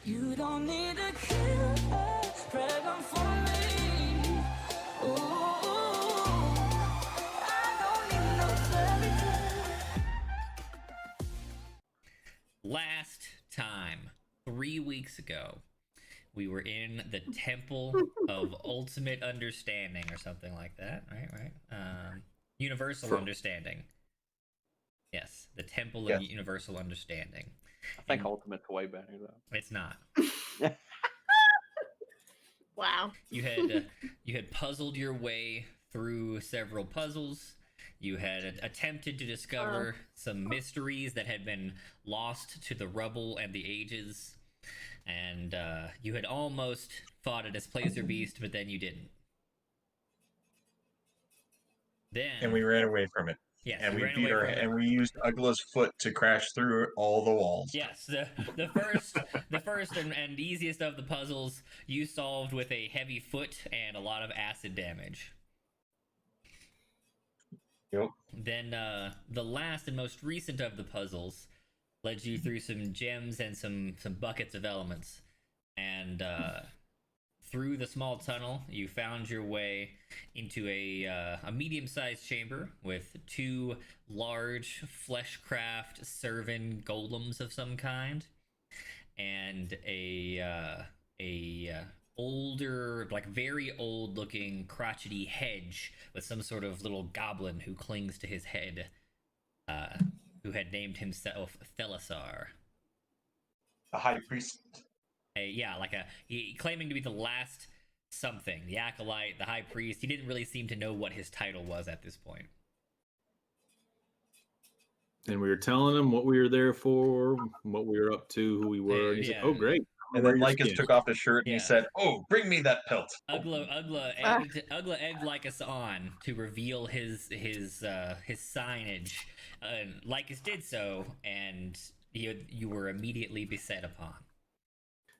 You don't need a killer, dragon for me. Ooh, I don't need no fairy tale. Last time, 3 weeks ago, we were in the Temple of Ultimate Understanding or something like that, right? Universal Understanding. Yes, the Temple of Universal Understanding. I think Ultimate's way better though. It's not. Wow. You had puzzled your way through several puzzles. You had attempted to discover some mysteries that had been lost to the rubble and the ages, and you had almost fought a displacer beast, but then you didn't. And we ran away from it. Yes, and we we ran beat away our from it. and we used Ugla's foot to crash through all the walls. Yes, the first and easiest of the puzzles you solved with a heavy foot and a lot of acid damage. Yep. Then the last and most recent of the puzzles led you through some gems and some buckets of elements, and through the small tunnel you found your way into a medium-sized chamber with two large fleshcraft servant golems of some kind, and a older, like very old looking crotchety hedge with some sort of little goblin who clings to his head, who had named himself Thelasar. The high priest. He claiming to be the last something, the acolyte, the high priest. He didn't really seem to know what his title was at this point. And we were telling him what we were there for, what we were up to, who we were. And he said, "Oh, great." And then Lycus took off his shirt and he said, "Oh, bring me that pelt." Ugla egged Lycus on to reveal his signage. Lycus did so, and you were immediately beset upon.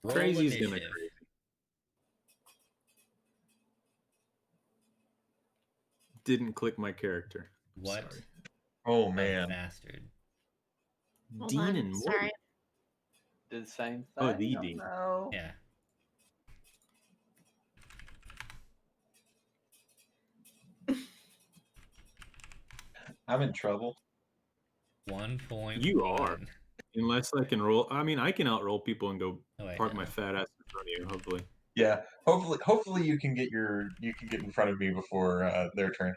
Crazy's gonna crazy. Didn't click my character. What? Sorry. Oh man, bastard. Dean and Morty. Sorry. Did the same thing. Oh, the Dean. No. Yeah. I'm in trouble. 1 point. You are. Unless I can roll. I mean, I can outroll people and go park my fat ass in front of you. Hopefully. Yeah. Hopefully you can get in front of me before their turn.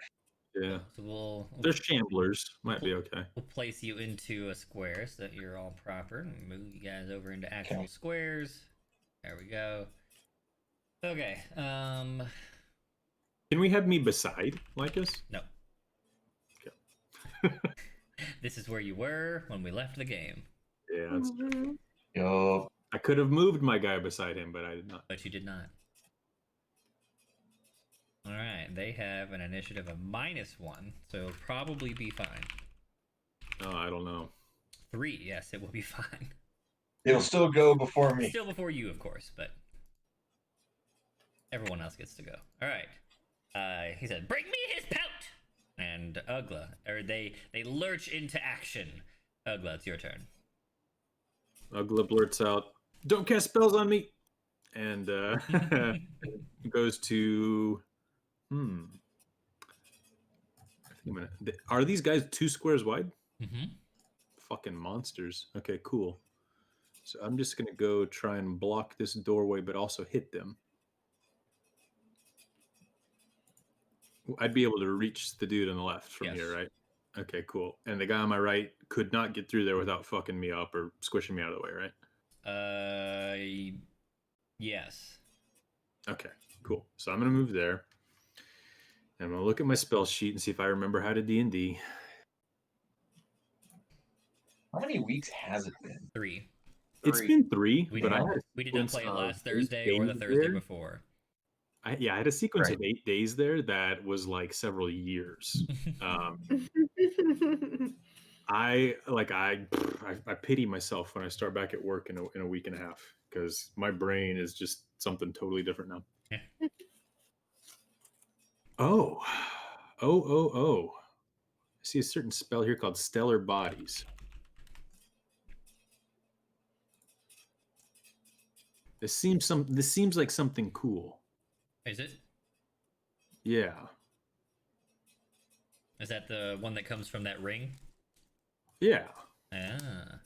Yeah. So they're shamblers. Might be okay. We'll place you into a square so that you're all proper. And move you guys over into actual squares. There we go. Okay. Can we have me beside Lycus? No. Okay. This is where you were when we left the game. Yeah, that's true. Yo. I could have moved my guy beside him, but I did not. But you did not. All right, they have an initiative of -1, so it'll probably be fine. Oh, I don't know. 3, yes, it will be fine. It'll still go before me. Still before you, of course, but everyone else gets to go. All right. He said, "Bring me his pelt!" And they lurch into action. Ugla, it's your turn. Ugla blurts out, "Don't cast spells on me!" And goes to... Are these guys 2 squares wide? Mm-hmm. Fucking monsters. Okay, cool. So I'm just going to go try and block this doorway, but also hit them. I'd be able to reach the dude on the left from here, right? Okay, cool. And the guy on my right could not get through there without fucking me up or squishing me out of the way, right? Yes. Okay, cool. So I'm going to move there. And I'm going to look at my spell sheet and see if I remember how to D&D. How many weeks has it been? 3. It's been 3, we but did not play it last Thursday or the Thursday before. I had a sequence of 8 days there that was like several years. I pity myself when I start back at work in a week and a half because my brain is just something totally different now. Yeah. Oh. I see a certain spell here called Stellar Bodies. This seems like something cool. Is it? Yeah. Is that the one that comes from that ring? Yeah. Ah.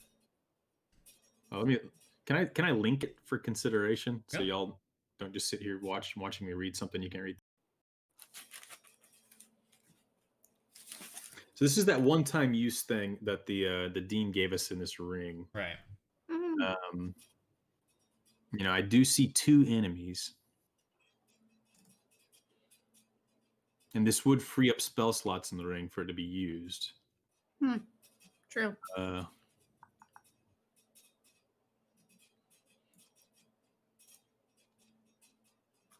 Let me. Can I link it for consideration so Yep. y'all don't just sit here watching me read something you can't read. So this is that one-time use thing that the dean gave us in this ring. Right. I do see 2 enemies, and this would free up spell slots in the ring for it to be used. True.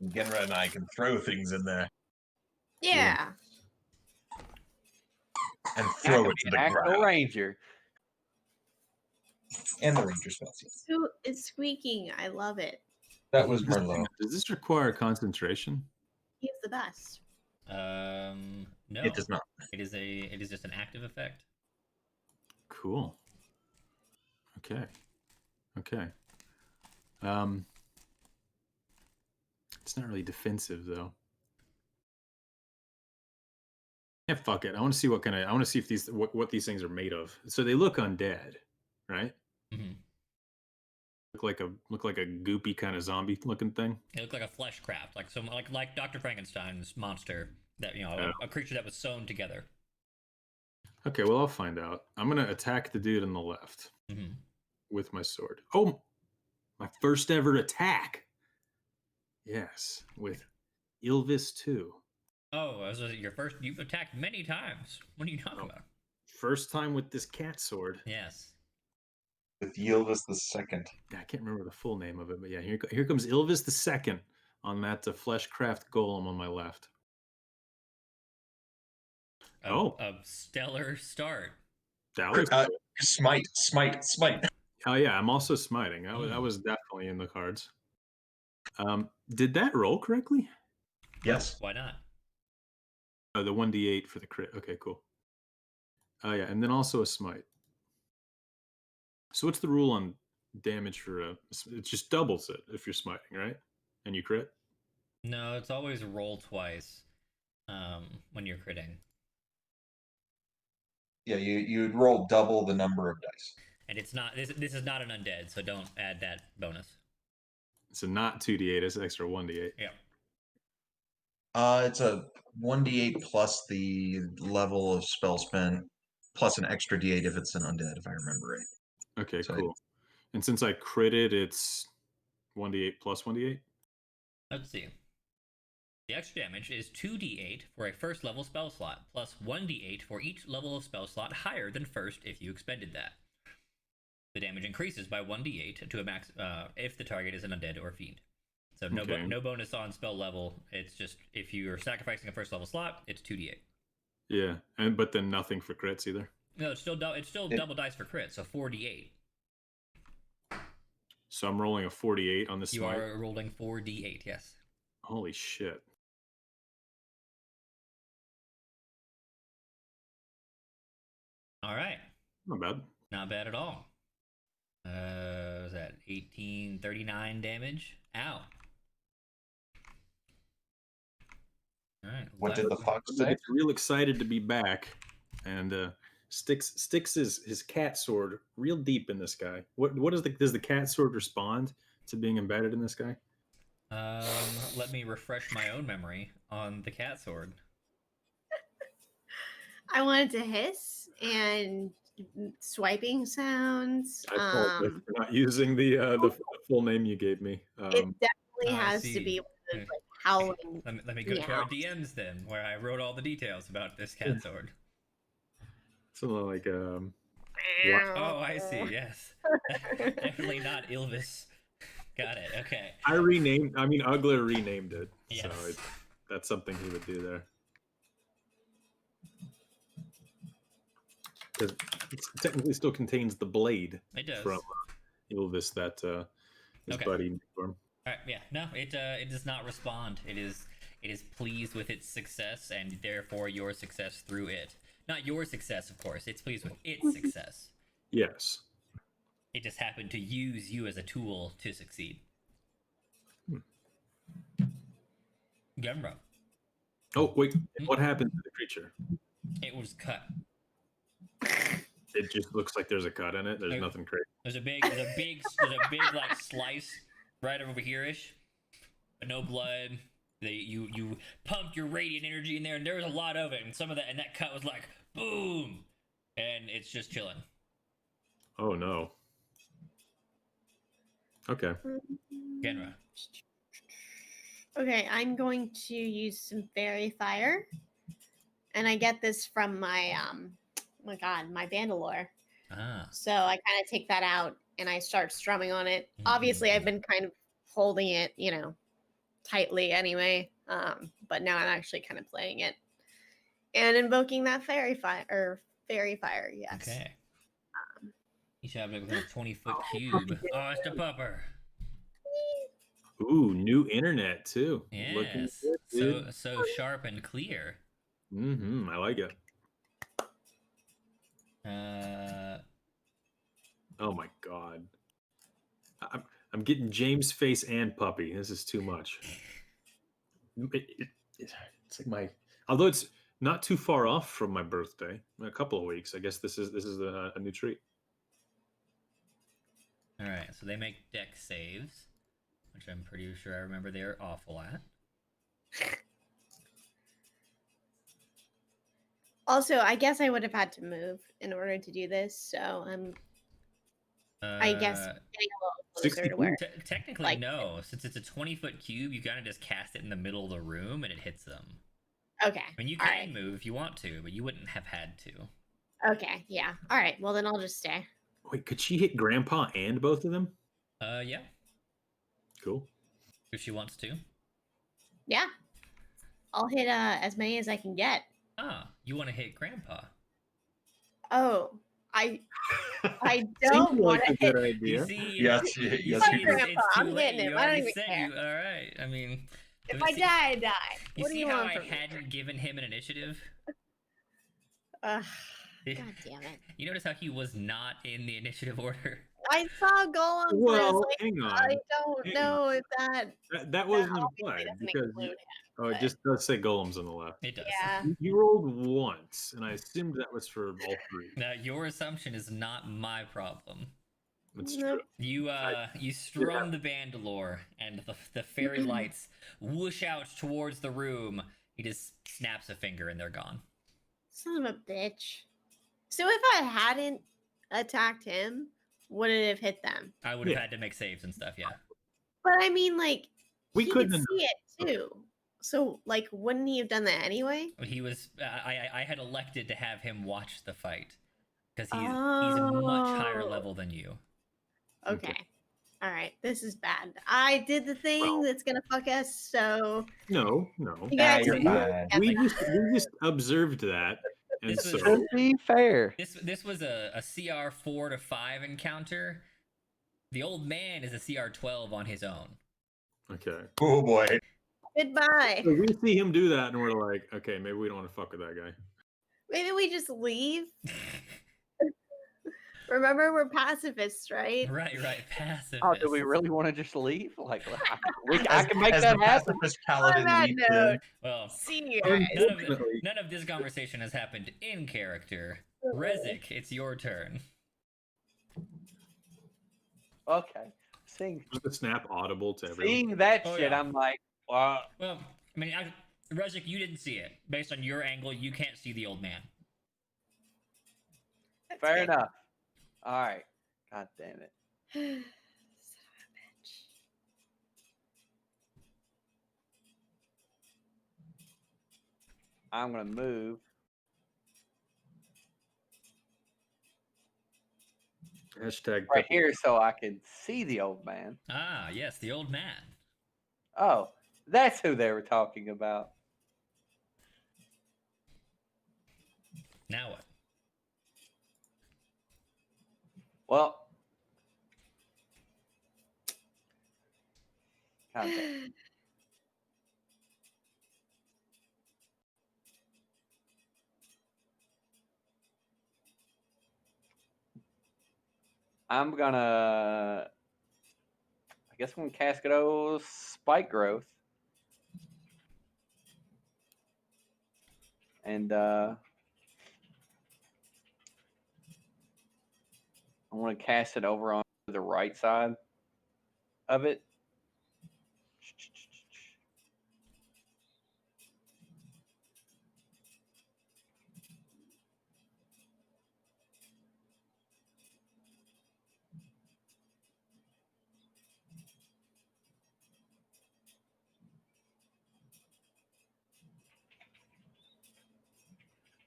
Genra and I can throw things in there Yeah. and throw it to the Actual ground. ranger. And the ranger spells. Yes. Who is squeaking? I love it. That was Merlot. Does this require concentration? He's the best. No. It does not. It is just an active effect. Cool. Okay. It's not really defensive though. Yeah, fuck it. I want to see if what these things are made of. So they look undead, right? Mm-hmm. Look like a goopy kind of zombie looking thing. It looked like a flesh craft, like Dr. Frankenstein's monster that a creature that was sewn together. Okay, well I'll find out. I'm gonna attack the dude on the left with my sword. Oh, my first ever attack. Yes, with Ilvis 2. Oh, was it your first? You've attacked many times. What are you talking about? First time with this cat sword. Yes. With Yilvis the Second. I can't remember the full name of it, but yeah, here comes Ilvis the Second on that fleshcraft golem on my left. A stellar start. That was Smite. Oh yeah, I'm also smiting. I was definitely in the cards. Did that roll correctly? Yes. Why not? Oh, the 1d8 for the crit. Okay, cool. Oh yeah, and then also a smite. So what's the rule on damage for it just doubles it if you're smiting, right? And you crit? No, it's always roll twice when you're critting. Yeah, you'd roll double the number of dice. And it's not this is not an undead, so don't add that bonus. So not 2d8, it's extra 1d8. Yeah. It's a 1d8 plus the level of spell spent, plus an extra d8 if it's an undead, if I remember right. Okay, So cool. And since I critted, it's 1d8 plus 1d8? Let's see. The extra damage is 2d8 for a first level spell slot, plus 1d8 for each level of spell slot higher than first if you expended that. The damage increases by 1d8 to a max if the target is an undead or fiend. So no bonus on spell level. It's just if you are sacrificing a first level slot, it's 2d8. Yeah, but then nothing for crits either. No, it's still double dice for crit, so 4d8. So I'm rolling a 48 on this smite. You are rolling 4d8, yes. Holy shit. All right. Not bad. Not bad at all. Was that 1839 damage? Ow. All right. What did the fox say? He's real excited to be back, and sticks his cat sword real deep in this guy. What does the cat sword respond to being embedded in this guy? Let me refresh my own memory on the cat sword. I wanted to hiss and swiping sounds. I apologize for not using the full name you gave me. It definitely has to be one of those, like, howling. Let me go to our DMs then, where I wrote all the details about this cat sword. Something like Oh, I see. Yes, definitely not Ilvis. Got it. Okay. Ugler renamed it. Yes. So that's something he would do there. Because it technically still contains the blade. It does. From Ilvis that his buddy made for him. All right. Yeah. No. It does not respond. It is pleased with its success and therefore your success through it. Not your success, of course. It's pleased with its success. Yes. It just happened to use you as a tool to succeed. Gemra. Oh wait, what happened to the creature? It was cut. It just looks like there's a cut in it. There's nothing crazy. There's a big like slice right over here-ish, but no blood. You pumped your radiant energy in there, and there was a lot of it, and some of that, and that cut was like boom, and it's just chilling. Oh no. Okay. Genra. Okay, I'm going to use some fairy fire, and I get this from my oh my god, my Bandalore. So I kind of take that out and I start strumming on it. Obviously, I've been kind of holding it, tightly anyway. But now I'm actually kind of playing it and invoking that fairy fire. Yes. Okay. You should have it within a 20-foot cube. Oh, it's the pupper. Ooh, new internet too. Yes. So sharp and clear. I like it. Oh my god. I'm getting James face and puppy. This is too much. It's like although it's not too far off from my birthday, a couple of weeks. I guess this is a new treat. All right, so they make deck saves, which I'm pretty sure I remember they're awful at. Also, I guess I would have had to move in order to do this, so I guess getting a little closer to where. Technically, no. Since it's a 20-foot cube, you gotta just cast it in the middle of the room and it hits them. Okay. I mean, you can move if you want to, but you wouldn't have had to. Okay, yeah. All right, well then I'll just stay. Wait, could she hit Grandpa and both of them? Yeah. Cool. If she wants to. Yeah. I'll hit as many as I can get. Ah, you want to hit Grandpa? Oh, I don't want to hit. You see, yes, Grandpa. I'm hitting him. I don't even care. All right. I mean, if I die, I die. What do you want from me? I hadn't given him an initiative. God damn it! You notice how he was not in the initiative order. I saw Golem. Well, hang on. I don't know if that wasn't implied because it just does say golems on the left. It does. Yeah. You rolled once, and I assumed that was for all three. Now your assumption is not my problem. It's true. You strum the Bandalore, and the fairy lights whoosh out towards the room. He just snaps a finger, and they're gone. Son of a bitch. So if I hadn't attacked him, would it have hit them? I would have had to make saves and stuff, yeah. But I mean, like, we couldn't see it too. So, like, wouldn't he have done that anyway? He was. I had elected to have him watch the fight because he's a much higher level than you. Okay. All right. This is bad. I did the thing that's gonna fuck us. So no. You guys you're fine. We just observed that. And this was, To be fair, this was a CR 4 to 5 encounter. The old man is a CR 12 on his own. Okay. Oh boy. Goodbye. So we see him do that, and we're like, okay, maybe we don't want to fuck with that guy. Maybe we just leave. Remember, we're pacifists, right? Right, pacifists. oh, do we really want to just leave? Like, I can make as that the happen. pacifist paladin On that we note, did. Well, see you guys. none of this conversation has happened in character. Rezik, it's your turn. Okay. Seeing The snap audible to everyone. seeing that Oh, shit, yeah. I'm like, Well, I mean, Rezik, you didn't see it. Based on your angle, you can't see the old man. That's fair good. enough. All right. God damn it. Son of a bitch. I'm gonna move. Hashtag Right here so I can see the old man. Ah, yes, the old man. Oh, that's who they were talking about. Now what? Well, God damn. I guess I'm gonna cast Spike Growth. And I want to cast it over on the right side of it.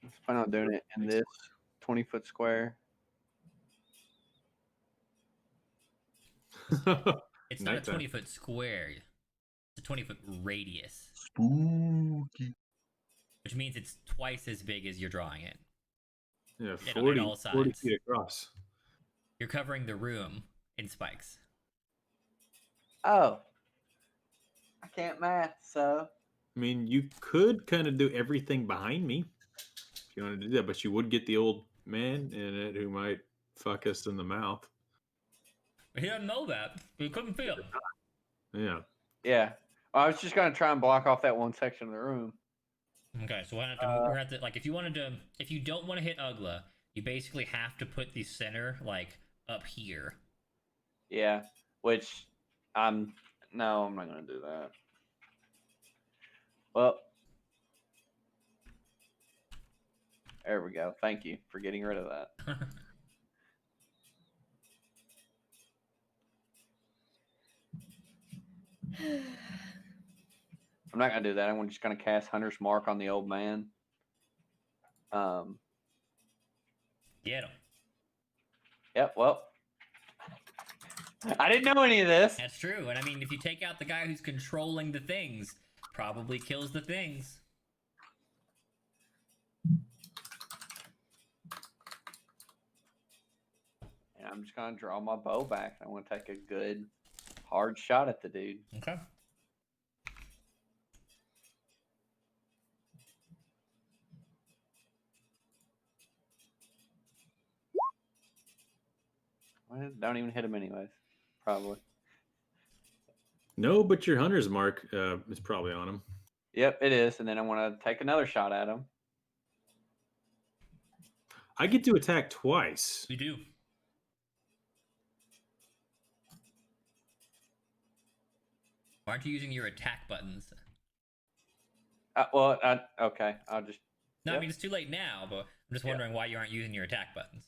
Let's plan on doing it in this 20-foot square. It's not a 20-foot square. It's a 20-foot radius. Spooky. Which means it's twice as big as you're drawing it. Yeah, 40, all sides. 40 feet across. You're covering the room in spikes. Oh. I can't math, so. I mean, you could kind of do everything behind me if you wanted to do that, but you would get the old man in it who might fuck us in the mouth. He doesn't know that. We couldn't feel him. Yeah. Yeah. I was just gonna try and block off that one section of the room. Okay, so we're gonna have to like if you don't want to hit Ugla, you basically have to put the center like up here. Yeah. Which no, I'm not gonna do that. Well, there we go. Thank you for getting rid of that. I'm not gonna do that. I'm just gonna cast Hunter's Mark on the old man. Get him. Yep. Well, I didn't know any of this. That's true, and I mean, if you take out the guy who's controlling the things, probably kills the things. And I'm just gonna draw my bow back. I want to take a good, hard shot at the dude. Okay. Well, don't even hit him anyways. Probably. No, but your hunter's mark is probably on him. Yep, it is. And then I want to take another shot at him. I get to attack twice. You do. Why aren't you using your attack buttons? Okay. I'll just. No, Yep. I mean, it's too late now, but I'm just wondering why you aren't using your attack buttons.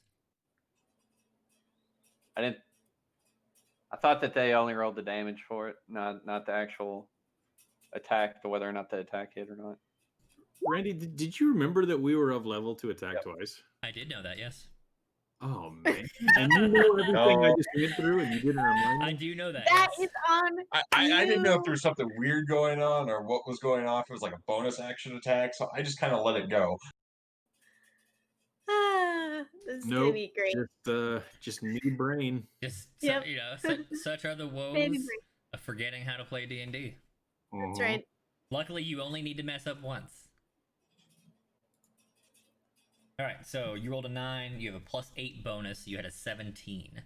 I thought that they only rolled the damage for it, not the actual attack, but whether or not the attack hit or not. Randy, did you remember that we were of level to attack twice? I did know that, yes. Oh, man. And you know everything I just went through and you didn't remind me? I do know that. That yes. is on. I didn't know if there was something weird going on or what was going on. If it was like a bonus action attack, so I just kind of let it go. This is gonna be great. Just me brain. Just Yep. such are the woes Baby brain. of forgetting how to play D&D. That's right. Luckily, you only need to mess up once. All right, so you rolled a 9. You have a +8 bonus. You had a 17.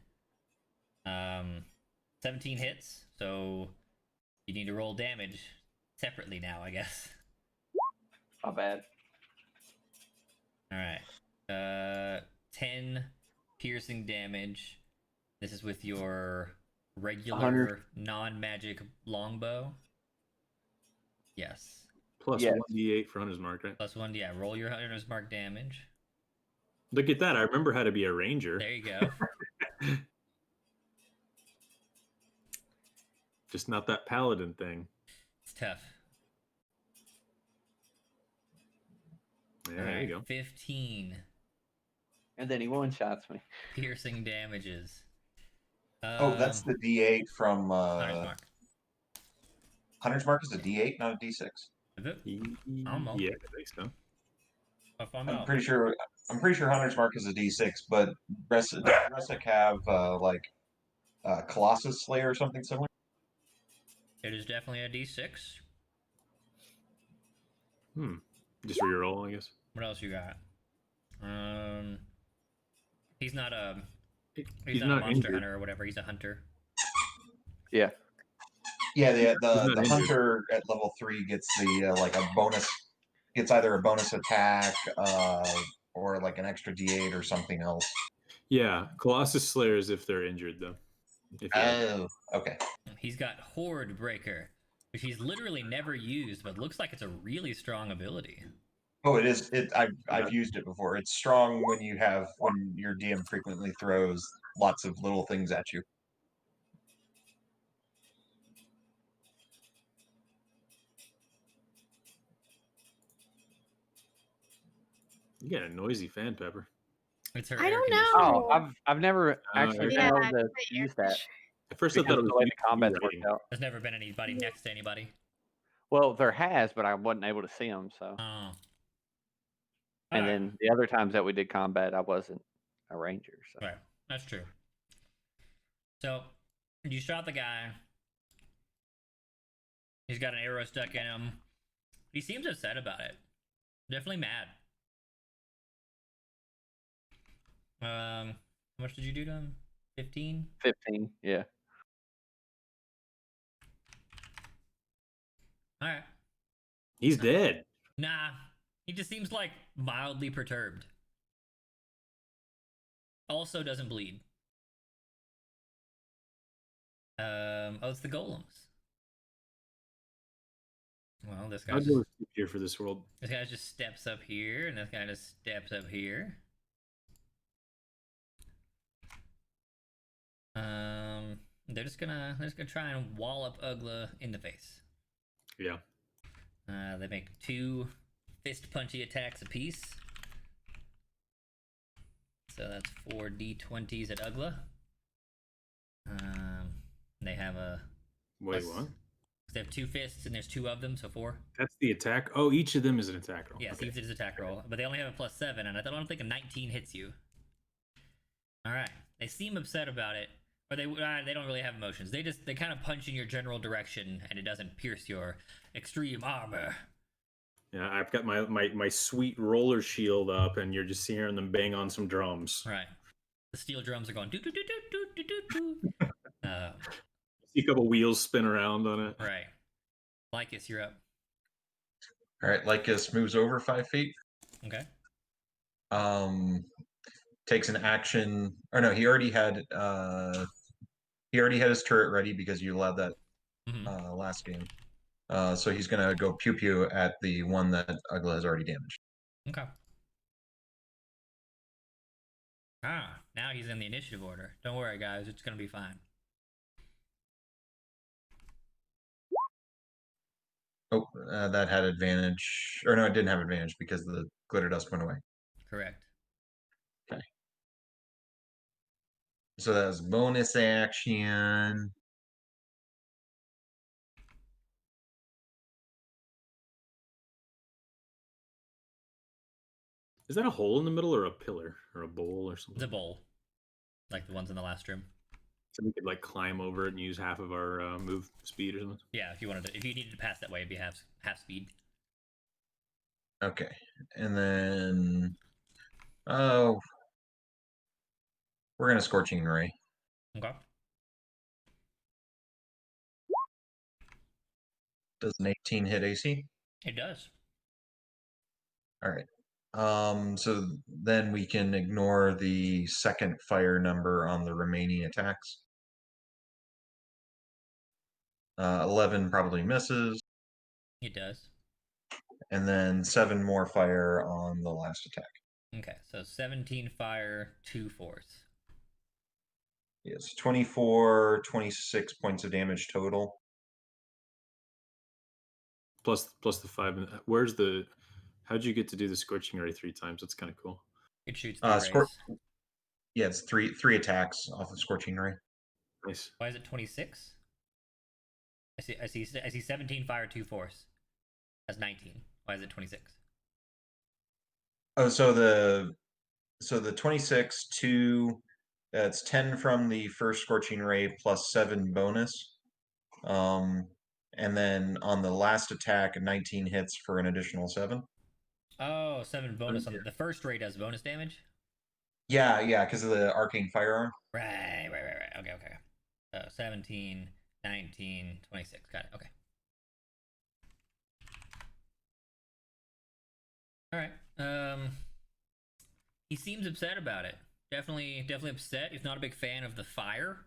17 hits. So you need to roll damage separately now, I guess. Not bad. All right. 10 piercing damage. This is with your regular 100. non-magic longbow. Yes. Plus Yes. 1d8 for hunter's mark, right? +1, yeah. Roll your hunter's mark damage. Look at that. I remember how to be a ranger. There you go. Just not that paladin thing. It's tough. Yeah, All there right, you go. 15 And then he one-shots me. piercing damages. Oh, that's the D8 from Hunter's mark. Hunter's Mark is a D8, not a D6. Is it? Almost. Yeah, I think so. If I'm I'm out. pretty sure Hunter's Mark is a D6, but does Resic have Colossus Slayer or something similar? It is definitely a D6. Just reroll, I guess. What else you got? He's not a He's not a not monster injured. hunter or whatever. He's a hunter. Yeah. Yeah, He's not the injured. hunter at level 3 gets the like a bonus gets either a bonus attack or like an extra D8 or something else. Yeah, Colossus Slayers if they're injured though. Okay. He's got Horde Breaker, which he's literally never used, but looks like it's a really strong ability. Oh, it is. I've used it before. It's strong when your DM frequently throws lots of little things at you. You got a noisy fan, Pepper. It's her I air don't conditioner. know. Oh, I've never actually Yeah, been able to it's my use that At first, I because thought of it the was way you the combat's writing. worked out. There's never been anybody next to anybody. Well, there has, but I wasn't able to see them. So, Oh. and Alright. then the other times that we did combat, I wasn't a ranger. So, Right. That's true. So, you shot the guy. He's got an arrow stuck in him. He seems upset about it. Definitely mad. How much did you do to him? 15? 15. Yeah. Alright. He's dead. Nah. He just seems like mildly perturbed. Also doesn't bleed. Oh, it's the golems. Well, this I'd guy's go here for this world. this guy just steps up here, and this guy just steps up here. They're just gonna try and wallop Ugla in the face. Yeah. They make 2 fist punchy attacks apiece. So that's 4 d20s at Ugla. They have a Wait, plus, what? They have 2 fists, and there's 2 of them, so 4. That's the attack. Oh, each of them is an attack roll. Yes, Okay. each is attack roll, but they only have a +7, and I don't think a 19 hits you. All right, they seem upset about it, or they don't really have emotions. They kind of punch in your general direction, and it doesn't pierce your extreme armor. Yeah, I've got my sweet roller shield up, and you're just hearing them bang on some drums. Right, the steel drums are going do do do do do do do. See a couple wheels spin around on it. Right, Lycus, you're up. All right, Lycus moves over 5 feet. Okay. Takes an action. Or no, he already had his turret ready because you allowed that last game. So he's gonna go pew pew at the one that Ugla has already damaged. Okay. Now he's in the initiative order. Don't worry, guys. It's gonna be fine. Oh, that had advantage. Or no, it didn't have advantage because the glitter dust went away. Correct. Okay. So that's bonus action. Is that a hole in the middle or a pillar or a bowl or something? It's a bowl, like the ones in the last room. So we could like climb over it and use half of our move speed or something. Yeah, if you needed to pass that way, it'd be half speed. Okay, and then we're gonna Scorching Ray. Okay. Does an 18 hit AC? It does. All right. So then we can ignore the second fire number on the remaining attacks. 11 probably misses. It does. And then 7 more fire on the last attack. Okay, so 17 fire, 2 force. Yes, 24, 26 points of damage total. Plus the 5. Where's the? How'd you get to do the Scorching Ray 3 times? That's kind of cool. It shoots 3 rays. Yeah, it's three attacks off of Scorching Ray. Nice. Why is it 26? I see 17 fire, 2 force. That's 19. Why is it 26? Oh, so the 26 2, that's 10 from the first Scorching Ray plus 7 bonus. And then on the last attack, 19 hits for an additional 7. Oh, 7 bonus on the first ray does bonus damage? Yeah, because of the arcane firearm. Right. Okay. So 17, 19, 26. Got it. Okay. All right. He seems upset about it. Definitely upset. He's not a big fan of the fire.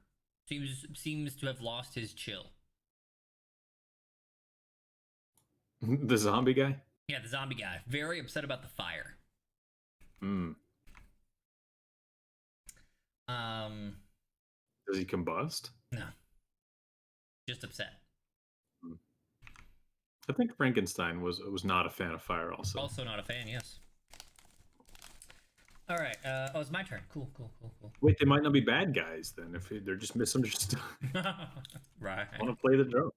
Seems to have lost his chill. The zombie guy? Yeah, the zombie guy. Very upset about the fire. Does he combust? No. Just upset. I think Frankenstein was not a fan of fire also. Also not a fan, yes. All right. Oh, it's my turn. Cool. Wait, they might not be bad guys then if they're just misunderstood. Right. I want to play the drums.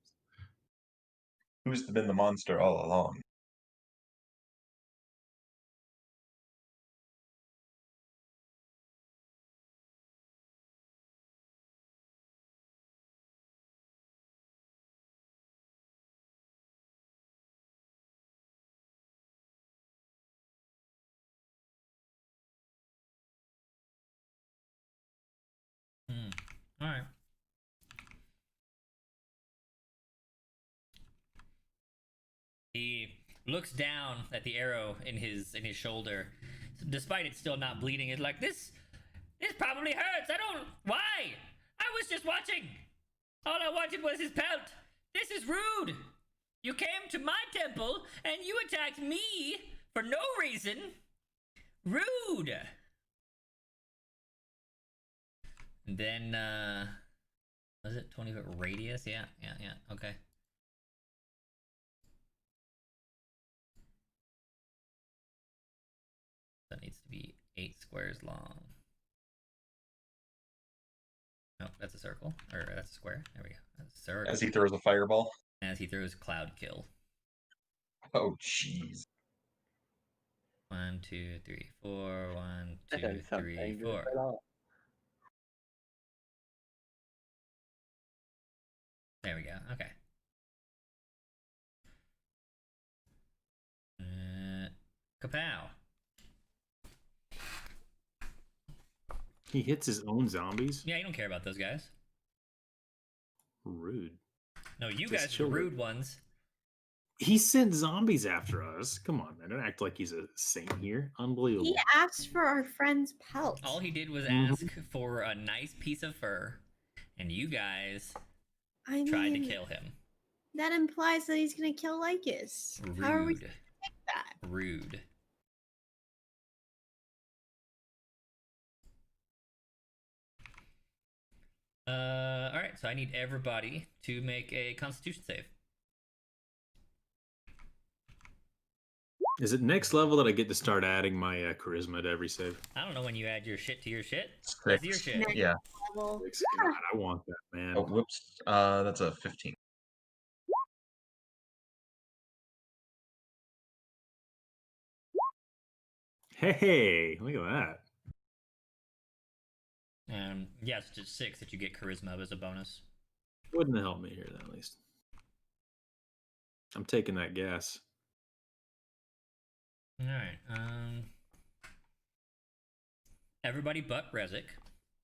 Who's been the monster all along? All right. He looks down at the arrow in his shoulder, despite it still not bleeding. It's like this probably hurts. I don't. Why? I was just watching. All I wanted was his pelt. This is rude. You came to my temple and you attacked me for no reason. Rude. And then, was it 20-foot radius? Yeah. Okay. That needs to be 8 squares long. No, that's a circle. Or that's a square. There we go. That's a circle. As he throws a fireball. As he throws cloud kill. Oh, jeez. 1, 2, 3, 4. 1, 2, That sounds 3, dangerous 4. at all. There we go. Okay. Kapow. He hits his own zombies? Yeah, you don't care about those guys. Rude. No, you guys are the rude ones. He sent zombies after us. Come on, man. Don't act like he's a saint here. Unbelievable. He asked for our friend's pelt. All he did was ask for a nice piece of fur, and you guys tried to kill him. That implies that he's going to kill Lycus. How are we Rude. going to take that? Rude. All right, so I need everybody to make a Constitution save. Is it next level that I get to start adding my charisma to every save? I don't know when you add your shit to your shit. 6. That's your shit. Yeah. Level. God, I want that, man. Oh, whoops. That's a 15. Hey, look at that. Yeah, it's just 6 that you get charisma as a bonus. Wouldn't help me here, then, at least. I'm taking that gas. All right. Everybody but Rezik.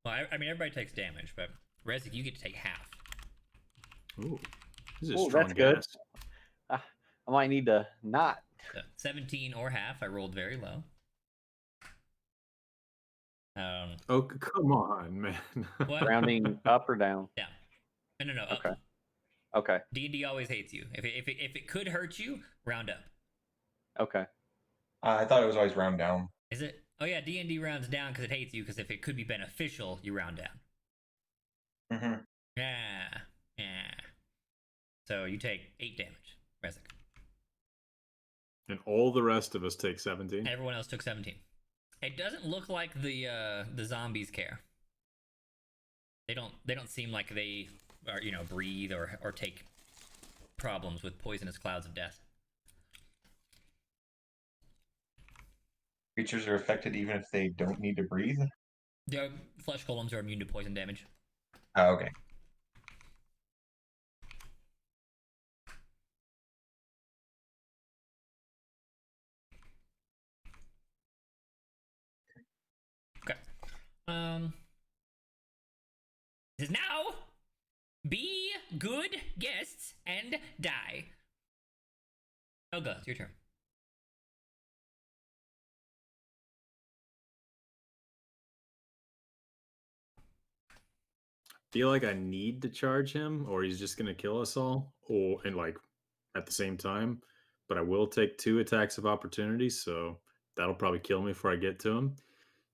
Well, I mean, everybody takes damage, but Rezik, you get to take half. Ooh, this is Ooh, strong that's good. gas. I might need to not. So 17 or half. I rolled very low. Oh, come on, man. What? Rounding up or down? Down. No. Up. Okay. Okay. D&D always hates you. If it could hurt you, round up. Okay. I thought it was always round down. Is it? Oh yeah, D&D rounds down because it hates you. Because if it could be beneficial, you round down. Mm-hmm. Yeah. So you take 8 damage, Rezik. And all the rest of us take 17. Everyone else took 17. It doesn't look like the zombies care. They don't seem like they are, breathe or take problems with poisonous clouds of death. Creatures are affected even if they don't need to breathe? The flesh golems are immune to poison damage. Oh, okay. Okay. Is now be good guests and die. Helga, it's your turn. feel like I need to charge him, or he's just gonna kill us all, and like at the same time. But I will take 2 attacks of opportunity, so that'll probably kill me before I get to him.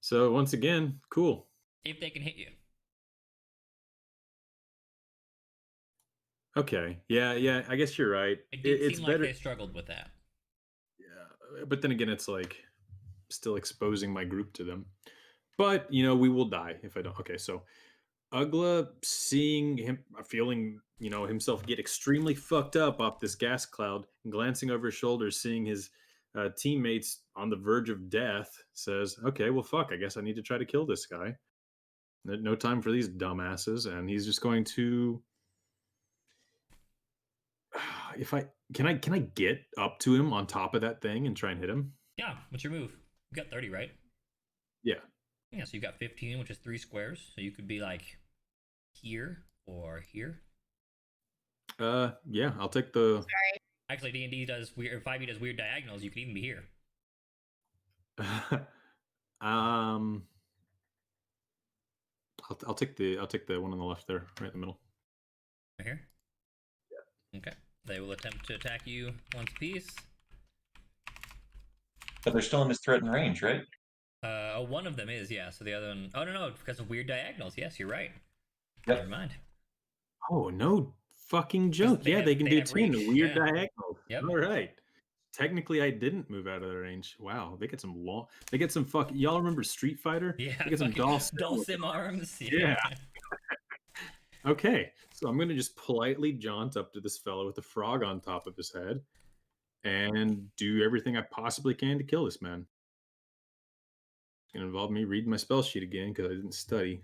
So once again, cool. If they can hit you. Okay. Yeah. I guess you're right. It did It's seem like better. they struggled with that. Yeah, but then again, it's like still exposing my group to them. But we will die if I don't. Okay, so Ugla seeing him, feeling himself get extremely fucked up off this gas cloud, and glancing over his shoulder, seeing his teammates on the verge of death, says, "Okay, well, fuck. I guess I need to try to kill this guy. No time for these dumbasses." And he's just going to. If I can I get up to him on top of that thing and try and hit him? Yeah. What's your move? You got 30, right? Yeah. Yeah. So you got 15, which is 3 squares. So you could be like here or here. Yeah. I'll take the. Sorry. Actually, D&D does weird. 5e does weird diagonals. You could even be here. I'll take the one on the left there, right in the middle. Right here. Yeah. Okay. They will attempt to attack you once apiece. But they're still in his threatened range, right? One of them is, yeah. So the other one, oh no, because of weird diagonals. Yes, you're right. Yep. Never mind. Oh, no fucking joke. Yeah, they can do 10 weird diagonals. Yep. All right. Technically, I didn't move out of their range. Wow, they get some fucking. Y'all remember Street Fighter? Yeah. They get some Dulcim arms. Yeah. Okay, so I'm gonna just politely jaunt up to this fellow with a frog on top of his head, and do everything I possibly can to kill this man. It's gonna involve me reading my spell sheet again because I didn't study.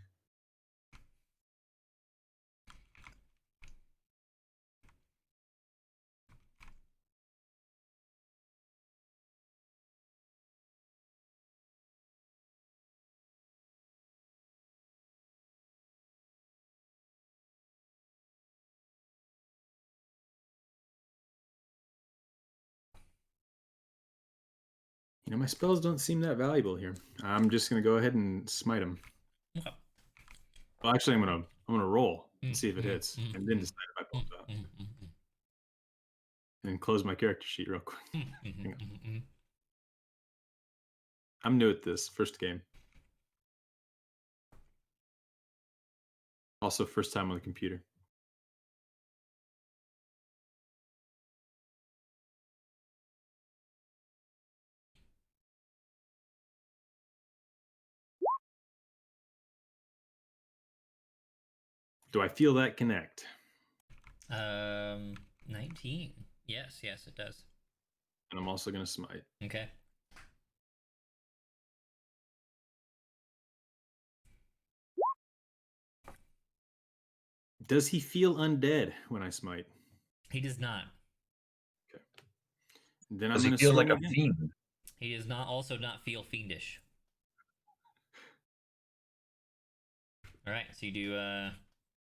My spells don't seem that valuable here. I'm just gonna go ahead and smite him. Okay. Well, actually, I'm gonna roll and see if it hits, and then decide if I pull that. And close my character sheet real quick. I'm new at this. First game. Also, first time on the computer. Do I feel that connect? 19. Yes, it does. And I'm also going to smite. Okay. Does he feel undead when I smite? He does not. Okay. Then does I'm he feel like a fiend? He does not feel fiendish. All right, so you do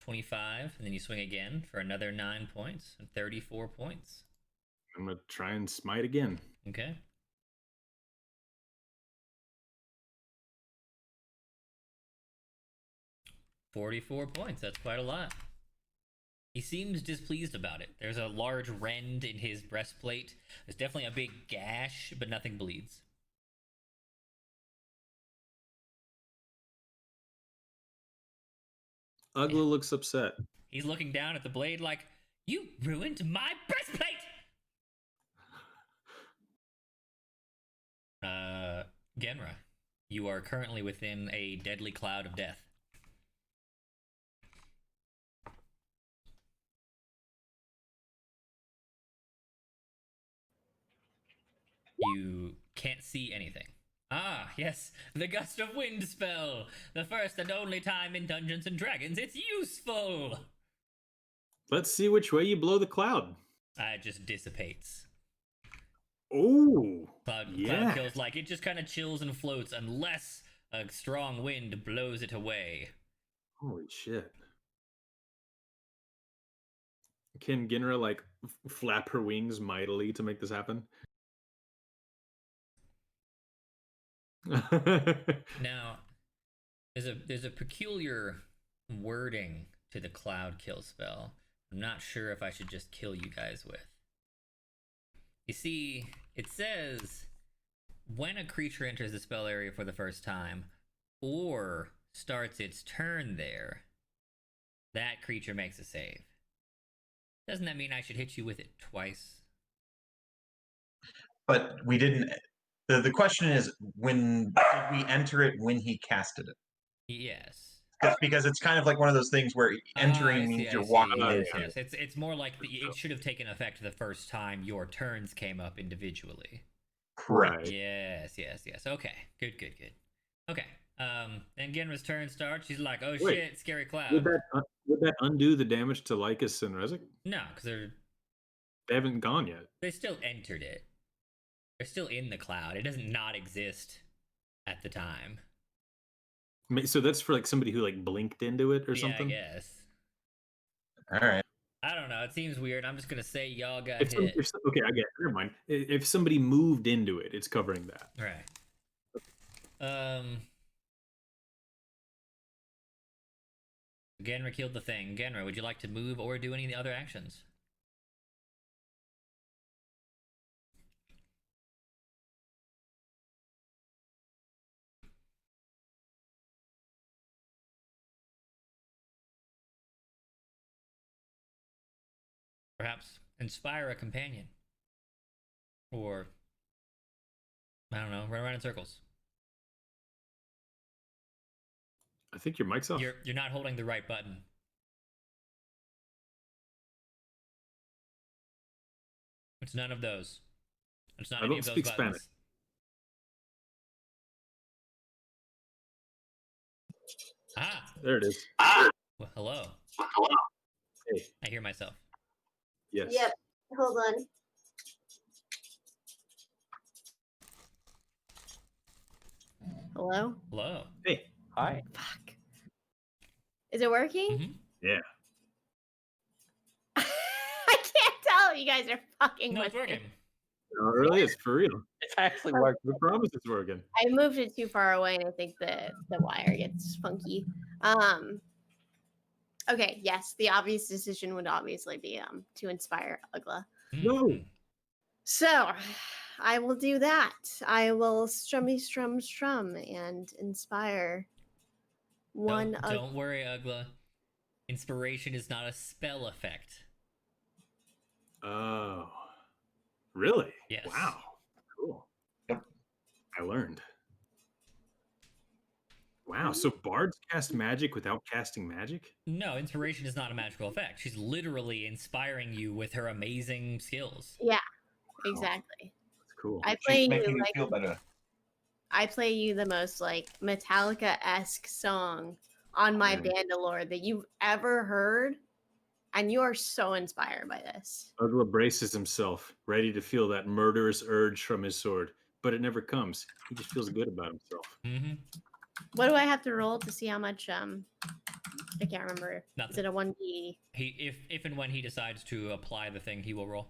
25, and then you swing again for another 9 points, 34 points. I'm going to try and smite again. Okay. $44 points. That's quite a lot. He seems displeased about it. There's a large rend in his breastplate. There's definitely a big gash, but nothing bleeds. Ugla looks upset. He's looking down at the blade like, "You ruined my breastplate!" Genra, you are currently within a deadly cloud of death. You can't see anything. Ah, yes, the Gust of Wind spell! The first and only time in Dungeons and Dragons it's useful! Let's see which way you blow the cloud. It just dissipates. Oh, Cloud feels like it just kind of chills and floats unless a strong wind blows it away. Holy shit. Can Ginra like flap her wings mightily to make this happen? Now, there's a peculiar wording to the cloud kill spell. I'm not sure if I should just kill you guys with. You see, it says when a creature enters the spell area for the first time or starts its turn there, that creature makes a save. Doesn't that mean I should hit you with it twice? But we didn't. The question is, when did we enter it when he casted it? Yes. Because it's kind of like one of those things where entering means you're walking into yes. It's more like it should have taken effect the first time your turns came up individually. Correct. Yes. Okay. Good. Okay. Then Genra's turn starts. She's like, "Oh Wait, shit, scary cloud." Would that undo the damage to Lycus and Rezik? No, because they haven't gone yet. They still entered it. They're still in the cloud. It doesn't not exist at the time. So that's for like somebody who like blinked into it or something? Yeah, I guess. All right. I don't know. It seems weird. I'm just going to say y'all got hit. Okay, I get it. Never mind. If somebody moved into it, it's covering that. Right. Genra killed the thing. Genra, would you like to move or do any of the other actions? Perhaps inspire a companion. Or, I don't know, run around in circles. I think your mic's off. You're not holding the right button. It's none of those. It's not any of those buttons. I don't speak Spanish. Ah! There it is. Well, hello. Hey. I hear myself. Yes. Yep. Hold on. Hello? Hello. Hey. Hi. Fuck. Is it working? Mm-hmm. Yeah. I can't tell. You guys are fucking No, with it's working. me. No, it really is for real. It's actually working. I promise it's working. I moved it too far away, and I think the wire gets funky. Okay, yes, the obvious decision would obviously be to inspire Ugla. No. So I will do that. I will strum and inspire one. Don't worry, Ugla. Inspiration is not a spell effect. Oh. Really? Yes. Wow. Cool. Yep. I learned. Wow. So bards cast magic without casting magic? No, inspiration is not a magical effect. She's literally inspiring you with her amazing skills. Yeah, exactly. That's cool. I play She's making you you like feel better. I play you the most like Metallica-esque song on my Bandalore that you've ever heard, and you are so inspired by this. Ugla braces himself, ready to feel that murderous urge from his sword, but it never comes. He just feels good about himself. Mm-hmm. What do I have to roll to see how much? I can't remember. Nothing. Is it a 1d? If and when he decides to apply the thing, he will roll.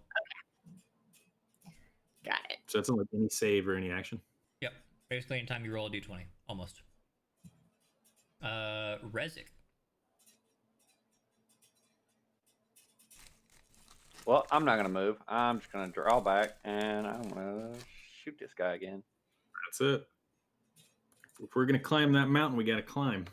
Okay. Got it. So that's not like any save or any action? Yep. Basically, anytime you roll a d20. Almost. Rezik. Well, I'm not going to move. I'm just going to draw back, and I'm going to shoot this guy again. That's it. If we're going to climb that mountain, we got to climb.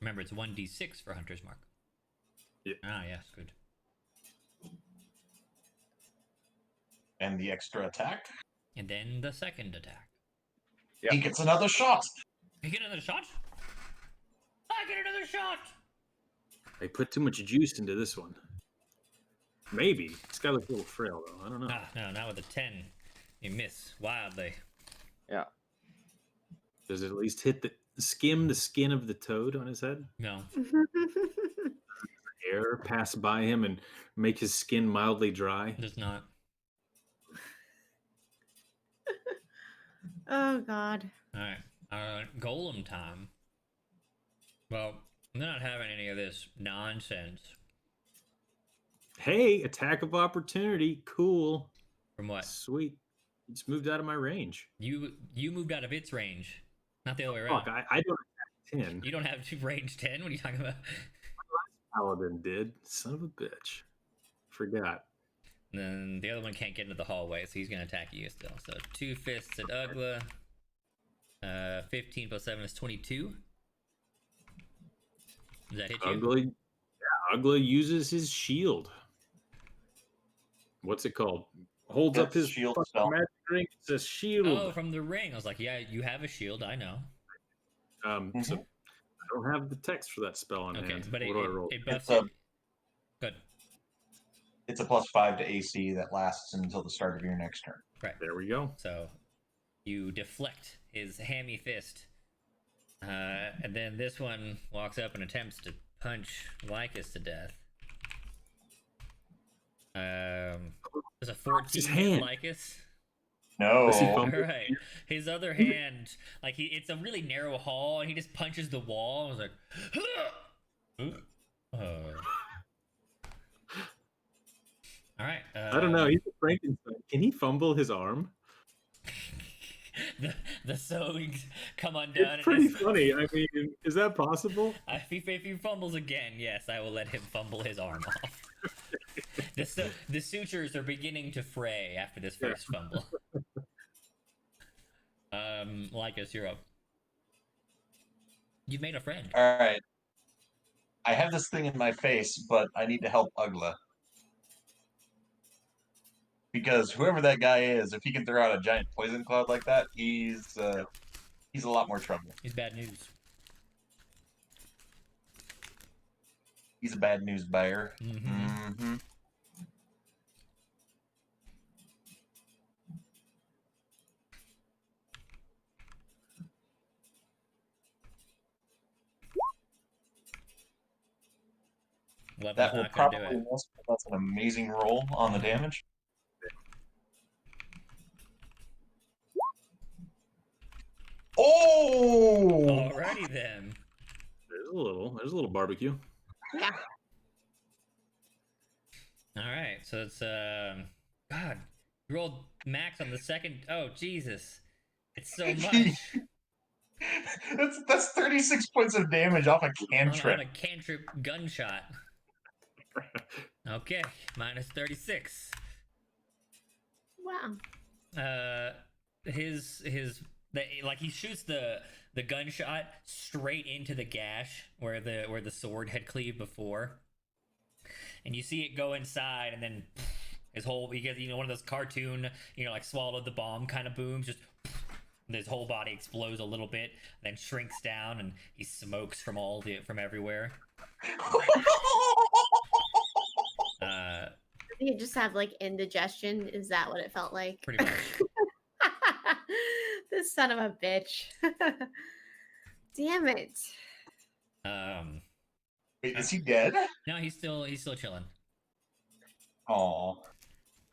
Remember, it's 1d6 for Hunter's Mark. Yeah. Ah, yes, good. And the extra attack. And then the second attack. Yep. He gets another shot. You get another shot? I get another shot! They put too much juice into this one. Maybe. This guy looks a little frail, though. I don't know. Ah, no, not with a 10. You miss wildly. Yeah. Does it at least hit skim the skin of the toad on his head? No. Air pass by him and make his skin mildly dry? It does not. Oh, God. Alright. Golem time. Well, I'm not having any of this nonsense. Hey, attack of opportunity. Cool. From what? Sweet. It's moved out of my range. You moved out of its range, not the other way around. Fuck, I don't have 10. You don't have range 10? What are you talking about? Paladin did. Son of a bitch. Forgot. And then the other one can't get into the hallway, so he's going to attack you still. So 2 fists at Ugla. 15 plus 7 is 22. Does that hit you? Ugla uses his shield. What's it called? Holds up his shield magic ring. It's a shield. Oh, from the ring. I was like, yeah, you have a shield. I know. So I don't have the text for that spell on hand. But what do I roll? it buffs It's it. Good. It's a +5 to AC that lasts until the start of your next turn. Right. There we go. So you deflect his hammy fist. And then this one walks up and attempts to punch Lycus to death. There's a 14 hit Lycus. No. All right. His other hand, like it's a really narrow hall, and he just punches the wall. I was like, all right. I don't know. He's a Frankenstein. Can he fumble his arm? the sewings come undone. It's pretty funny. I mean, is that possible? If he fumbles again, yes, I will let him fumble his arm off. The sutures are beginning to fray after this first fumble. Lycus, you're up. You've made a friend. All right. I have this thing in my face, but I need to help Ugla. Because whoever that guy is, if he can throw out a giant poison cloud like that, he's a lot more trouble. He's bad news. He's a bad news bearer. That will probably miss, but that's an amazing roll on the damage. Oh! Alrighty then. There's a little barbecue. Yeah. All right, so it's God, you rolled max on the second. Oh Jesus, it's so much. that's 36 points of damage off a cantrip. On a cantrip gunshot. Okay, minus 36. Wow. He shoots the gunshot straight into the gash where the sword had cleaved before, and you see it go inside, and then his whole, because one of those cartoon like swallowed the bomb kind of booms, just his whole body explodes a little bit, then shrinks down, and he smokes from everywhere. You just have like indigestion. Is that what it felt like? Pretty much. This son of a bitch. Damn it. Wait, is he dead? No, he's still chilling. Oh.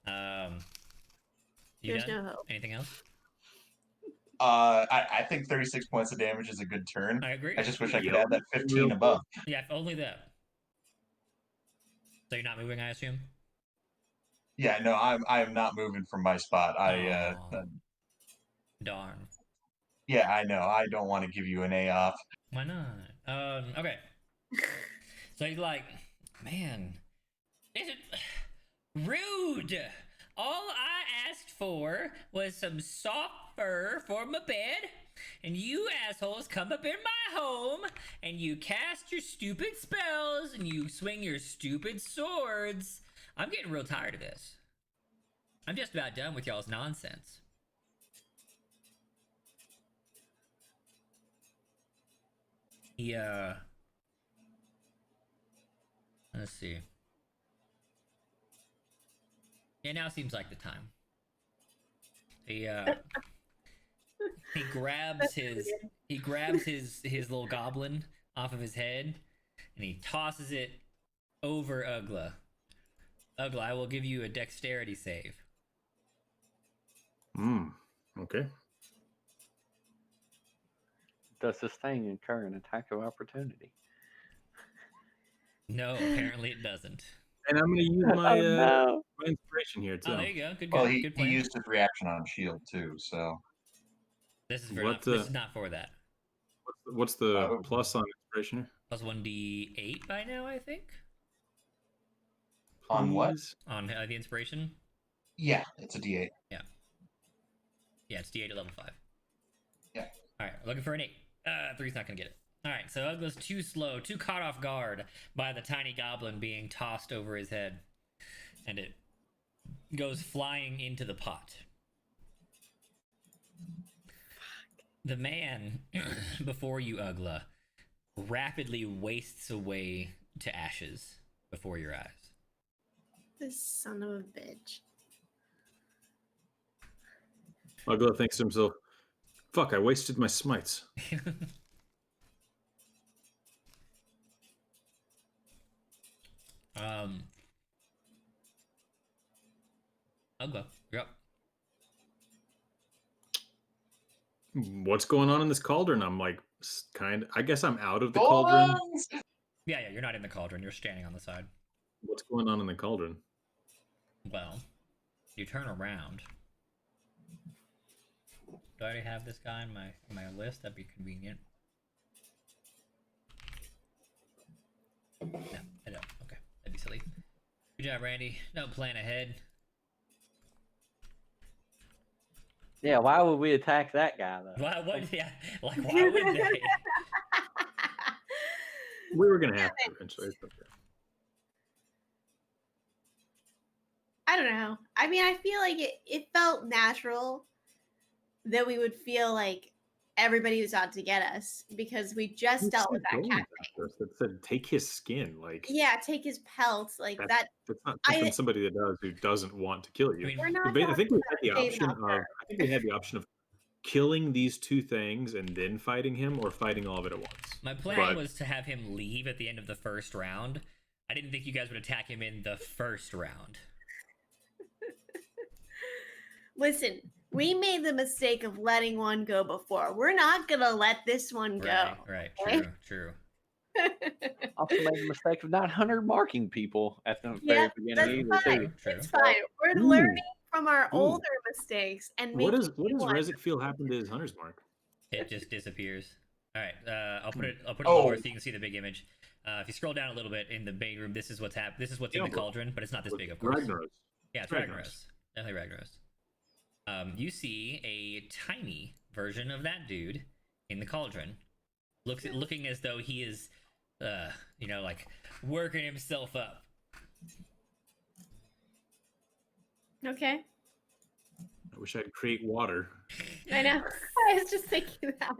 There's no hope. Anything else? I think 36 points of damage is a good turn. I agree. I just wish I could add that 15 above. Yeah, only that. So you're not moving, I assume? Yeah, no, I am not moving from my spot. Darn. Yeah, I know. I don't want to give you an A off. Why not? Okay. So he's like, man, is it rude? All I asked for was some soft fur for my bed, and you assholes come up in my home, and you cast your stupid spells, and you swing your stupid swords. I'm getting real tired of this. I'm just about done with y'all's nonsense. Yeah. Let's see. Yeah, now seems like the time. He grabs his little goblin off of his head, and he tosses it over Ugla. Ugla, I will give you a dexterity save. Okay. Does this thing incur an attack of opportunity? No, apparently it doesn't. And I'm gonna use my my inspiration here too. Oh, there you go. Good, Well, good, he good plan. used his reaction on shield too, so This is for not, this is not for that. What's the plus on inspiration here? Plus 1d8 by now, I think. On what? On the inspiration. Yeah, it's a D8. Yeah. Yeah, it's D8 at level 5. Yeah. All right, looking for an 8. 3's not gonna get it. All right, so Ugla's too slow, too caught off guard by the tiny goblin being tossed over his head, and it goes flying into the pot. The man before you, Ugla, rapidly wastes away to ashes before your eyes. This son of a bitch. Ugla thinks to himself, "Fuck! I wasted my smites." Ugla, you're up. What's going on in this cauldron? I'm like, I guess I'm out of the cauldron. Yeah, you're not in the cauldron. You're standing on the side. What's going on in the cauldron? Well, you turn around. Do I already have this guy in my list? That'd be convenient. No, I don't. Okay, that'd be silly. Good job, Randy. Don't plan ahead. Yeah, why would we attack that guy though? Why? What? Yeah, like why would they? We were gonna have to eventually. It's okay. I don't know. I mean, I feel like it felt natural that we would feel like everybody was out to get us because we just dealt with that cat thing. It said take his skin, like take his pelts, like that. That's not something somebody who doesn't want to kill you. I mean, We're not I think we had the talking option about of. I think we had the option of killing these two things and then fighting him, or fighting all of it at once. My plan was to have him leave at the end of the first round. I didn't think you guys would attack him in the first round. Listen, we made the mistake of letting one go before. We're not gonna let this one go. Right. True. Also made the mistake of not 100 marking people at the very beginning either. True. It's fine. We're learning from our older mistakes and what making. does Rezik feel happened to his hunter's mark? It just disappears. All right, I'll put it lower so you can see the big image. If you scroll down a little bit in the main room, this is what's happened. This is what's in the cauldron, but it's not this big, of course. Ragnaros. Yeah, it's Ragnaros. Definitely Ragnaros. You see a tiny version of that dude in the cauldron, looking as though he is, like working himself up. Okay. I wish I'd create water. I know. I was just thinking that.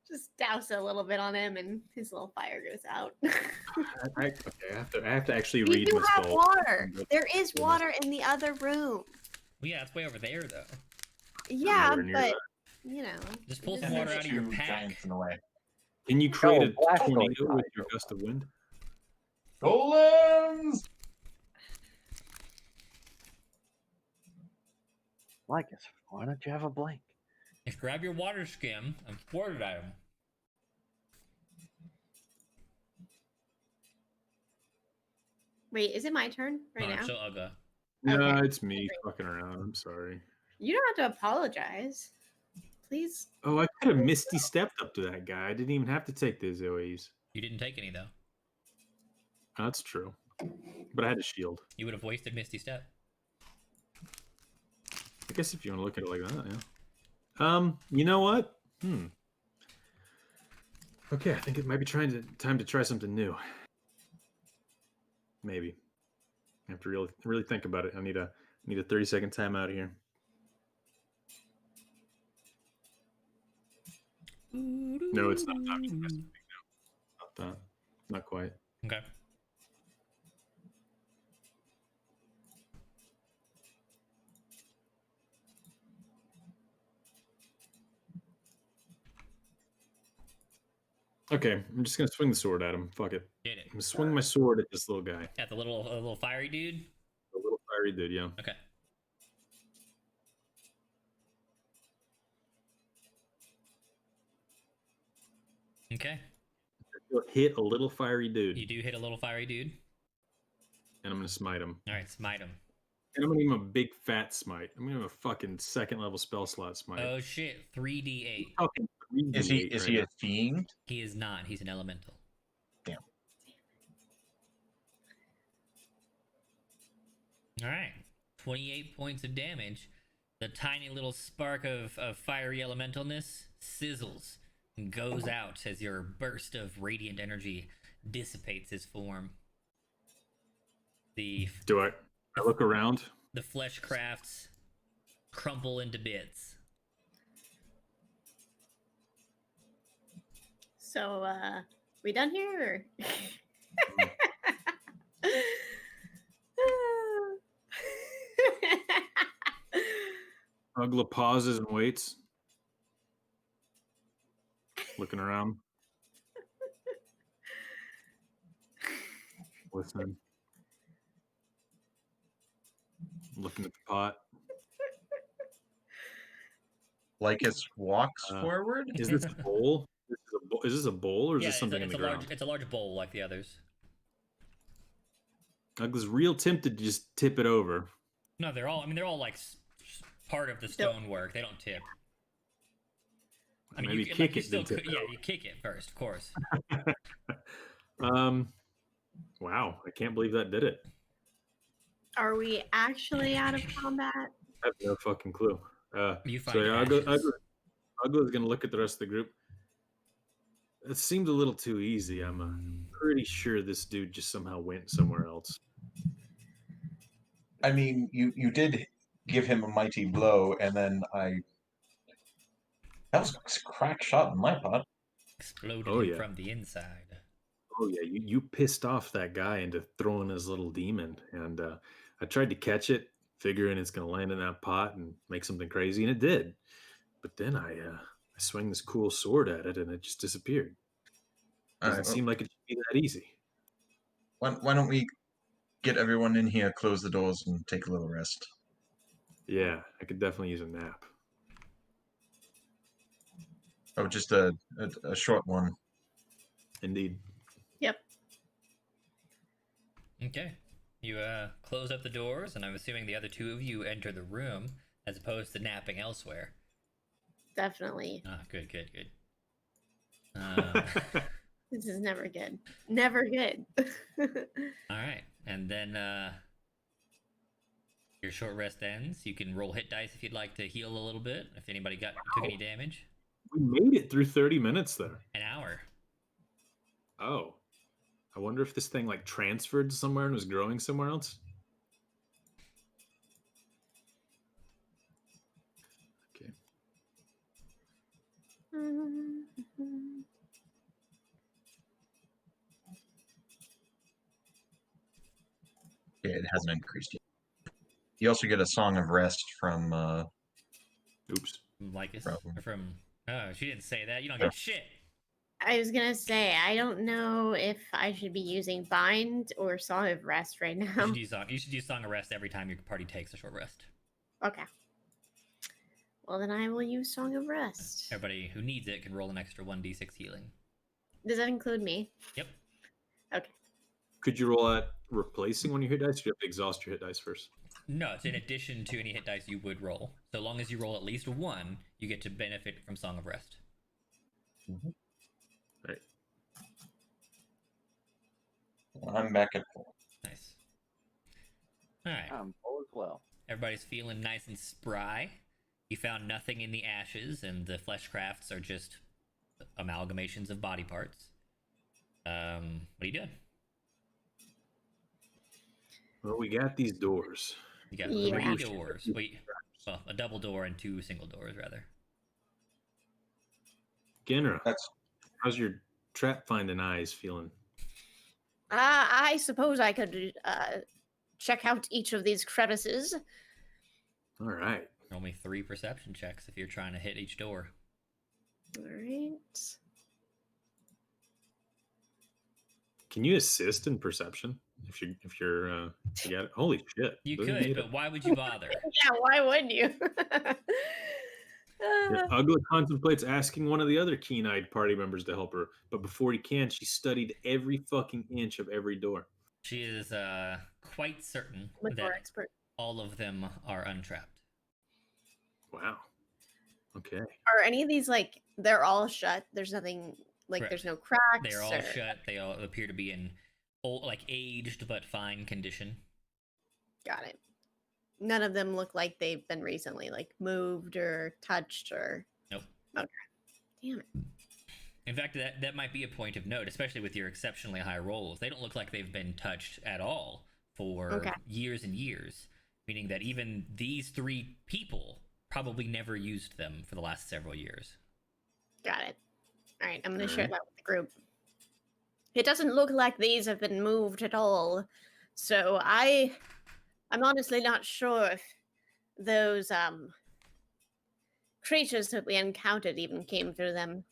Just douse a little bit on him, and his little fire goes out. I have to actually We read do my have soul. water. There is water in the other room. Well, yeah, it's way over there though. Yeah, Nowhere near but that. Just pull some and water there's out of your two pack. giants in the way. Can you create a Blastoise tornado with died. your gust of wind? Golems! Like us, why don't you have a blank? Just grab your water skim and pour it at him. wait, is it my turn right now? So Ugga. No, Okay. it's me fucking around. I'm sorry. You don't have to apologize. Please. Oh, I could have Misty stepped up to that guy. I didn't even have to take the Zoes. You didn't take any though. That's true. But I had a shield. You would have wasted Misty Step. I guess if you want to look at it like that, yeah. You know what? Okay, I think it might be time to try something new. Maybe. I have to really think about it. I need a 30-second timeout here. No, it's not time to try something new. Not that. Not quite. Okay. Okay, I'm just gonna swing the sword at him. Fuck it. Get it. I'm gonna swing my sword at this little guy. At the little fiery dude. The little fiery dude, yeah. Okay. Okay. You'll hit a little fiery dude. You do hit a little fiery dude. and I'm gonna smite him. All right, smite him. And I'm gonna give him a big fat smite. I'm gonna have a fucking second level spell slot smite. Oh shit! 3d8. Fucking 3d8 Is he a fiend? He is not. He's an elemental. Damn. All right, 28 points of damage. The tiny little spark of fiery elementalness sizzles and goes out as your burst of radiant energy dissipates his form. Do I look around? The flesh crafts crumple into bits. So, we done here? Ugla pauses and waits, looking around, listening, looking at the pot. Lycus walks forward. Is this a bowl? Is this a bowl, or is this something in the ground? It's a large bowl like the others. I was real tempted to just tip it over. No, they're all like part of the stonework. They don't tip. I mean, maybe you kick you it. still Then could, tip yeah, it you kick it first, of course. Wow, I can't believe that did it. Are we actually out of combat? I have no fucking clue. You find so Ugla's gonna look at the rest of the group. It seemed a little too easy. I'm pretty sure this dude just somehow went somewhere else. I mean, you did give him a mighty blow, and then that was a crack shot in my pot. Exploded from the inside. Oh yeah, you pissed off that guy into throwing his little demon, and I tried to catch it, figuring it's gonna land in that pot and make something crazy, and it did. But then I swung this cool sword at it, and it just disappeared. Doesn't seem like it should be that easy. Why don't we get everyone in here, close the doors, and take a little rest? Yeah, I could definitely use a nap. Oh, just a short one. Indeed. Yep. Okay. You close up the doors, and I'm assuming the other two of you enter the room as opposed to napping elsewhere. Definitely. Ah, good. This is never good. Never good. All right, and then your short rest ends. You can roll hit dice if you'd like to heal a little bit. If anybody took any damage. We made it through 30 minutes there. An hour. Oh. I wonder if this thing like transferred somewhere and was growing somewhere else. Okay. Yeah, it hasn't increased yet. You also get a song of rest from Oops. Lycus. Or from oh, she didn't say that. You don't get shit. I was gonna say, I don't know if I should be using Bind or Song of Rest right now. You should use Song of Rest every time your party takes a short rest. Okay. Well, then I will use Song of Rest. Everybody who needs it can roll an extra 1d6 healing. Does that include me? Yep. Okay. Could you roll at replacing one of your hit dice? Or do you have to exhaust your hit dice first? No, it's in addition to any hit dice you would roll. So long as you roll at least one, you get to benefit from Song of Rest. Mm-hmm. Right. I'm back at 4. Nice. All right. I'm full as well. Everybody's feeling nice and spry. You found nothing in the ashes, and the flesh crafts are just amalgamations of body parts. What are you doing? Well, we got these doors. You got 3 doors. Well, a double door and 2 single doors, rather. Genra, how's your trap finding eyes feeling? I suppose I could check out each of these crevices. All right. Only 3 perception checks if you're trying to hit each door. All right. Can you assist in perception if you're you got it? Holy shit! You could, but why would you bother? Yeah, why would you? Yeah, Ugla contemplates asking one of the other keen-eyed party members to help her, but before he can, she studied every fucking inch of every door. She is quite certain With that more expert. all of them are untrapped. Wow. Okay. Are any of these like they're all shut? There's nothing like Correct. there's no cracks. They're all or... shut. They all appear to be in old, like aged but fine condition. Got it. None of them look like they've been recently like moved or touched or. Nope. Okay. Damn it. In fact, that might be a point of note, especially with your exceptionally high rolls. They don't look like they've been touched at all for years and years, meaning that even these 3 people probably never used them for the last several years. Got it. All right, I'm going to share that with the group. It doesn't look like these have been moved at all, so I'm honestly not sure if those creatures that we encountered even came through them.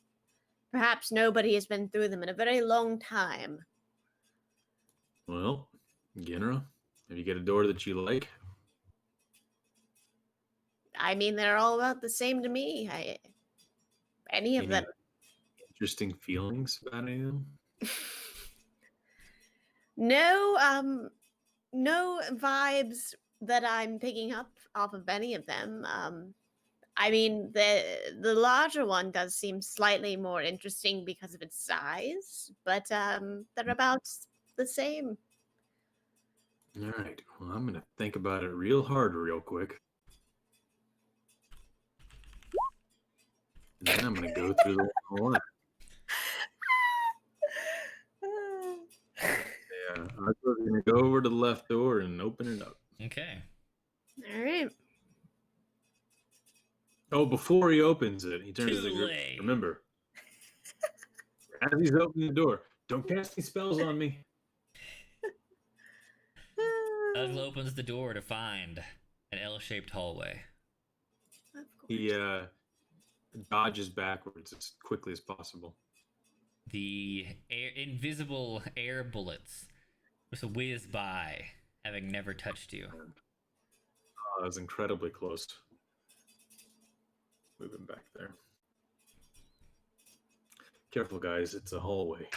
Perhaps nobody has been through them in a very long time. Well, Genera, have you got a door that you like? I mean, they're all about the same to me. Any of them. Interesting feelings about any of them? No, no vibes that I'm picking up off of any of them. I mean, the larger one does seem slightly more interesting because of its size, but they're about the same. All right. Well, I'm going to think about it real hard real quick. And then I'm going to go through the one. Yeah, I'm going to go over to the left door and open it up. Okay. All right. Oh, before he opens it, he turns to the group. Remember, as he's opening the door, don't cast any spells on me. Ugla opens the door to find an L-shaped hallway. He dodges backwards as quickly as possible. The invisible air bullets just whiz by, having never touched you. Oh, that was incredibly close. Moving back there. Careful, guys. It's a hallway.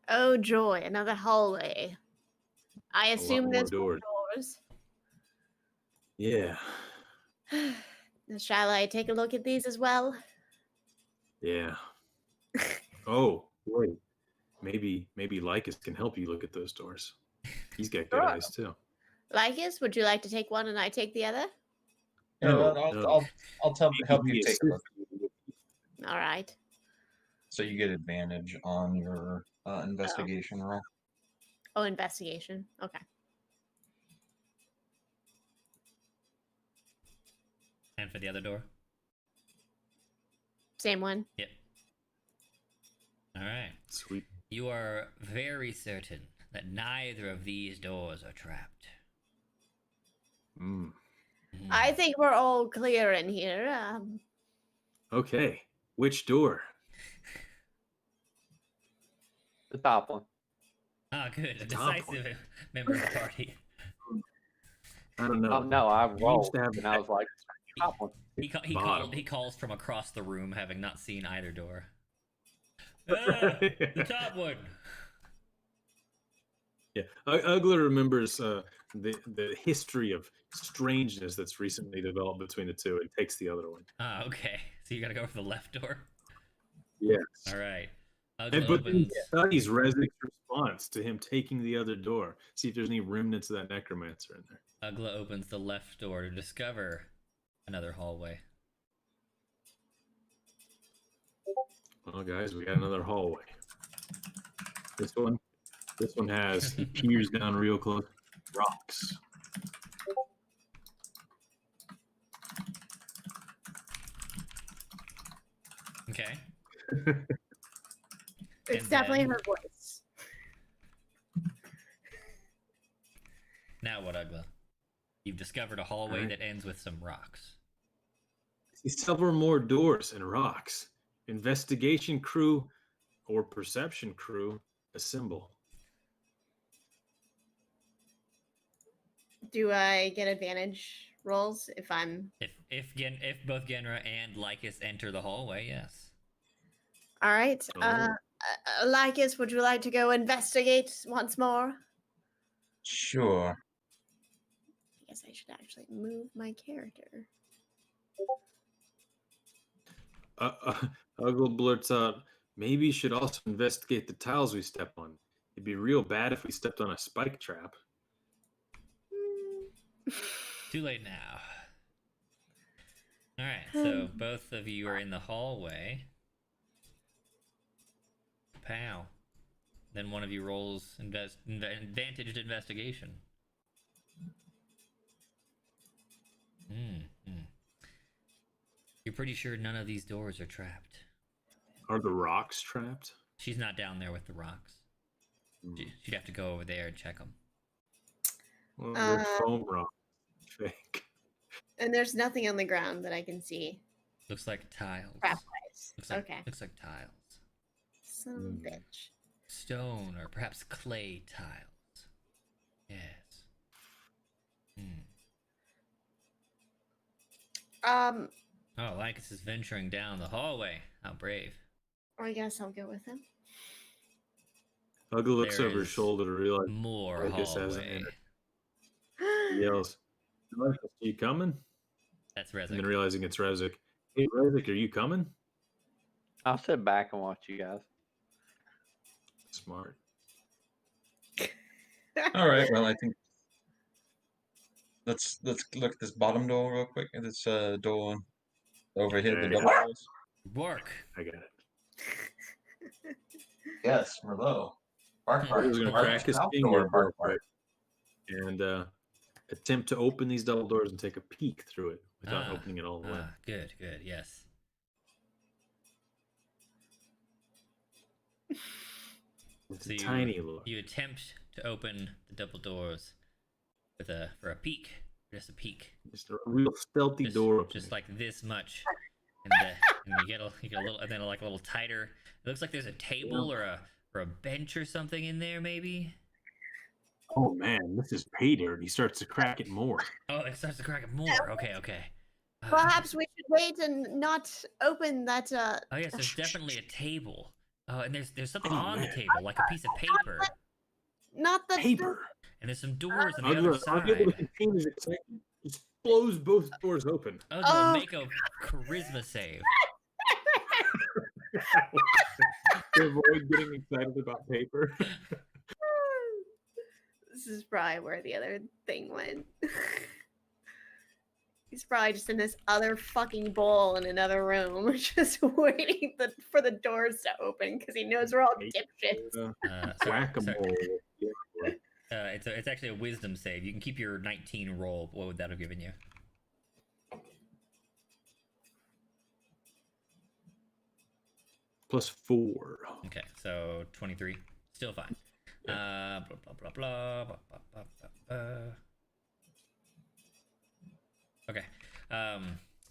Oh, joy. Another hallway. I assume there's more doors. Yeah. Shall I take a look at these as well? Yeah. Oh, wait. Maybe Lycus can help you look at those doors. He's got good eyes too. Lycus, would you like to take one and I take the other? Yeah, No. I'll help you take a look. All right. So you get advantage on your investigation roll. Oh, investigation. Okay. And for the other door? Same one. Yep. All right. Sweet. You are very certain that neither of these doors are trapped. I think we're all clear in here. Okay. Which door? The top one. Ah, good. A decisive member of the party. I don't know. Oh, no, I rolled, and I was like, top one. He calls from across the room, having not seen either door. The top one. Yeah, Ugla remembers the history of strangeness that's recently developed between the two and takes the other one. Ah, okay. So you gotta go for the left door? Yes. All right. But then studies Rezzik's response to him taking the other door. See if there's any remnants of that necromancer in there. Ugla opens the left door to discover another hallway. Well, guys, we got another hallway. This one has, he peers down real close, rocks. Okay. It's definitely her voice. Now what, Ugla? You've discovered a hallway that ends with some rocks. See several more doors and rocks. Investigation crew or perception crew assemble. Do I get advantage rolls if I'm... If both Genra and Lycus enter the hallway, yes. All right. Lycus, would you like to go investigate once more? Sure. I guess I should actually move my character. Uggle blurts out, maybe you should also investigate the tiles we step on. It'd be real bad if we stepped on a spike trap. Too late now. All right, so both of you are in the hallway. Pow. Then one of you rolls advantaged investigation. You're pretty sure none of these doors are trapped. Are the rocks trapped? She's not down there with the rocks. She'd have to go over there and check them. Well, they're foam rocks. Fake. And there's nothing on the ground that I can see. Looks like tiles. Trap-wise. Okay. Looks like tiles. Son of a bitch. Stone or perhaps clay tiles. Yes. Oh, Lycus is venturing down the hallway. How brave. I guess I'll go with him. Uggle looks over his shoulder to realize more Lycus hallway. hasn't entered. He yells, Lycus, are you coming? That's Rezik. And then realizing it's Rezik. Hey, Rezik, are you coming? I'll sit back and watch you guys. Smart. All right. Well, I think let's look at this bottom door real quick. This door over here, the double doors. Work. I got it. Yes, Merlot. Bark, bark. He's going to Bark, crack his bark, finger bark, real quick and attempt to open these double doors and take a peek through it without opening it all the way. Good, yes. It's a tiny look. You attempt to open the double doors for a peek. Just a peek. Just a real stealthy door opening. Just like this much. And you get a little, and then like a little tighter. It looks like there's a table or a bench or something in there, maybe. Oh man, this is pay dirt. He starts to crack it more. Oh, it starts to crack it more. Okay. Perhaps we should wait and not open that. Oh yes, there's definitely a table. Oh, and there's something on the table, like a piece of paper. Not the paper. And there's some doors on the other side. I'll be able to contain his excitement. Just blows both doors open. Oh, make a charisma save. To avoid getting excited about paper. This is probably where the other thing went. He's probably just in this other fucking bowl in another room, just waiting for the doors to open because he knows we're all dipshits. Whack-a-mole. It's actually a wisdom save. You can keep your 19 roll. What would that have given you? +4. Okay, so 23. Still fine. Blah, blah, blah, blah, blah, blah. Okay.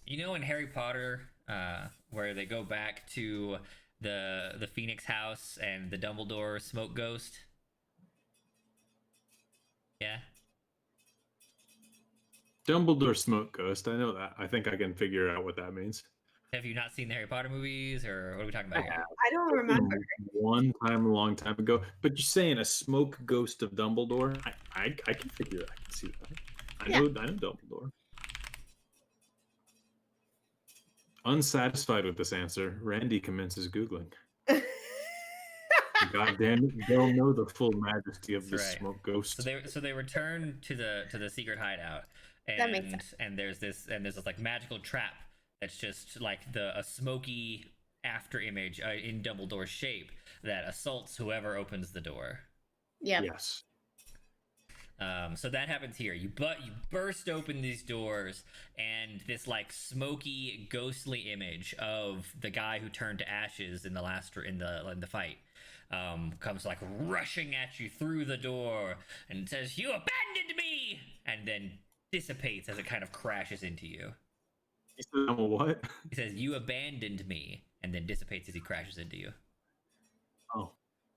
You know in Harry Potter, where they go back to the Phoenix house and the Dumbledore smoke ghost? Yeah? Dumbledore smoke ghost. I know that. I think I can figure out what that means. Have you not seen the Harry Potter movies, or what are we talking about here? I don't remember. One time a long time ago. But you're saying a smoke ghost of Dumbledore? I can figure it. I can see that. I know Dumbledore. Unsatisfied with this answer, Randy commences Googling. God damn it, they'll know the full majesty of this smoke ghost. So they return to the secret hideout, and that makes sense. And there's this like magical trap that's just like a smoky after image in Dumbledore's shape that assaults whoever opens the door. Yeah. Yes. So that happens here. You burst open these doors, and this like smoky, ghostly image of the guy who turned to ashes in the fight comes like rushing at you through the door and says, "You abandoned me!" and then dissipates as it kind of crashes into you. He said, "I'm a what?" He says, "You abandoned me," and then dissipates as he crashes into you. Oh.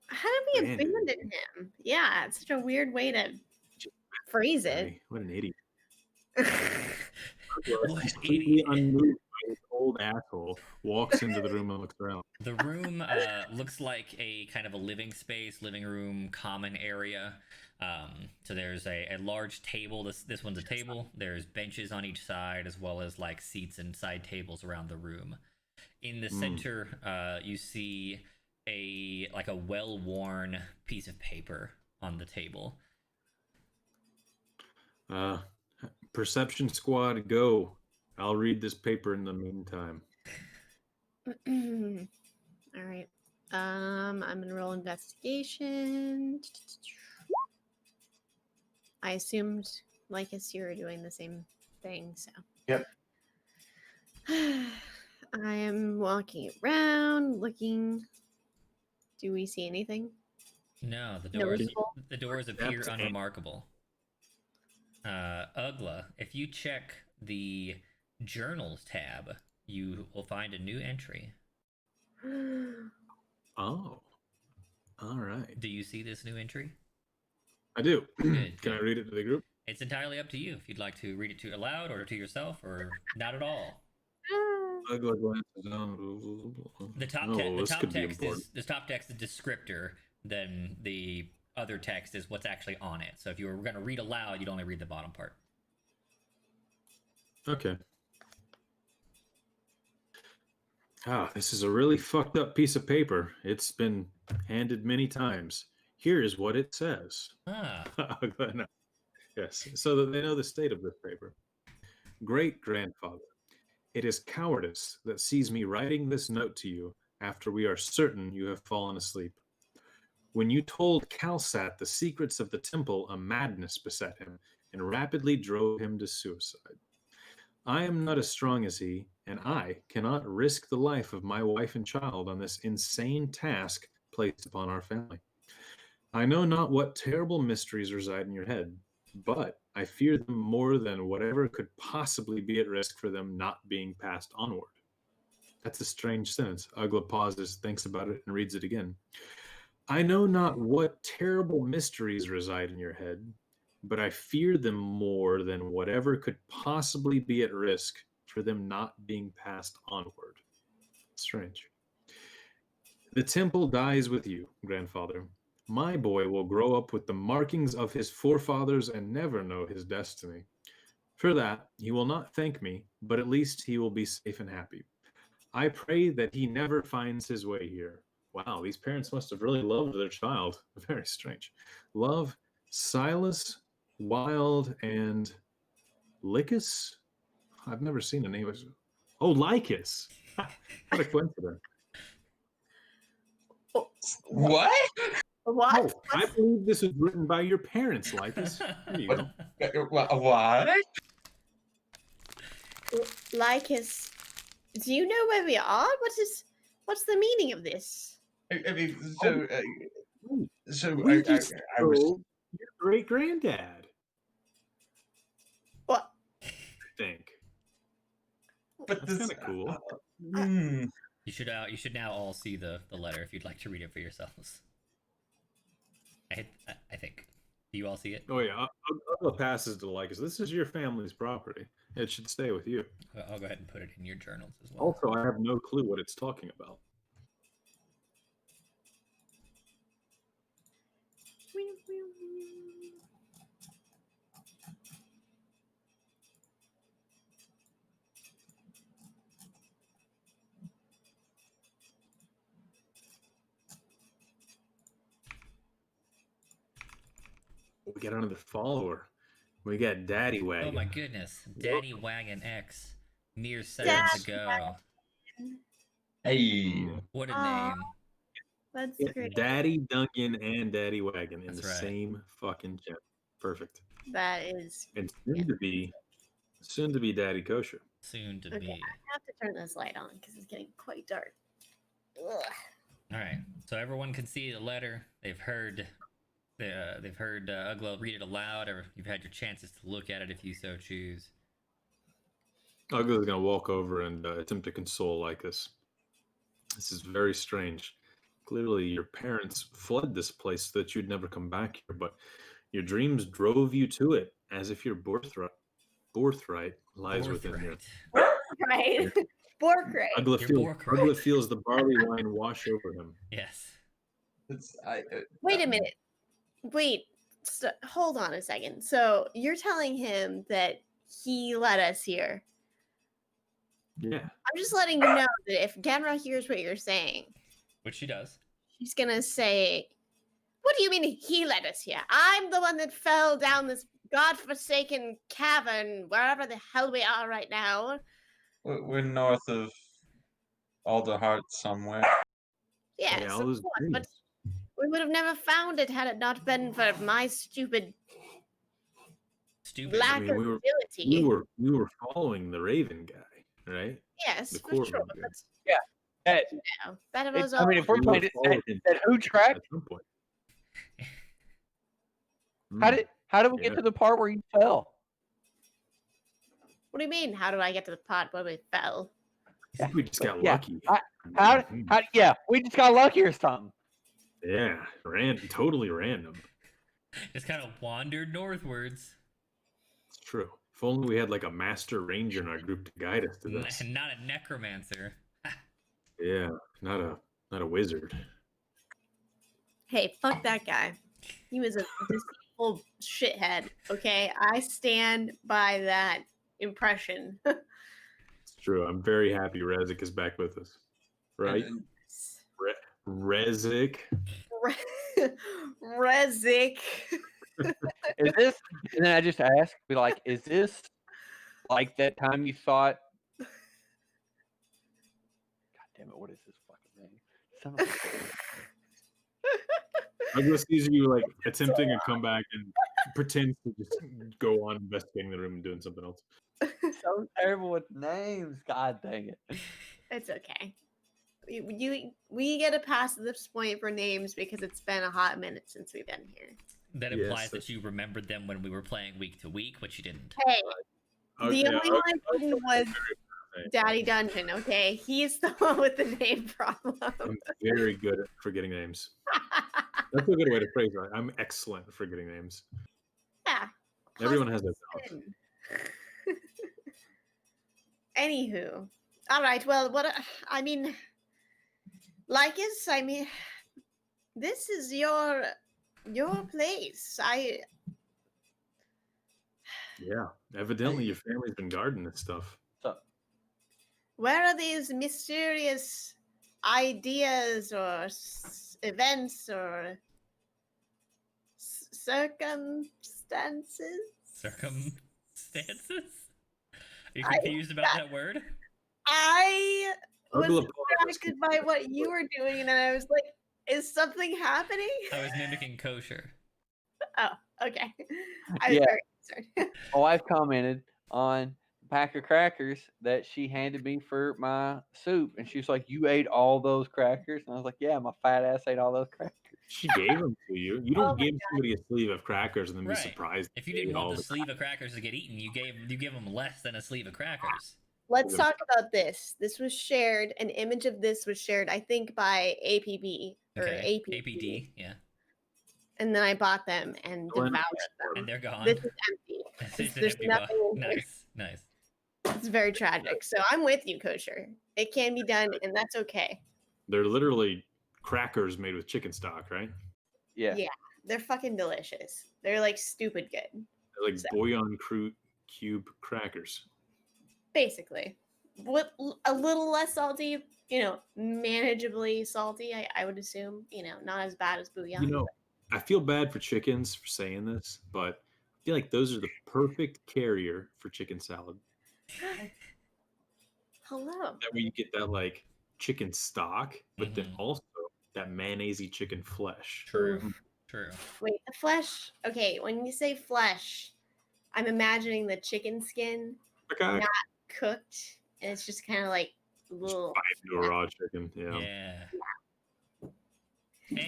How did we abandon him? Yeah, it's such a weird way to phrase it. What an idiot. What an Completely idiot. unmoved by his old asshole walks into the room and looks around. The room looks like a kind of a living space, living room, common area. So there's a large table. This one's a table. There's benches on each side, as well as like seats and side tables around the room. In the center, you see a well-worn piece of paper on the table. Perception squad, go. I'll read this paper in the meantime. All right. I'm gonna roll investigation. I assumed, Lycus, you were doing the same thing, so. Yep. I am walking around, looking. Do we see anything? No, the Noticeable? doors appear unremarkable. Ugla, if you check the journals tab, you will find a new entry. Oh. All right. Do you see this new entry? I do. Good. Can I read it to the group? It's entirely up to you if you'd like to read it to aloud or to yourself or not at all. The top text is descriptor, then the other text is what's actually on it. So if you were going to read aloud, you'd only read the bottom part. Okay. This is a really fucked up piece of paper. It's been handed many times. Here is what it says. No. Yes, so that they know the state of this paper. Great grandfather, it is cowardice that sees me writing this note to you after we are certain you have fallen asleep. When you told Kalsat the secrets of the temple, a madness beset him and rapidly drove him to suicide. I am not as strong as he, and I cannot risk the life of my wife and child on this insane task placed upon our family. I know not what terrible mysteries reside in your head, but I fear them more than whatever could possibly be at risk for them not being passed onward. That's a strange sentence. Ugla pauses, thinks about it, and reads it again. I know not what terrible mysteries reside in your head, but I fear them more than whatever could possibly be at risk for them not being passed onward. Strange. The temple dies with you, grandfather. My boy will grow up with the markings of his forefathers and never know his destiny. For that, he will not thank me, but at least he will be safe and happy. I pray that he never finds his way here. Wow, these parents must have really loved their child. Very strange. Love, Silas, Wild, and Lycus? I've never seen a name. Oh, Lycus. What a coincidence. What? What? Oh, I believe this was written by your parents, Lycus. There you go. What? Lycus, do you know where we are? What's the meaning of this? I mean, so We I just was. told your great granddad. What? I think. But That's this kind of cool. You should now all see the letter if you'd like to read it for yourselves. I think. Do you all see it? Oh yeah, I'll pass it to Lycus. This is your family's property. It should stay with you. I'll go ahead and put it in your journals as well. Also, I have no clue what it's talking about. We got another follower. We got Daddy Wagon. Oh my goodness. Daddy Wagon X. Mere seconds ago. Hey. What a name. That's great. Daddy Duncan and Daddy Wagon in That's the right. same fucking channel. Perfect. That is. And soon to be Daddy Kosher. Soon to Okay, be. I have to turn this light on because it's getting quite dark. Ugh. All right. So everyone can see the letter. They've heard Ugla read it aloud, or you've had your chances to look at it if you so choose. Ugla's gonna walk over and attempt to console Lycus. This is very strange. Clearly, your parents fled this place so that you'd never come back here, but your dreams drove you to it, as if your birthright lies within you. Right. Borkray. Ugla feels the barley wine wash over him. Yes. Wait a minute. Wait. Hold on a second. So you're telling him that he led us here. Yeah. I'm just letting you know that if Gamera hears what you're saying, which she does, she's gonna say, "What do you mean he led us here? I'm the one that fell down this godforsaken cavern, wherever the hell we are right now." We're north of Alderheart somewhere. Yes, Yeah, of course, but we would have never found it had it not been for my stupid lack of ability. We were following the Raven guy, right? Yes, The for sure. Yeah. Hey, that was all. I mean, if we're playing it, that who tracked? At some point. How did we get to the part where you fell? What do you mean? How do I get to the part where we fell? We just got lucky. Yeah, we just got lucky or something. Yeah, totally random. Just kind of wandered northwards. It's true. If only we had like a master ranger in our group to guide us to this. Not a necromancer. Yeah, not a wizard. Hey, fuck that guy. He was a deceitful shithead. Okay, I stand by that impression. It's true. I'm very happy Rezik is back with us. Right? Rezik. Rezik. Is this? And then I just ask, be like, is this like that time you thought? God damn it! What is this fucking name? Son of I just sees you like attempting to come back and pretends to just go on investigating the room and doing something else. So terrible with names. God dang it. It's okay. We get a pass at this point for names because it's been a hot minute since we've been here. That implies that you remembered them when we were playing week to week, which you didn't. Hey, the only one I didn't was Daddy Dungeon, okay? He's the one with the name problem. I'm very good at forgetting names. That's a good way to phrase it. I'm excellent at forgetting names. Yeah. Everyone has their talent. Anywho. All right, well, I mean, Lycus, I mean, this is your place. Yeah, evidently your family's been guarding this stuff. So, where are these mysterious ideas or events or circumstances? Circumstances? Are you confused about that word? I was distracted by what you were doing, and I was like, is something happening? I was mimicking kosher. Oh, okay. I was very concerned. My wife commented on a pack of crackers that she handed me for my soup, and she was like, "You ate all those crackers?" And I was like, "Yeah, my fat ass ate all those crackers." She gave them to you. You don't give somebody a sleeve of crackers and then be surprised. If you didn't want the sleeve of crackers to get eaten, you give them less than a sleeve of crackers. Let's talk about this. This was shared. An image of this was shared, I think, by APB or APD. Yeah. And then I bought them and devoured them. And they're gone. This is empty. There's nothing in here. Nice. It's very tragic. So I'm with you, Kosher. It can be done, and that's okay. They're literally crackers made with chicken stock, right? Yeah. Yeah. They're fucking delicious. They're like stupid good. They're like bouillon cube crackers. Basically. A little less salty, manageably salty, I would assume. Not as bad as bouillon. I feel bad for chickens for saying this, but I feel like those are the perfect carrier for chicken salad. Hello. That way you get that like chicken stock, but then also that mayonnaise-y chicken flesh. True. Wait, the flesh. Okay, when you say flesh, I'm imagining the chicken skin not cooked, and it's just kind of like little. Just into a raw chicken. Yeah.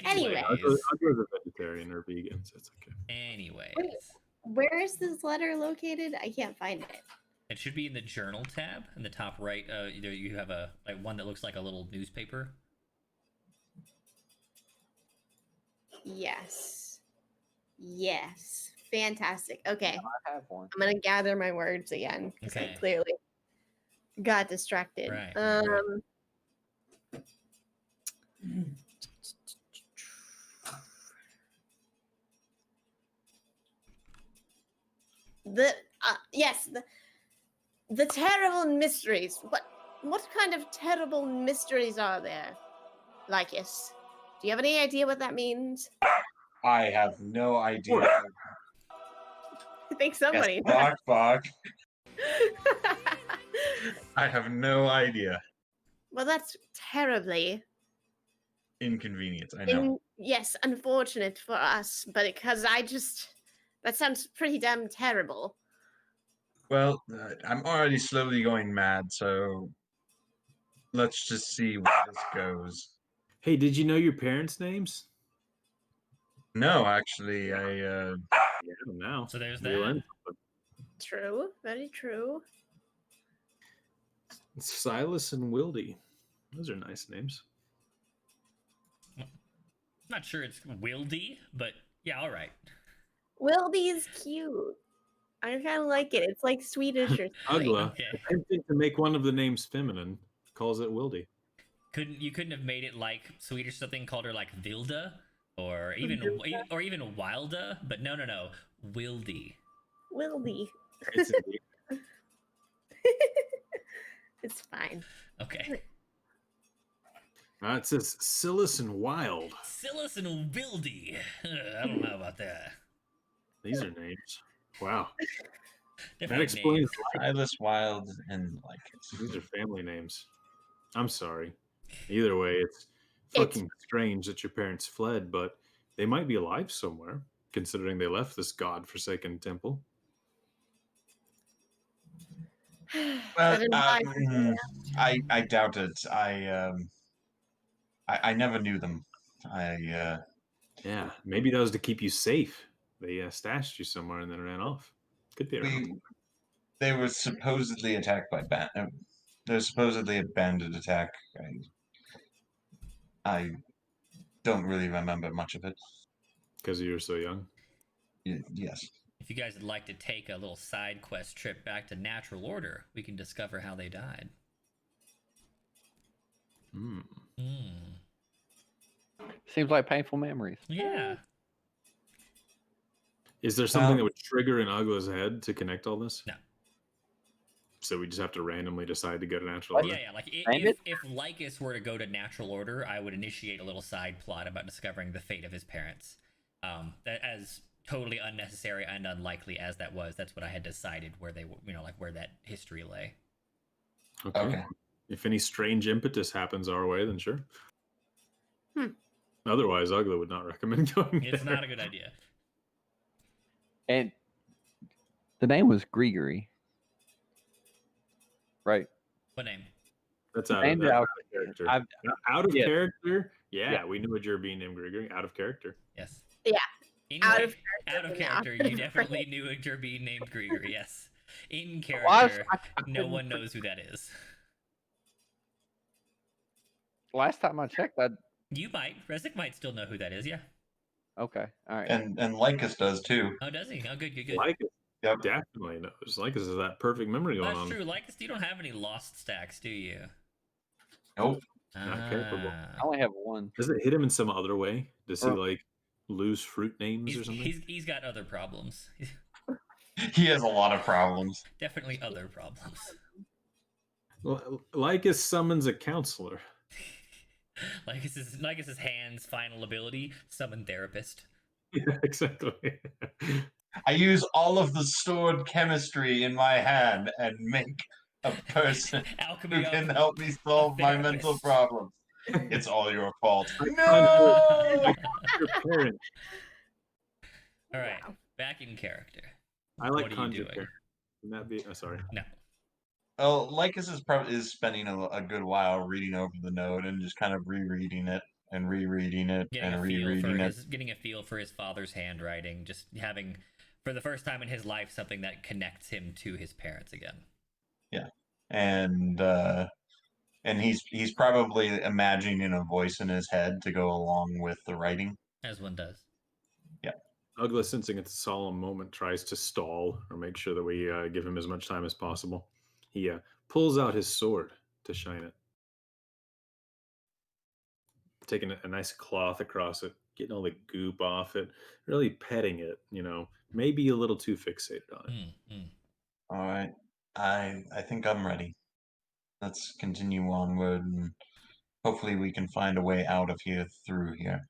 Anyway, I'll go as a vegetarian or vegan, so it's okay. Anyways. Where is this letter located? I can't find it. It should be in the journal tab in the top right. You have a one that looks like a little newspaper. Yes. Fantastic. Okay. I have one. I'm gonna gather my words again because I clearly got distracted. Right. The terrible mysteries. What kind of terrible mysteries are there, Lycus? Do you have any idea what that means? I have no idea. I think somebody. Yes, fuck. I have no idea. Well, that's terribly Inconvenience, I know. yes, unfortunate for us, but because that sounds pretty damn terrible. Well, I'm already slowly going mad, so let's just see where this goes. Hey, did you know your parents' names? No, actually, I don't know. So there's that. True, very true. Silas and Wildy. Those are nice names. Not sure it's Wildy, but yeah, all right. Wildy is cute. I kind of like it. It's like Swedish or something. Ugla, attempting to make one of the names feminine, calls it Wildy. You couldn't have made it like Swedish something, called her like Vilda or even Wilda, but no, Wildy. Wildy. It's fine. Okay. It says Silas and Wild. Silas and Wildy. I don't know about that. These are names. Wow. Different That explains Silas, Wild, and Lycus. These are family names. I'm sorry. Either way, it's fucking strange that your parents fled, but they might be alive somewhere, considering they left this godforsaken temple. Well, I doubt it. I never knew them. Yeah, maybe that was to keep you safe. They stashed you somewhere and then ran off. Could be. They were supposedly attacked by there's supposedly a bandit attack. I don't really remember much of it. Because you were so young? Yes. If you guys would like to take a little side quest trip back to Natural Order, we can discover how they died. Seems like painful memories. Yeah. Is there something that would trigger in Ugla's head to connect all this? No. So we just have to randomly decide to go to Natural Order? Yeah. Like if Lycus were to go to Natural Order, I would initiate a little side plot about discovering the fate of his parents. That as totally unnecessary and unlikely as that was, that's what I had decided where they, like where that history lay. Okay. If any strange impetus happens our way, then sure. Otherwise, Ugla would not recommend going It's there. not a good idea. And the name was Gregory. Right. What name? That's out of character. Out of character? Yeah, we knew a Jerbean named Gregory. Out of character. Yes. Yeah. Out of character, you definitely knew a Jerbean named Gregory, yes. In character, no one knows who that is. Last time I checked, You might. Resnick might still know who that is, yeah. Okay, all right. And Lycus does too. Oh, does he? Oh, good. Lycus definitely knows. Lycus has that perfect memory going on. That's true. Lycus, you don't have any lost stacks, do you? Nope. Not capable. I only have one. Does it hit him in some other way? Does he lose fruit names or something? He's got other problems. He has a lot of problems. Definitely other problems. Well, Lycus summons a counselor. Lycus's hand's final ability, summon therapist. Yeah, exactly. I use all of the stored chemistry in my hand and make a person who can help me solve my mental problems. It's all your fault. No! Your parents. All right, back in character. I like conjure character. Wouldn't that be? Oh, sorry. No. Oh, Lycus is spending a good while reading over the note and just kind of rereading it and rereading it and rereading it. Getting a feel for his father's handwriting, just having, for the first time in his life, something that connects him to his parents again. Yeah, and he's probably imagining a voice in his head to go along with the writing. As one does. Yeah. Ugla, sensing it's a solemn moment, tries to stall or make sure that we give him as much time as possible. He pulls out his sword to shine it. Taking a nice cloth across it, getting all the goop off it, really petting it, maybe a little too fixated on it. All right. I think I'm ready. Let's continue onward, and hopefully we can find a way out of here through here.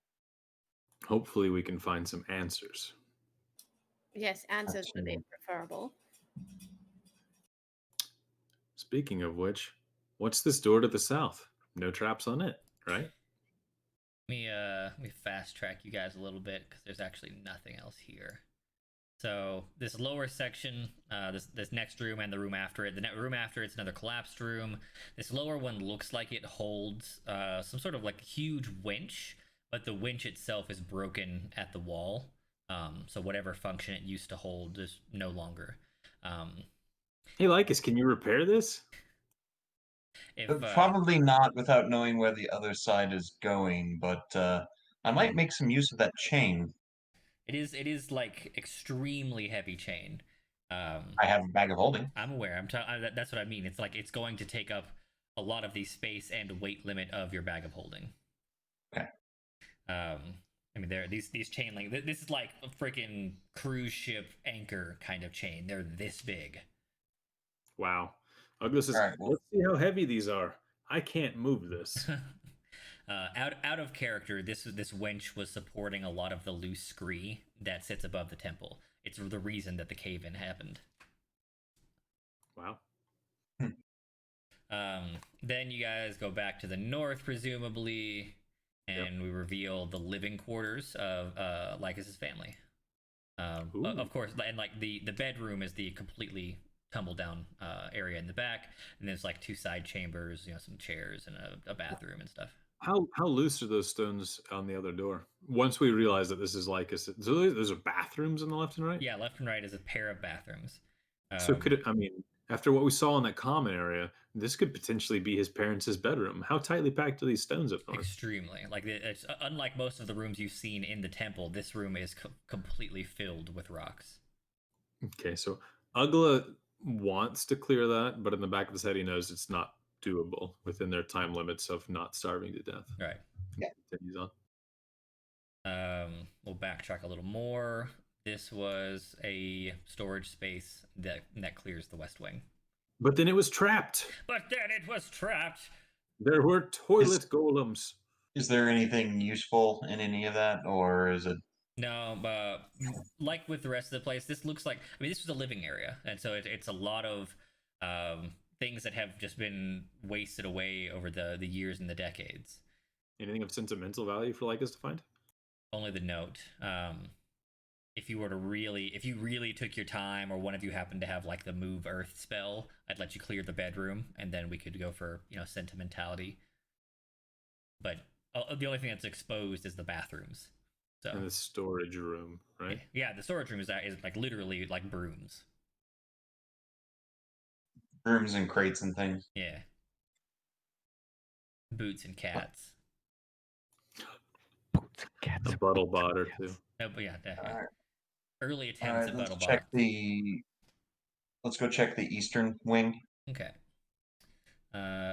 Hopefully we can find some answers. Yes, answers would be Absolutely. preferable. Speaking of which, what's this door to the south? No traps on it, right? Let me fast track you guys a little bit because there's actually nothing else here. So this lower section, this next room and the room after it, room after it's another collapsed room. This lower one looks like it holds some sort of like huge winch, but the winch itself is broken at the wall. So whatever function it used to hold is no longer. Hey, Lycus, can you repair this? Probably not without knowing where the other side is going, but I might make some use of that chain. It is like extremely heavy chain. I have a bag of holding. I'm aware. That's what I mean. It's like it's going to take up a lot of the space and weight limit of your bag of holding. Okay. I mean, these chain link. This is like a freaking cruise ship anchor kind of chain. They're this big. Wow. Ugly says, right, well, let's see how heavy these are. I can't move this. Out of character, this wench was supporting a lot of the loose scree that sits above the temple. It's the reason that the cave-in happened. Wow. Then you guys go back to the north, presumably, and we reveal the living quarters of Lycus's family. Of course, and like the bedroom is the completely tumble down area in the back, and there's like two side chambers, some chairs and a bathroom and stuff. How loose are those stones on the other door? Once we realize that this is Lycus, so those are bathrooms on the left and right? Yeah, left and right is a pair of bathrooms. So could it, after what we saw in that common area, this could potentially be his parents' bedroom. How tightly packed are these stones up north? Extremely. Like, it's unlike most of the rooms you've seen in the temple, this room is completely filled with rocks. Okay, so Ugla wants to clear that, but in the back of his head, he knows it's not doable within their time limits of not starving to death. Right. Yeah. Continues on. We'll backtrack a little more. This was a storage space that clears the west wing. But then it was trapped. There were toilet golems. Is there anything useful in any of that, or is it? No, like with the rest of the place, this looks like, this was a living area, and so it's a lot of things that have just been wasted away over the years and the decades. Anything of sentimental value for Lycus to find? Only the note. If you really took your time, or one of you happened to have like the move earth spell, I'd let you clear the bedroom, and then we could go for sentimentality. But the only thing that's exposed is the bathrooms. So in the storage room, right? Yeah, the storage room is like literally like brooms. Brooms and crates and things. Yeah. Boots and cats. Boots and cats. A bottle bot or two. Oh, but yeah, Right. Early attempts at bottle bot. Let's go check the eastern wing. Okay.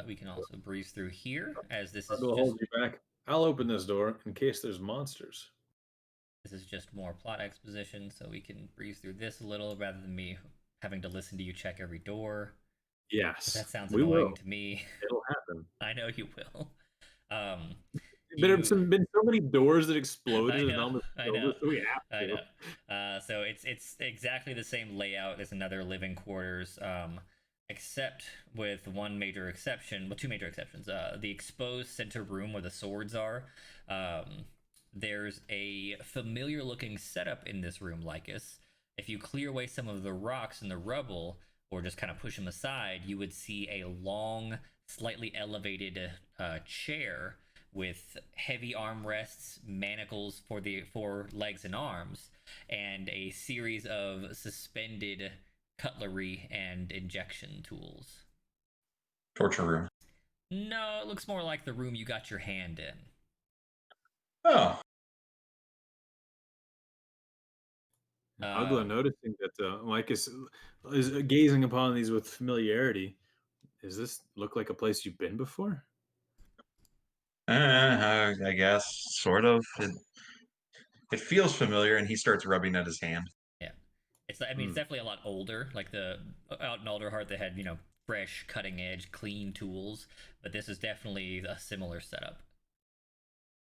We can also breeze through here, as this is hold you back. I'll open this door in case there's monsters. This is just more plot exposition, so we can breeze through this a little rather than me having to listen to you check every door. Yes, that sounds annoying to me. It'll happen. I know you will. There have been so many doors that exploded and almost I know. So we have to. I know. So it's exactly the same layout as another living quarters, except with one major exception. Well, two major exceptions. The exposed center room where the swords are. There's a familiar looking setup in this room, Lycus. If you clear away some of the rocks and the rubble, or just kind of push them aside, you would see a long, slightly elevated chair with heavy armrests, manacles for the legs and arms, and a series of suspended cutlery and injection tools. Torture room. No, it looks more like the room you got your hand in. Oh. Ugla, noticing that Lycus is gazing upon these with familiarity, Does this look like a place you've been before? I guess, sort of. It feels familiar, and he starts rubbing at his hand. Yeah, it's it's definitely a lot older. Like out in Alderheart, they had fresh, cutting edge, clean tools, but this is definitely a similar setup.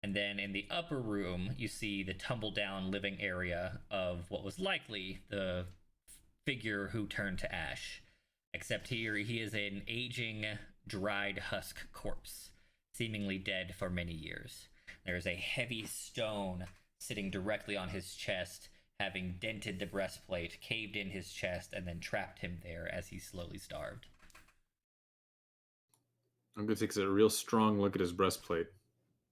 And then in the upper room, you see the tumble down living area of what was likely the figure who turned to ash. Except here, he is an aging, dried husk corpse, seemingly dead for many years. There is a heavy stone sitting directly on his chest, having dented the breastplate, caved in his chest, and then trapped him there as he slowly starved. I'm going to take a real strong look at his breastplate.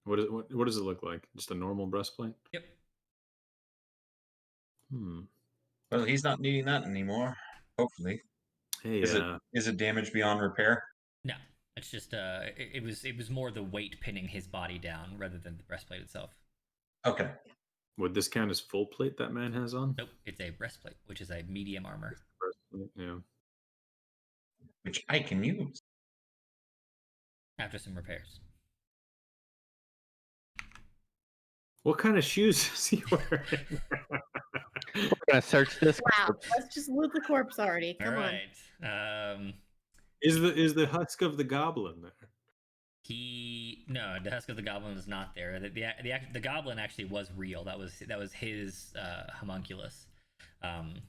What does it look like? Just a normal breastplate? Yep. Well, he's not needing that anymore. Hopefully. Hey, is it damaged beyond repair? No, it's just it was more the weight pinning his body down rather than the breastplate itself. Okay. Would this count as full plate that man has on? Nope, it's a breastplate, which is a medium armor. Yeah. Which I can use after some repairs. What kind of shoes is he wearing? We're gonna search this. Wow, let's just loot the corpse already. Come on. Is the husk of the goblin there? No, the husk of the goblin is not there. The goblin actually was real. That was his homunculus. When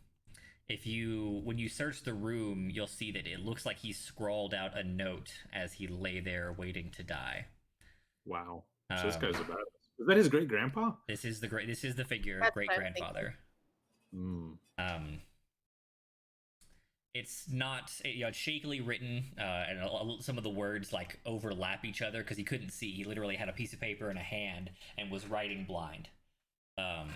you search the room, you'll see that it looks like he scrawled out a note as he lay there waiting to die. Wow. So this guy's about it. Is that his great grandpa? This is the figure great grandfather. It's not it's shakily written, and some of the words like overlap each other because he couldn't see. He literally had a piece of paper in a hand and was writing blind. Wow.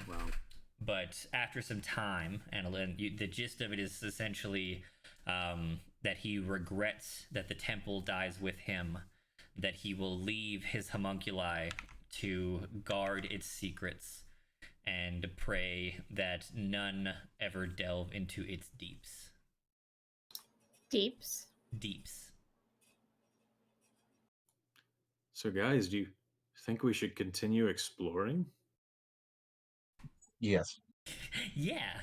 But after some time, and the gist of it is essentially that he regrets that the temple dies with him, that he will leave his homunculi to guard its secrets, and pray that none ever delve into its deeps. Deeps? Deeps. So, guys, do you think we should continue exploring? Yes. Yeah.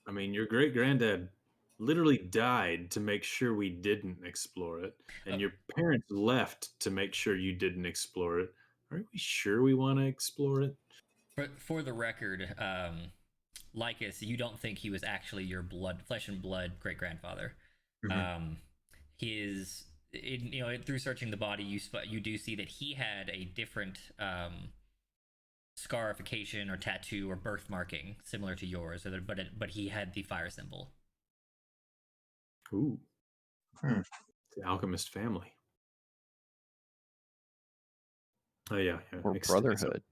I mean, your great granddad literally died to make sure we didn't explore it, and your parents left to make sure you didn't explore it. Aren't we sure we want to explore it? For the record, Lycus, you don't think he was actually your flesh and blood great grandfather. Mm-hmm. Through searching the body, you do see that he had a different scarification or tattoo or birthmarking similar to yours, but he had the fire symbol. Ooh, the alchemist family. Oh yeah. Or brotherhood.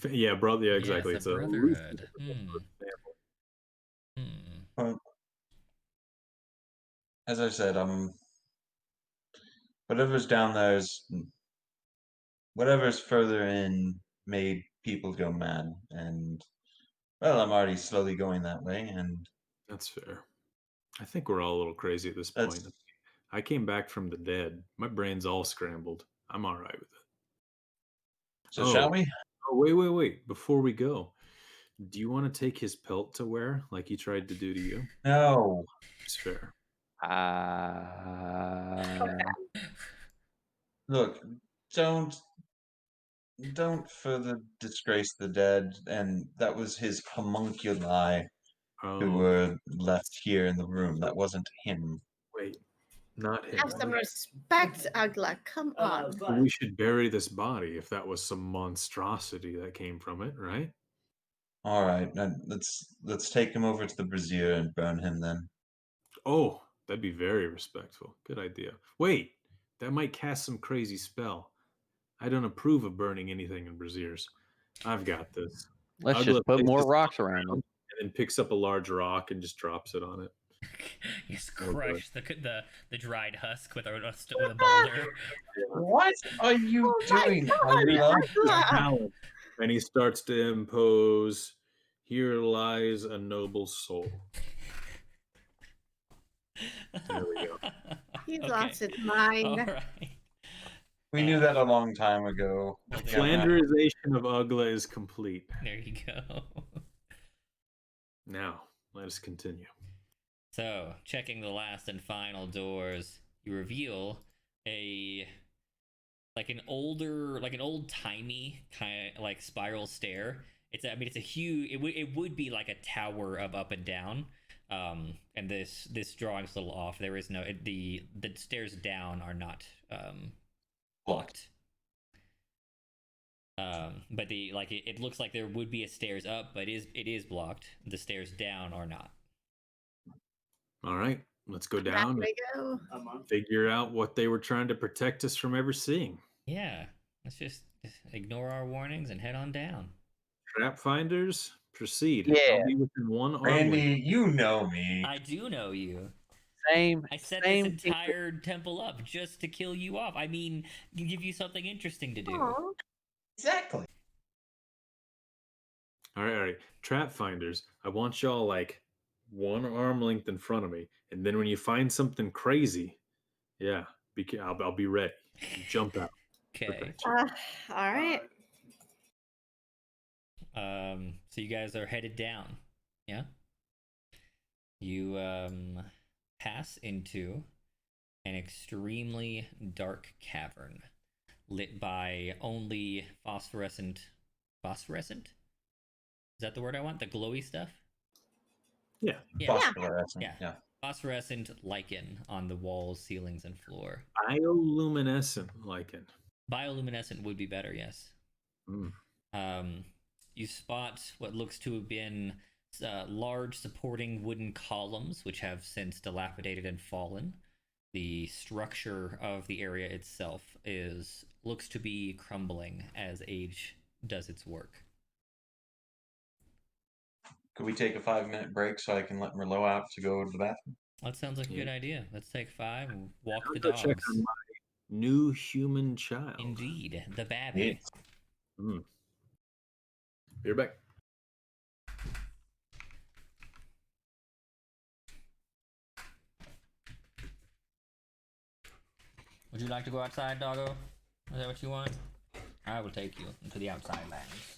Yeah, brother. Yeah, exactly. Yeah, it's a brotherhood. Well, as I said, whatever's down there whatever's further in made people go mad, and well, I'm already slowly going that way, and that's fair. I think we're all a little crazy at this point. I came back from the dead. My brain's all scrambled. I'm all right with it. So shall we? Oh, wait. Before we go, do you want to take his pelt to wear like he tried to do to you? No. It's fair. Look, don't further disgrace the dead, and that was his homunculi who were left here in the room. That wasn't him. Wait, not him. Have some respect, Ugla. Come on. We should bury this body if that was some monstrosity that came from it, right? All right, let's take him over to the brazier and burn him then. Oh, that'd be very respectful. Good idea. Wait, that might cast some crazy spell. I don't approve of burning anything in braziers. I've got this. Let's just put more rocks around him. And then picks up a large rock and just drops it on it. You just crush the dried husk with a boulder. What are you doing? And he starts to impose, "Here lies a noble soul." There we go. He's Okay. lost his mind. All right. We knew that a long time ago. Well, The Flanderization of Ugla is complete. There you go. Now, let us continue. So, checking the last and final doors, you reveal an old timey kind of like spiral stair. It's a huge. It would be like a tower of up and down. And this drawing's a little off. There is no the stairs down are not blocked. But it looks like there would be a stairs up, but it is blocked. The stairs down are not. All right, let's go down Go. and figure out what they were trying to protect us from ever seeing. Yeah, let's just ignore our warnings and head on down. Trap finders, proceed. Yeah. I'll be within one arm Randy, length. you know me. I do know you. Same. I set same this entire temple up just to kill you off. I mean, give you something interesting to do. Aww. Exactly. All right. Trap finders, I want y'all like one arm length in front of me, and then when you find something crazy, yeah, I'll be ready. Jump out. Okay. All right. So you guys are headed down. Yeah. You pass into an extremely dark cavern lit by only phosphorescent. Phosphorescent? Is that the word I want? The glowy stuff? Yeah. Phosphorescent. Yeah. Yeah. Phosphorescent lichen on the walls, ceilings, and floor. Bioluminescent lichen. Bioluminescent would be better, yes. You spot what looks to have been large supporting wooden columns, which have since dilapidated and fallen. The structure of the area itself looks to be crumbling as age does its work. Could we take a 5-minute break so I can let Merlot out to go to the bathroom? That sounds like a good idea. Let's take 5 and walk I'll the go dogs. check on my new human child. Indeed, the babby. Yes. Be right back. Would you like to go outside, doggo? Is that what you want? I will take you into the outside lands.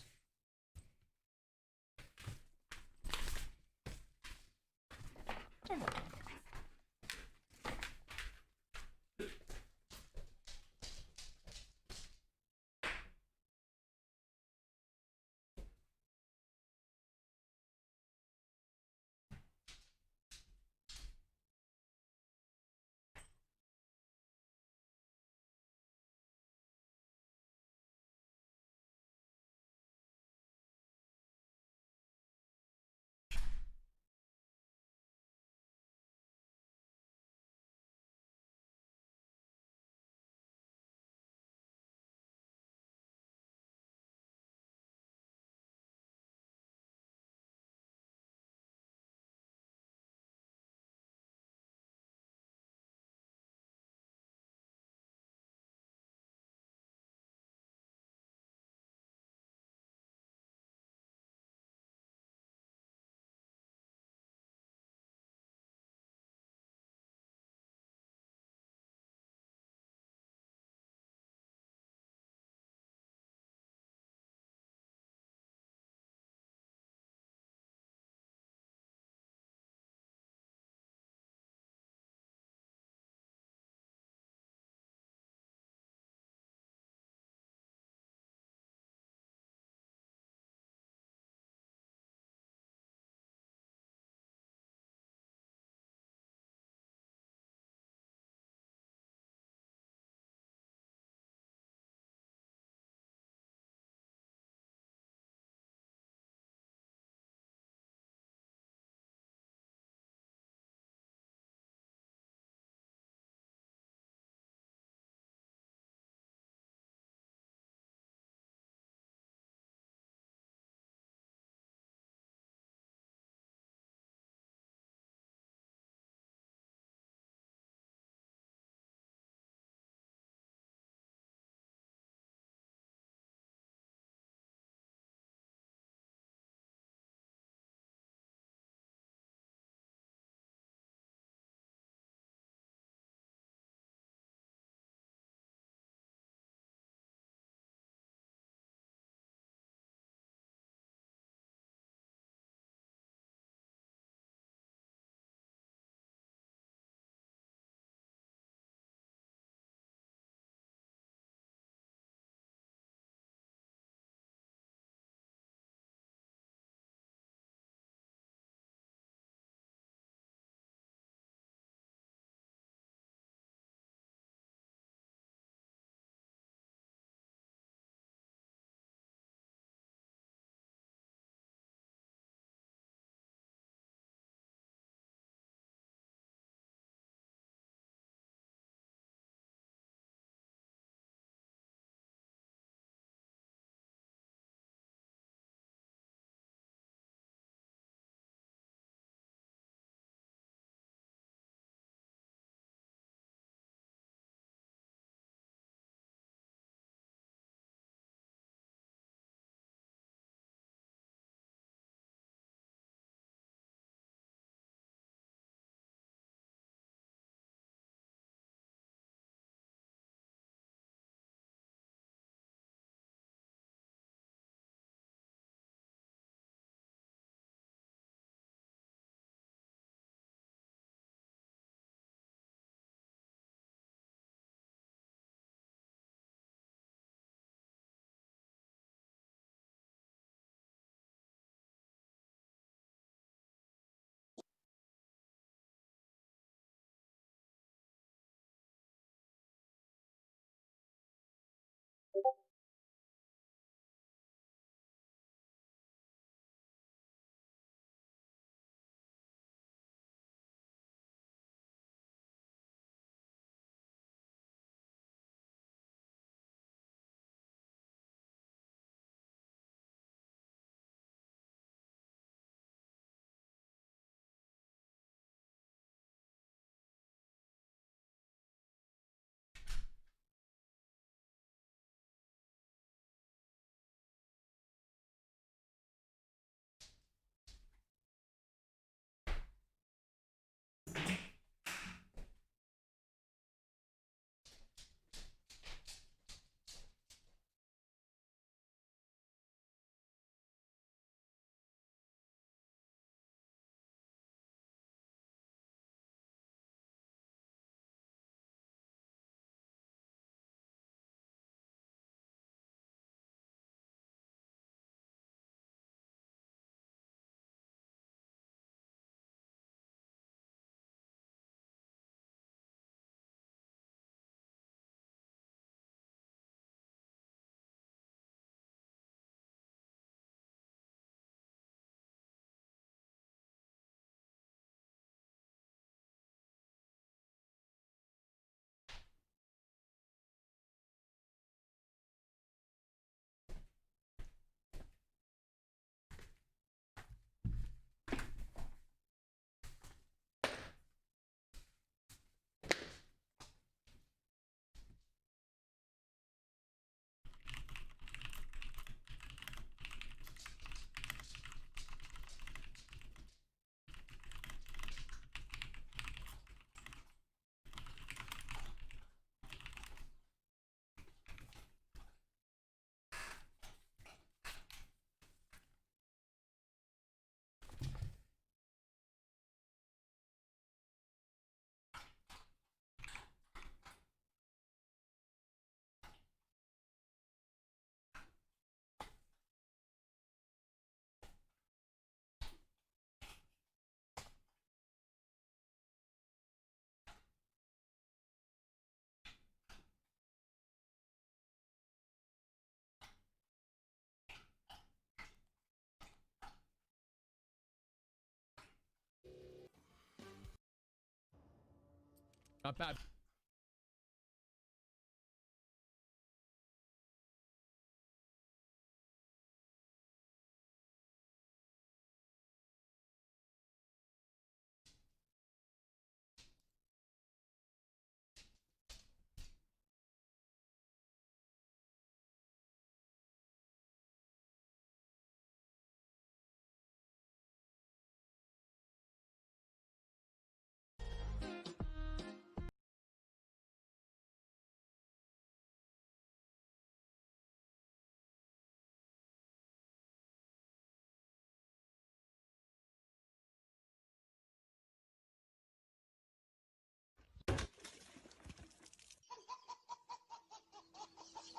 Not bad.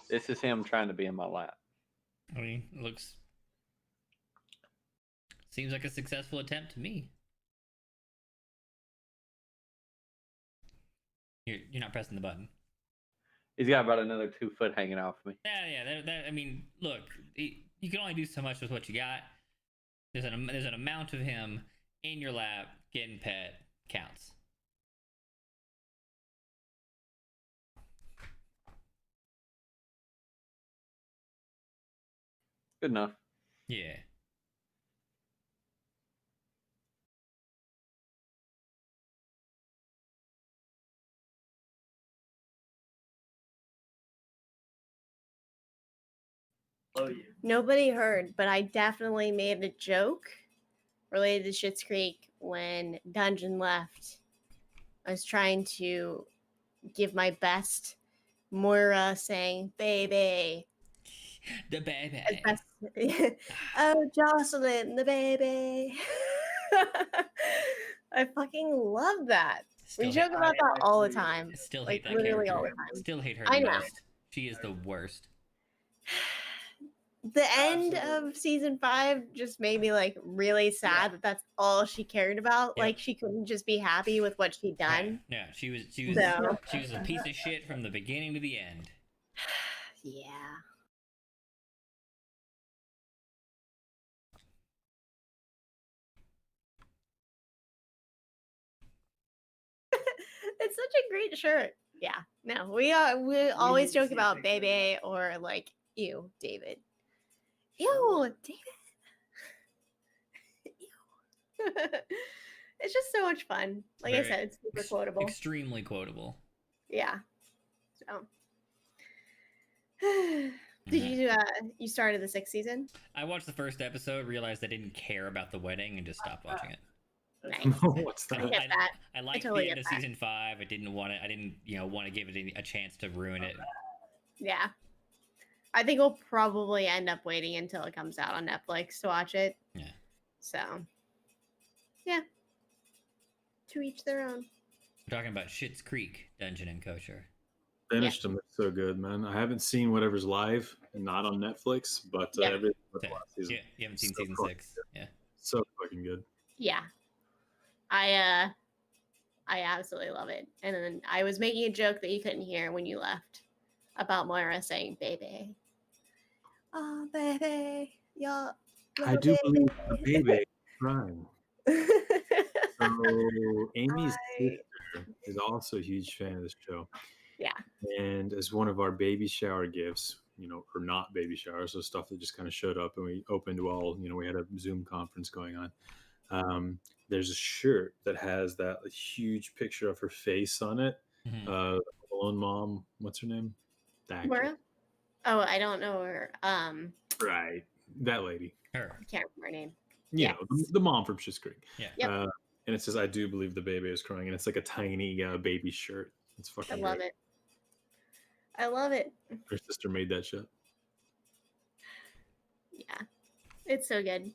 This is him trying to be in my lap. I mean, looks seems like a successful attempt to me. You're not pressing the button. He's got about another 2 foot hanging off me. Yeah. I mean, look, you can only do so much with what you got. There's an amount of him in your lap getting pet counts. Good enough. Yeah. Nobody heard, but I definitely made a joke related to Schitt's Creek when Dungeon left. I was trying to give my best Moira saying baby. The baby. Oh, Jocelyn, the baby. I fucking love that. We joke about that all the time. Still like hate that literally character. all the time. Still hate her I the know. most. She is the worst. The end of season 5 just made me like really sad that that's all she cared about. Yep. Like she couldn't just be happy with what she'd done. Yeah, she was So. she was a piece of shit from the beginning to the end. Yeah. It's such a great shirt. Yeah. No, we always joke about baby or like ew, David. Ew, David. Ew. It's just so much fun. Like I said, it's super quotable. Extremely quotable. Yeah. So. Did you started the 6th season? I watched the first episode, realized I didn't care about the wedding, and just stopped watching it. Nice. What's that? I liked totally the end of get that. season 5. I didn't want to give it a chance to ruin it. Yeah. I think we'll probably end up waiting until it comes out on Netflix to watch it. Yeah. So, yeah. To each their own. We're talking about Schitt's Creek, Dungeon and Kosher. Finished them. It's so good, man. I haven't seen whatever's live and not on Netflix, but everything but the last season. Yeah, you haven't seen season 6. Yeah. So fucking good. Yeah. I absolutely love it. And then I was making a joke that you couldn't hear when you left about Moira saying baby. Oh, baby. I do believe the baby is crying. So Amy's sister is also a huge fan of this show. Yeah. And as one of our baby shower gifts, or not baby shower, so stuff that just kind of showed up and we opened while, we had a Zoom conference going on. There's a shirt that has that huge picture of her face on it. Mm-hmm. Malone mom, what's her name? Moira? Oh, I don't know her. Right. That lady. Her. I can't remember her name. Yeah. The mom from Schitt's Creek. Yeah. Yep. And it says, I do believe the baby is crying. And it's like a tiny baby shirt. It's fucking I love great. it. I love it. Her sister made that shit. Yeah. It's so good.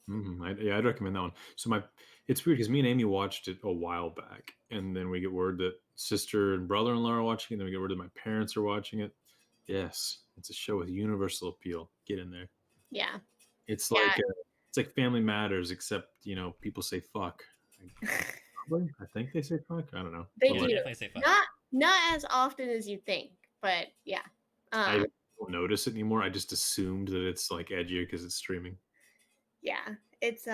I'd recommend that one. So it's weird because me and Amy watched it a while back. And then we get word that sister and brother-in-law are watching it. And then we get word that my parents are watching it. Yes. It's a show with universal appeal. Get in there. Yeah. It's like Family Matters, except, people say fuck. I think they say fuck. I don't know. They do. Definitely say fuck. Not as often as you think, but yeah. I don't notice it anymore. I just assumed that it's like edgier because it's streaming. Yeah, it's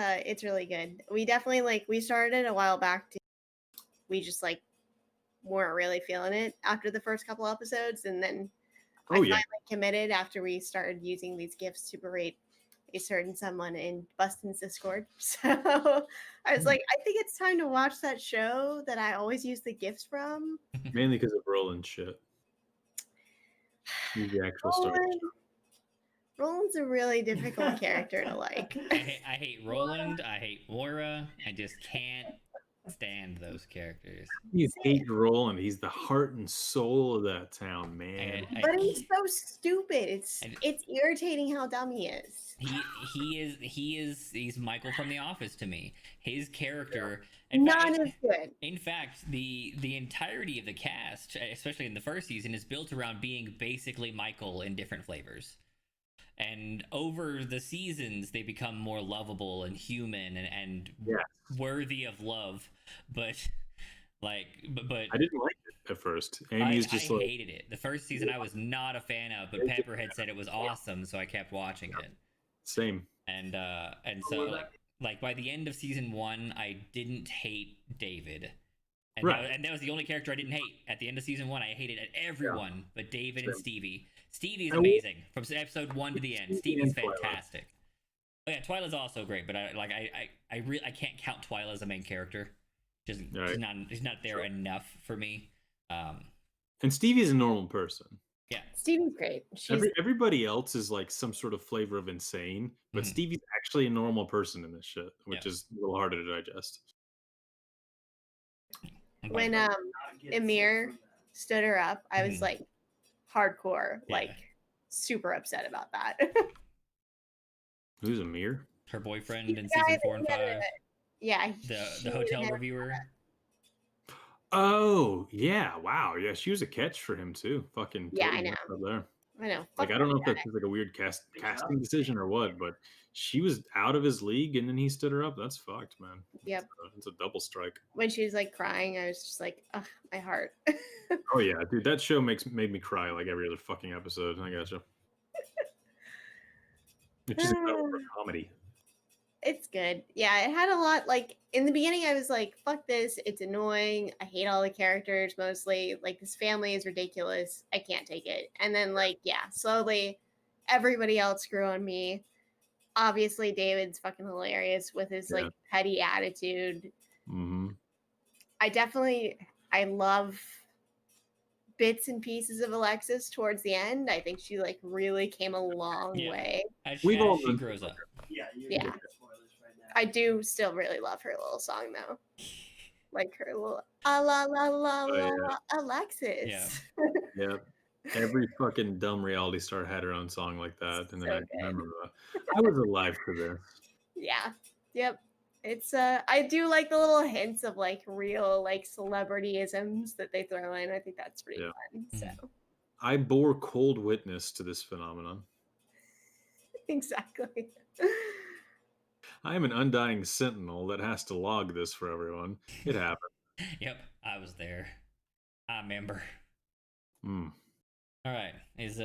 really good. We definitely we started a while back. We just weren't really feeling it after the first couple episodes, and then I yeah. finally committed after we started using these gifts to berate a certain someone in Bustin's Discord. So I was like, I think it's time to watch that show that I always use the gifts from. Mainly because of Roland shit. He's the actual story. Roland's a really difficult character to like. I hate Roland. I hate Moira. I just can't stand those characters. You hate Roland. He's the heart and soul of that town, man. But he's so stupid. It's irritating how dumb he is. He's Michael from The Office to me. His character, not as good. In fact, the entirety of the cast, especially in the first season, is built around being basically Michael in different flavors. And over the seasons, they become more lovable and human and worthy of love. But I didn't like it at first. Amy's I hated it. The first season I was not a fan of, but Pepper had said it was awesome, so I kept watching it. Same. And so like by the end of season 1, I didn't hate David. And that was the only character I didn't hate. At the end of season 1, I hated everyone but David and Stevie. Stevie's amazing from episode 1 to the end. Stevie's fantastic. Oh yeah, Twyla's also great, but I can't count Twyla as a main character. Just he's not there enough for me. And Stevie's a normal person. Yeah, Stevie's great. Everybody else is like some sort of flavor of insane, but Stevie's actually a normal person in this shit, which is a little harder to digest. When Amir stood her up, I was like hardcore, like super upset about that. Who's Amir? Her boyfriend in season 4 and 5. Yeah, the hotel reviewer. Oh yeah, wow, yeah, she was a catch for him too. Fucking yeah, I know. There. I know. Like I don't know if that's like a weird casting decision or what, but she was out of his league, and then he stood her up. That's fucked, man. Yep, it's a double strike. When she was like crying, I was just like, ugh, my heart. Oh yeah, dude, that show made me cry like every other fucking episode. I gotcha. It's just a comedy. It's good. Yeah, it had a lot. Like in the beginning, I was like, fuck this. It's annoying. I hate all the characters mostly. Like this family is ridiculous. I can't take it. And then slowly everybody else grew on me. Obviously, David's fucking hilarious with his like petty attitude. Mm-hmm. I love bits and pieces of Alexis towards the end. I think she like really came a long way. As she grows up. Yeah. I do still really love her little song though. Like her little la la la la Alexis. Yeah. Every fucking dumb reality star had her own song like that. And then I remember that. I was alive for this. Yeah. Yep. It's I do like the little hints of like real like celebrityisms that they throw in. I think that's pretty fun. So I bore cold witness to this phenomenon. Exactly. I am an undying sentinel that has to log this for everyone. It happened. Yep, I was there. I remember. All right, is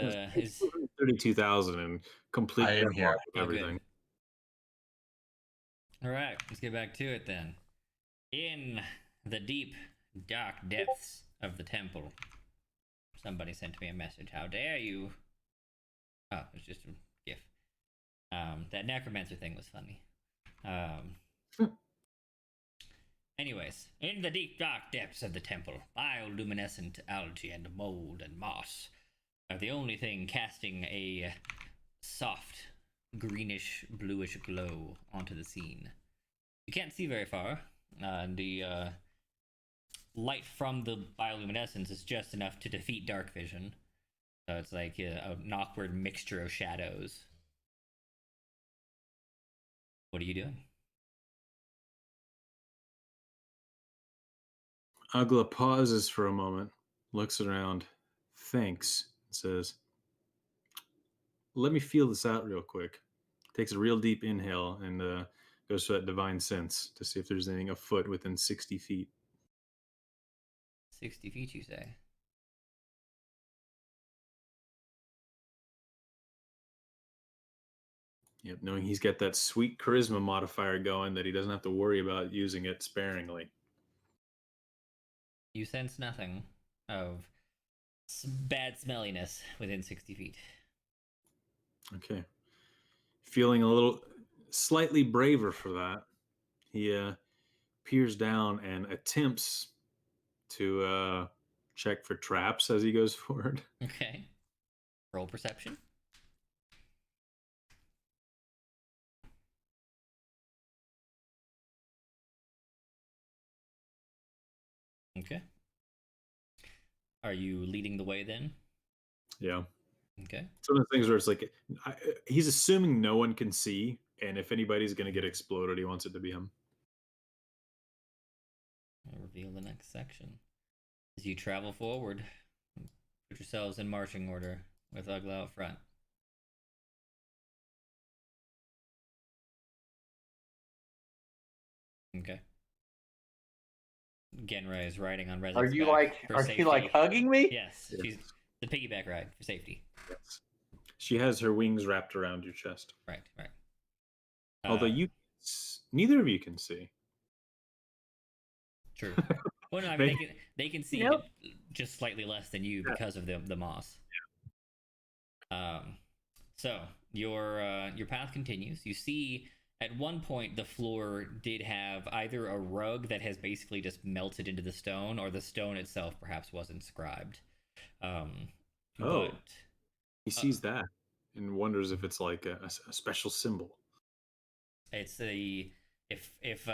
32,000 and complete everything. All right, let's get back to it then. In the deep, dark depths of the temple, somebody sent me a message. How dare you? Oh, it was just a gif. That necromancer thing was funny. Anyways, in the deep dark depths of the temple, bioluminescent algae and mold and moss are the only thing casting a soft, greenish, bluish glow onto the scene. You can't see very far. The light from the bioluminescence is just enough to defeat dark vision. So it's like an awkward mixture of shadows. What are you doing? Agla pauses for a moment, looks around, thinks, and says, let me feel this out real quick. Takes a real deep inhale and goes for that divine sense to see if there's anything afoot within 60 feet. 60 feet, you say? Yep, knowing he's got that sweet charisma modifier going that he doesn't have to worry about using it sparingly. You sense nothing of bad smelliness within 60 feet. Okay. Feeling a little slightly braver for that, he peers down and attempts to check for traps as he goes forward. Okay. Roll perception. Okay. Are you leading the way then? Yeah. Okay. It's one of the things where it's like he's assuming no one can see, and if anybody's going to get exploded, he wants it to be him. I'll reveal the next section. As you travel forward, put yourselves in marching order with Ugla out front. Okay. Genra is riding on Rezik's Are you back like? Are you like hugging me? Yes, she's the piggyback ride for safety. Yes. She has her wings wrapped around your chest. Right. Although neither of you can see. True. Well, no, I mean they can see Nope. just slightly less than you because of the moss. So your path continues. You see at one point the floor did have either a rug that has basically just melted into the stone, or the stone itself perhaps was inscribed. But he sees that and wonders if it's like a special symbol. It's if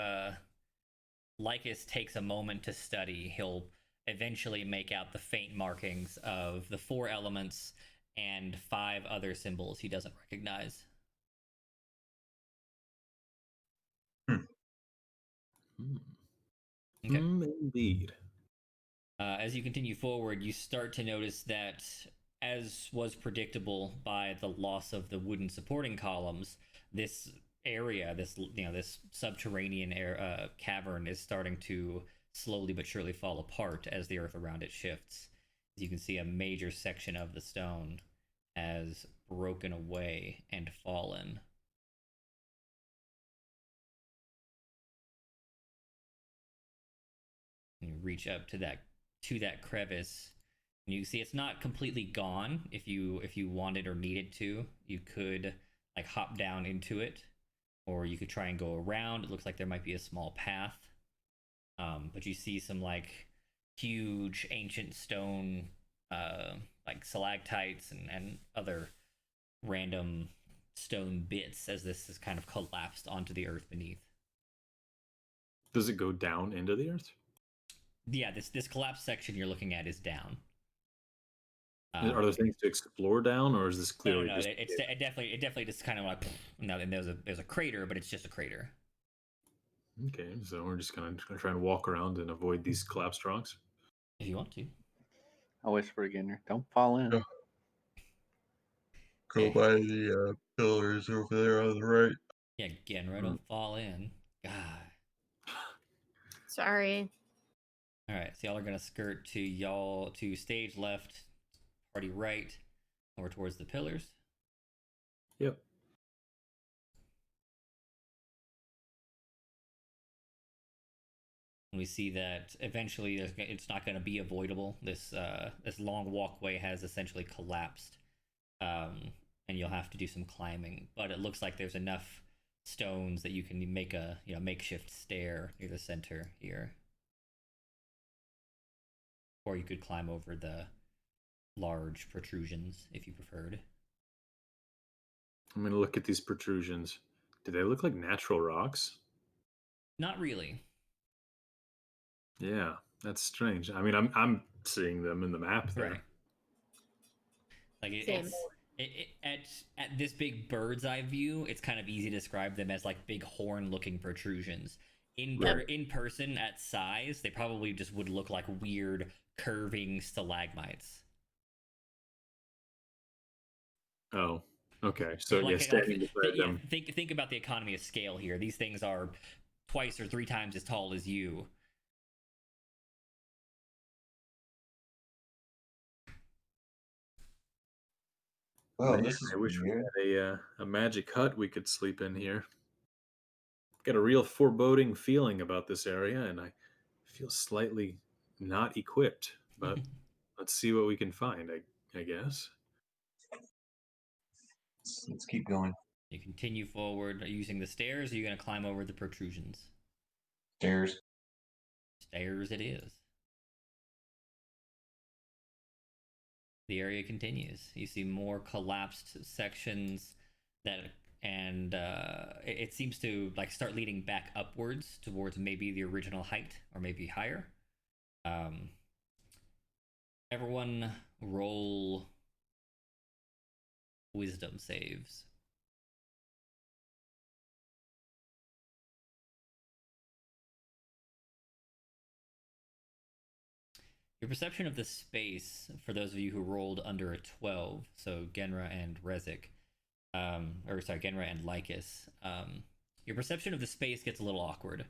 Lycus takes a moment to study, he'll eventually make out the faint markings of the 4 elements and 5 other symbols he doesn't recognize. Okay. Indeed. As you continue forward, you start to notice that, as was predictable by the loss of the wooden supporting columns, this area, this subterranean cavern is starting to slowly but surely fall apart as the earth around it shifts. As you can see, a major section of the stone has broken away and fallen. You reach up to that crevice, and you see it's not completely gone. If you wanted or needed to, you could like hop down into it, or you could try and go around. It looks like there might be a small path, but you see some like huge ancient stone, like stalactites and other random stone bits as this is kind of collapsed onto the earth beneath. Does it go down into the earth? Yeah, this collapsed section you're looking at is down. Are there things to explore down, or is this clearly? No, it definitely just kind of like no. And there's a crater, but it's just a crater. Okay, so we're just gonna try and walk around and avoid these collapsed rocks. If you want to. I whisper again. Don't fall in. Yeah. Go by the pillars over there on the right. Yeah, Genra, don't fall in. God. Sorry. All right, so y'all are gonna skirt to stage left, party right, over towards the pillars. Yep. And we see that eventually it's not going to be avoidable. This long walkway has essentially collapsed, and you'll have to do some climbing. But it looks like there's enough stones that you can make a makeshift stair near the center here, or you could climb over the large protrusions if you preferred. I'm gonna look at these protrusions. Do they look like natural rocks? Not really. Yeah, that's strange. I mean, I'm seeing them in the map there. Right. Like at this big bird's eye view, it's kind of easy to describe them as like big horn-looking protrusions. In person, at size, they probably just would look like weird curving stalagmites. Oh, okay. So standing beside them. Think about the economy of scale here. These things are twice or 3 times as tall as you. Well, Man, I wish we had a magic hut we could sleep in here. Got a real foreboding feeling about this area, and I feel slightly not equipped, but let's see what we can find, I guess. Let's keep going. You continue forward using the stairs, or are you going to climb over the protrusions? Stairs. Stairs it is. The area continues. You see more collapsed sections and it seems to like start leading back upwards towards maybe the original height or maybe higher. Everyone roll wisdom saves. Your perception of the space, for those of you who rolled under a 12, so Genra and Rezik, Genra and Lycus, your perception of the space gets a little awkward.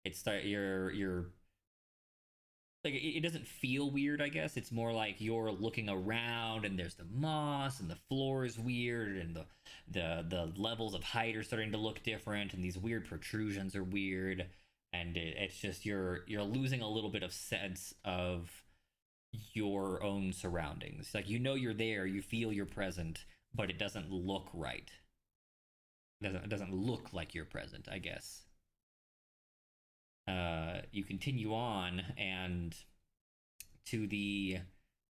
It's you're like it doesn't feel weird, I guess. It's more like you're looking around and there's the moss and the floor is weird and the levels of height are starting to look different and these weird protrusions are weird and it's just you're losing a little bit of sense of your own surroundings. Like you're there, you feel you're present, but it doesn't look right. It doesn't look like you're present, I guess. You continue on, and to the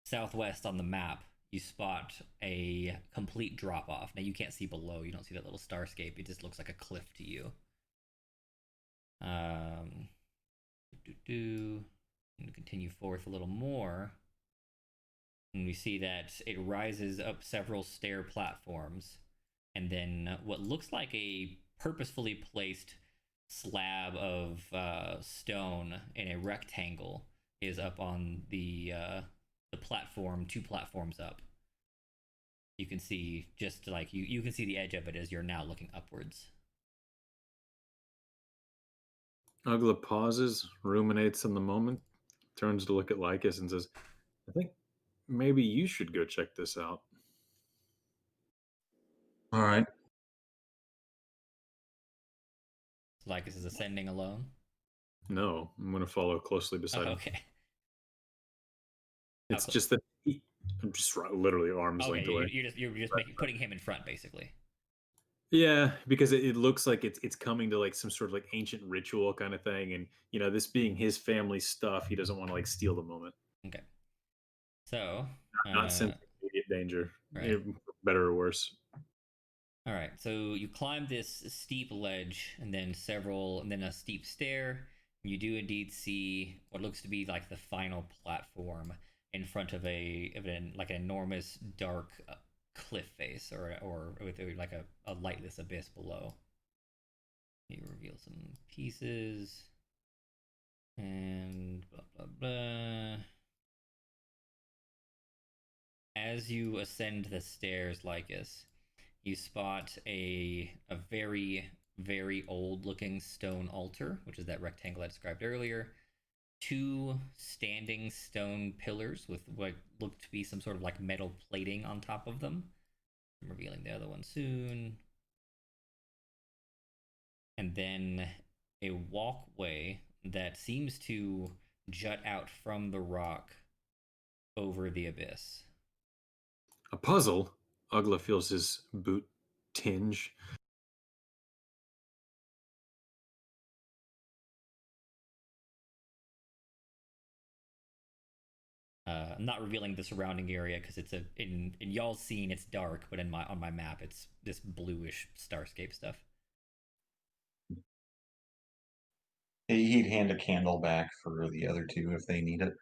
southwest on the map, you spot a complete drop off. Now you can't see below. You don't see that little starscape. It just looks like a cliff to you. And continue forth a little more, and we see that it rises up several stair platforms, and then what looks like a purposefully placed slab of stone in a rectangle is up on the platform, 2 platforms up. You can see just like you can see the edge of it as you're now looking upwards. Ugla pauses, ruminates on the moment, turns to look at Lycus and says, I think maybe you should go check this out. All right. Lycus is ascending alone? No, I'm going to follow closely beside him. Okay. It's just that I'm just literally arms length away. You're just putting him in front, basically. Yeah, because it looks like it's coming to like some sort of like ancient ritual kind of thing, and this being his family stuff, he doesn't want to like steal the moment. Okay. So not sensing immediate danger, right. Better or worse. All right, so you climb this steep ledge, and then a steep stair. You do indeed see what looks to be like the final platform in front of an enormous dark cliff face, or with like a lightless abyss below. You reveal some pieces, and blah blah blah. As you ascend the stairs, Lycus, you spot a very, very old looking stone altar, which is that rectangle I described earlier. 2 standing stone pillars with what look to be some sort of like metal plating on top of them. I'm revealing the other one soon. And then a walkway that seems to jut out from the rock over the abyss. A puzzle? Ugla feels his boot tinge. I'm not revealing the surrounding area because it's in y'all's scene it's dark, but on my map it's this bluish starscape stuff. He'd hand a candle back for the other 2 if they need it.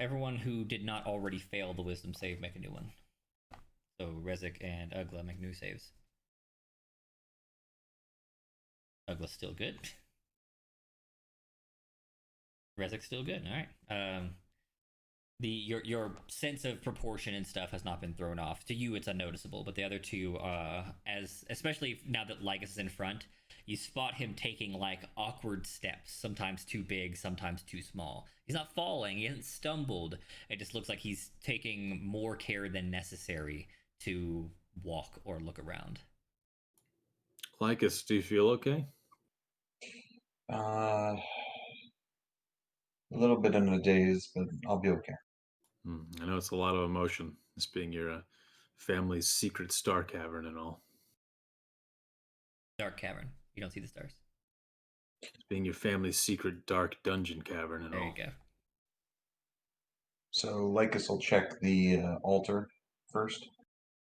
Everyone who did not already fail the wisdom save, make a new one. So Rezik and Ugla make new saves. Ugla's still good. Rezik's still good. All right. Your sense of proportion and stuff has not been thrown off. To you, it's unnoticeable, but the other 2, especially now that Lycus is in front, you spot him taking like awkward steps, sometimes too big, sometimes too small. He's not falling, he hasn't stumbled. It just looks like he's taking more care than necessary to walk or look around. Lycus, do you feel okay? A little bit in a daze, but I'll be okay. I know it's a lot of emotion, this being your family's secret star cavern and all. Dark cavern. You don't see the stars. It's being your family's secret dark dungeon cavern and all. There you go. So Lycus will check the altar first.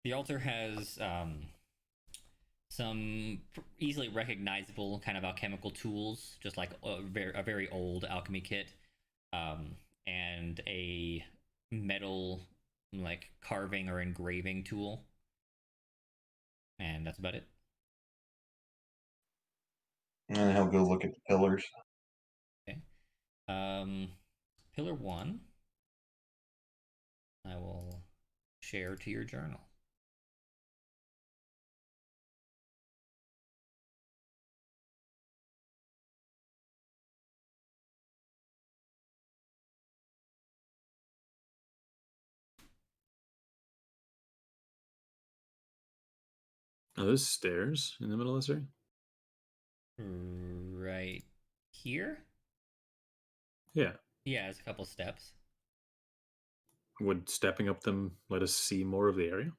The altar has some easily recognizable kind of alchemical tools, just like a very old alchemy kit, and a metal like carving or engraving tool, and that's about it. And then he'll go look at the pillars. Okay. Pillar 1, I will share to your journal. Oh, there's stairs in the middle of this area? Right here? Yeah. Yeah, it's a couple steps. Would stepping up them let us see more of the area?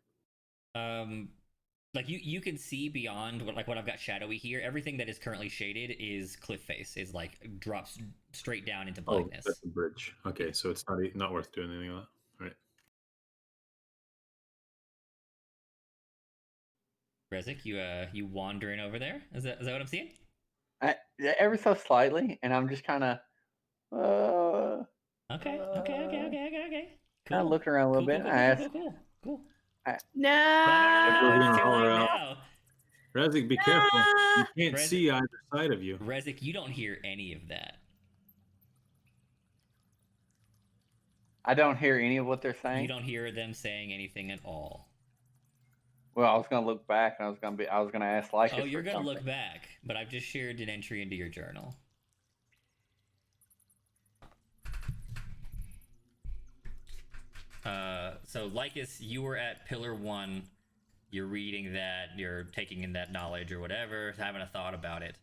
Like you can see beyond what I've got shadowy here. Everything that is currently shaded is cliff face, is like drops straight down into blackness. Oh, that's the bridge. Okay, so it's not worth doing anything like that. Right. Rezik, you wandering over there? Is that what I'm seeing? Ever so slightly, and I'm just kind of Okay. Kind of looking around a little bit. Cool. I asked, Cool. No. It's too late now. Rezik, be careful. You can't see either side of you. Rezik, you don't hear any of that. I don't hear any of what they're saying. You don't hear them saying anything at all. Well, I was gonna look back, and I was gonna ask Lycus. Oh, you're gonna look back, but I've just shared an entry into your journal. So Lycus, you were at Pillar 1. You're reading that. You're taking in that knowledge or whatever, having a thought about it.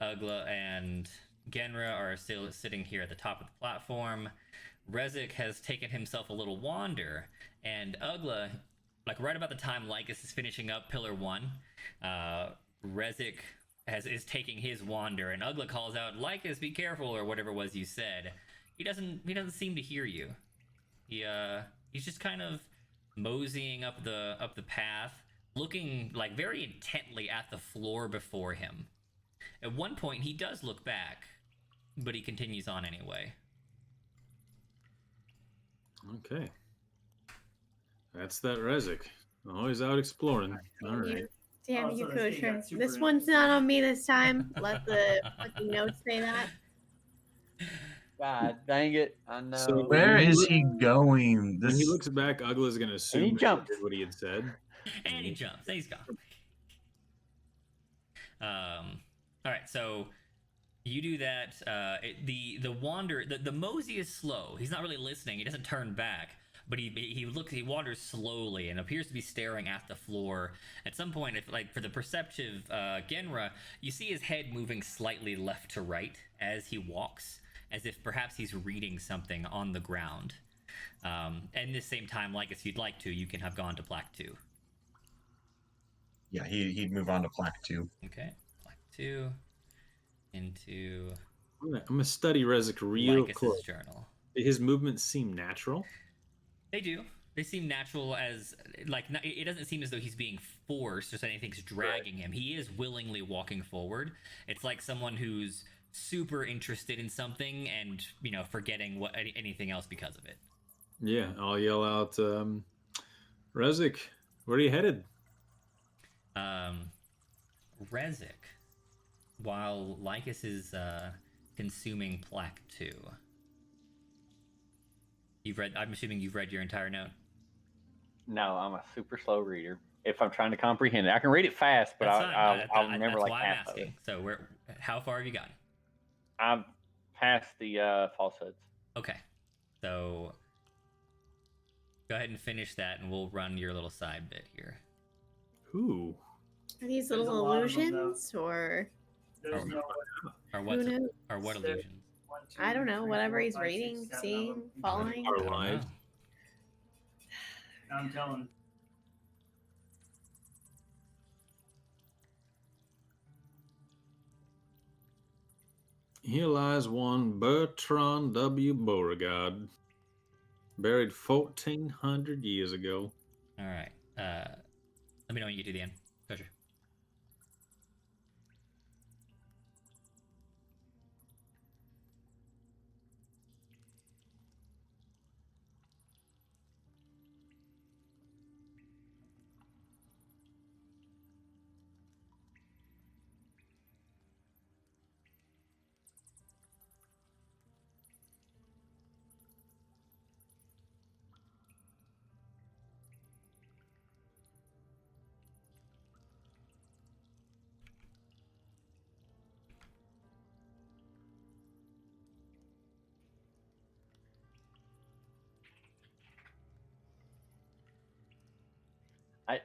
Ugla and Genra are still sitting here at the top of the platform. Rezik has taken himself a little wander, and Ugla, like right about the time Lycus is finishing up Pillar 1, Rezik is taking his wander, and Ugla calls out, "Lycus, be careful," or whatever it was you said. He doesn't seem to hear you. He's just kind of moseying up the path, looking like very intently at the floor before him. At one point, he does look back, but he continues on anyway. Okay. That's that Rezik. Always out exploring. All right. Damn you, kosher. This one's not on me this time. Let the fucking notes say that. God dang it! I know. So where is he going? When he looks back, Ugla's gonna assume he jumped. what he had said. And he jumps. And he's gone. All right, so you do that. The wander, the mosey is slow. He's not really listening. He doesn't turn back, but he wanders slowly and appears to be staring at the floor. At some point, for the perceptive Genra, you see his head moving slightly left to right as he walks, as if perhaps he's reading something on the ground. And the same time, like if you'd like to, you can have gone to Plaque 2. Yeah, he'd move on to Plaque 2. Okay, Plaque 2 into. I'm gonna study Rezik real close. Journal. His movements seem natural. They do. They seem natural, as it doesn't seem as though he's being forced or anything's dragging him. He is willingly walking forward. It's like someone who's super interested in something and forgetting anything else because of it. Yeah, I'll yell out, Rezik, where are you headed? Rezik, while Lycus is consuming Plaque 2. I'm assuming you've read your entire note? No, I'm a super slow reader. If I'm trying to comprehend it, I can read it fast, but I'll remember like half of it. So how far have you gotten? I'm past the falsehoods. Okay, so go ahead and finish that, and we'll run your little side bit here. Ooh. Are these little illusions, or? There's no Or what? Or what illusions? I don't know. Whatever he's reading, seeing, following. Our lives. I'm telling. Here lies one Bertrand W. Beauregard, buried 1,400 years ago. All right. Let me know when you get to the end. Pleasure.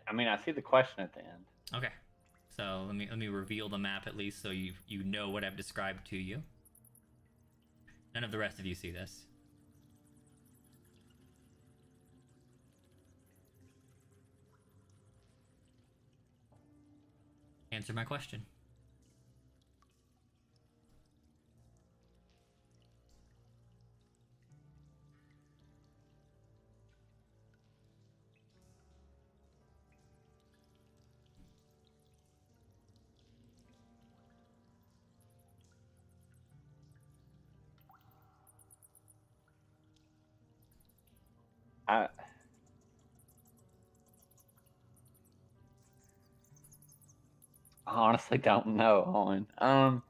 I mean, I see the question at the end. Okay. So let me reveal the map at least, so you know what I've described to you. None of the rest of you see this. Answer my question. I honestly don't know, Owen. All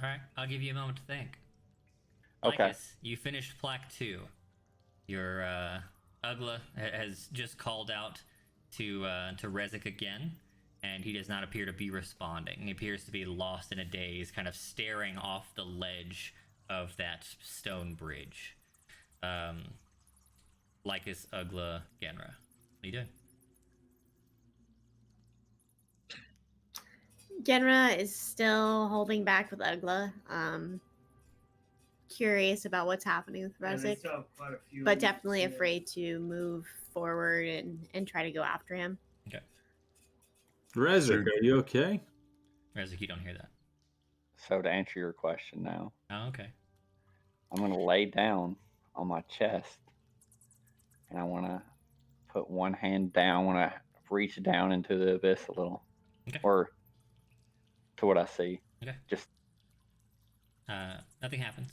right, I'll give you a moment to think. Okay. Lycus, you finished Plaque 2. Your Ugla has just called out to Rezik again, and he does not appear to be responding. He appears to be lost in a daze, kind of staring off the ledge of that stone bridge. Lycus, Ugla, Genra. What are you doing? Genra is still holding back with Ugla. Curious about what's happening with Rezik, but definitely afraid to move forward and try to go after him. Okay. Rezik, are you okay? Rezik, you don't hear that. So to answer your question now. Oh, okay. I'm going to lay down on my chest, and I want to put one hand down. I want to reach down into the abyss a little. Okay. Or to what I see. Okay. Just nothing happens.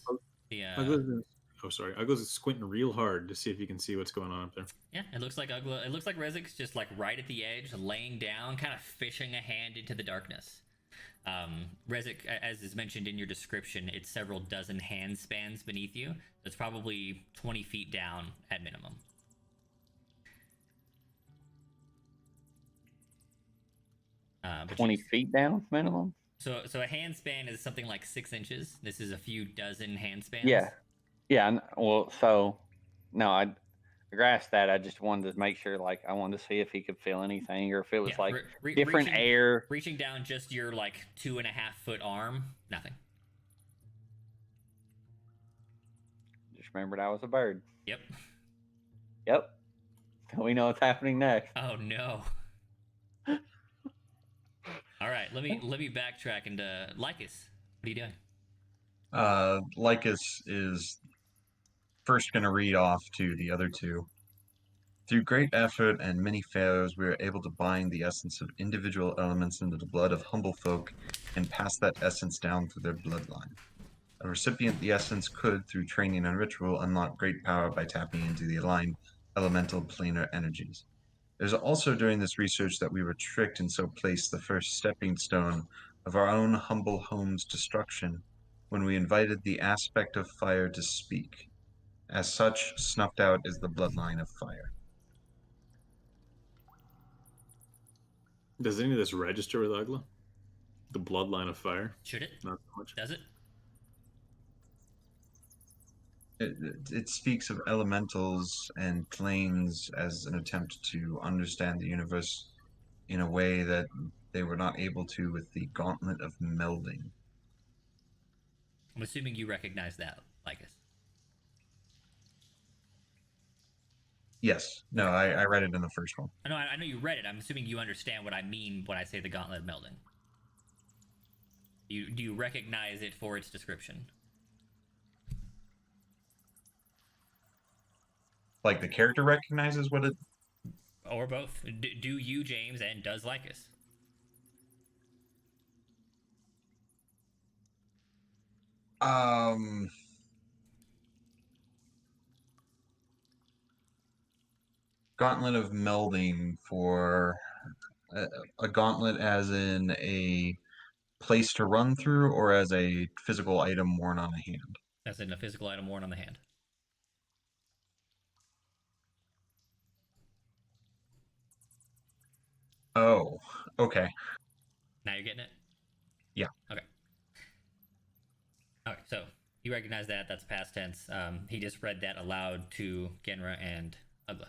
Sorry. Ugla's squinting real hard to see if you can see what's going on up there. Yeah, it looks like Ugla. It looks like Rezik's just like right at the edge, laying down, kind of fishing a hand into the darkness. Rezik, as is mentioned in your description, it's several dozen hand spans beneath you. That's probably 20 feet down at minimum. But 20 feet down minimum? So a hand span is something like 6 inches. This is a few dozen hand spans. Yeah. Yeah. Well, so no, I grasped that. I just wanted to make sure, like, I wanted to see if he could feel anything or if it was different air. Reaching down just your like 2.5 foot arm, nothing. Just remembered I was a bird. Yep. Yep. So we know what's happening next. Oh no. All right, let me backtrack and Lycus, what are you doing? Lycus is first going to read off to the other two. Through great effort and many failures, we were able to bind the essence of individual elements into the blood of humble folk and pass that essence down through their bloodline. A recipient of the essence could, through training and ritual, unlock great power by tapping into the aligned elemental planar energies. It was also during this research that we were tricked and so placed the first stepping stone of our own humble home's destruction when we invited the aspect of fire to speak. As such, snuffed out is the bloodline of fire. Does any of this register with Ugla? The bloodline of fire? Should it? Not so much. Does it? it speaks of elementals and planes as an attempt to understand the universe in a way that they were not able to with the gauntlet of melding. I'm assuming you recognize that, Lycus. Yes. No, Okay. I read it in the first one. I know you read it. I'm assuming you understand what I mean when I say the gauntlet of melding. Do you recognize it for its description? Like the character recognizes what it. Or both. Do you, James, and does Lycus? Gauntlet of melding for a gauntlet as in a place to run through or as a physical item worn on a hand? As in a physical item worn on the hand. Oh, okay. Now you're getting it? Yeah. Okay. Okay, so you recognize that. That's past tense. He just read that aloud to Genra and Ugla.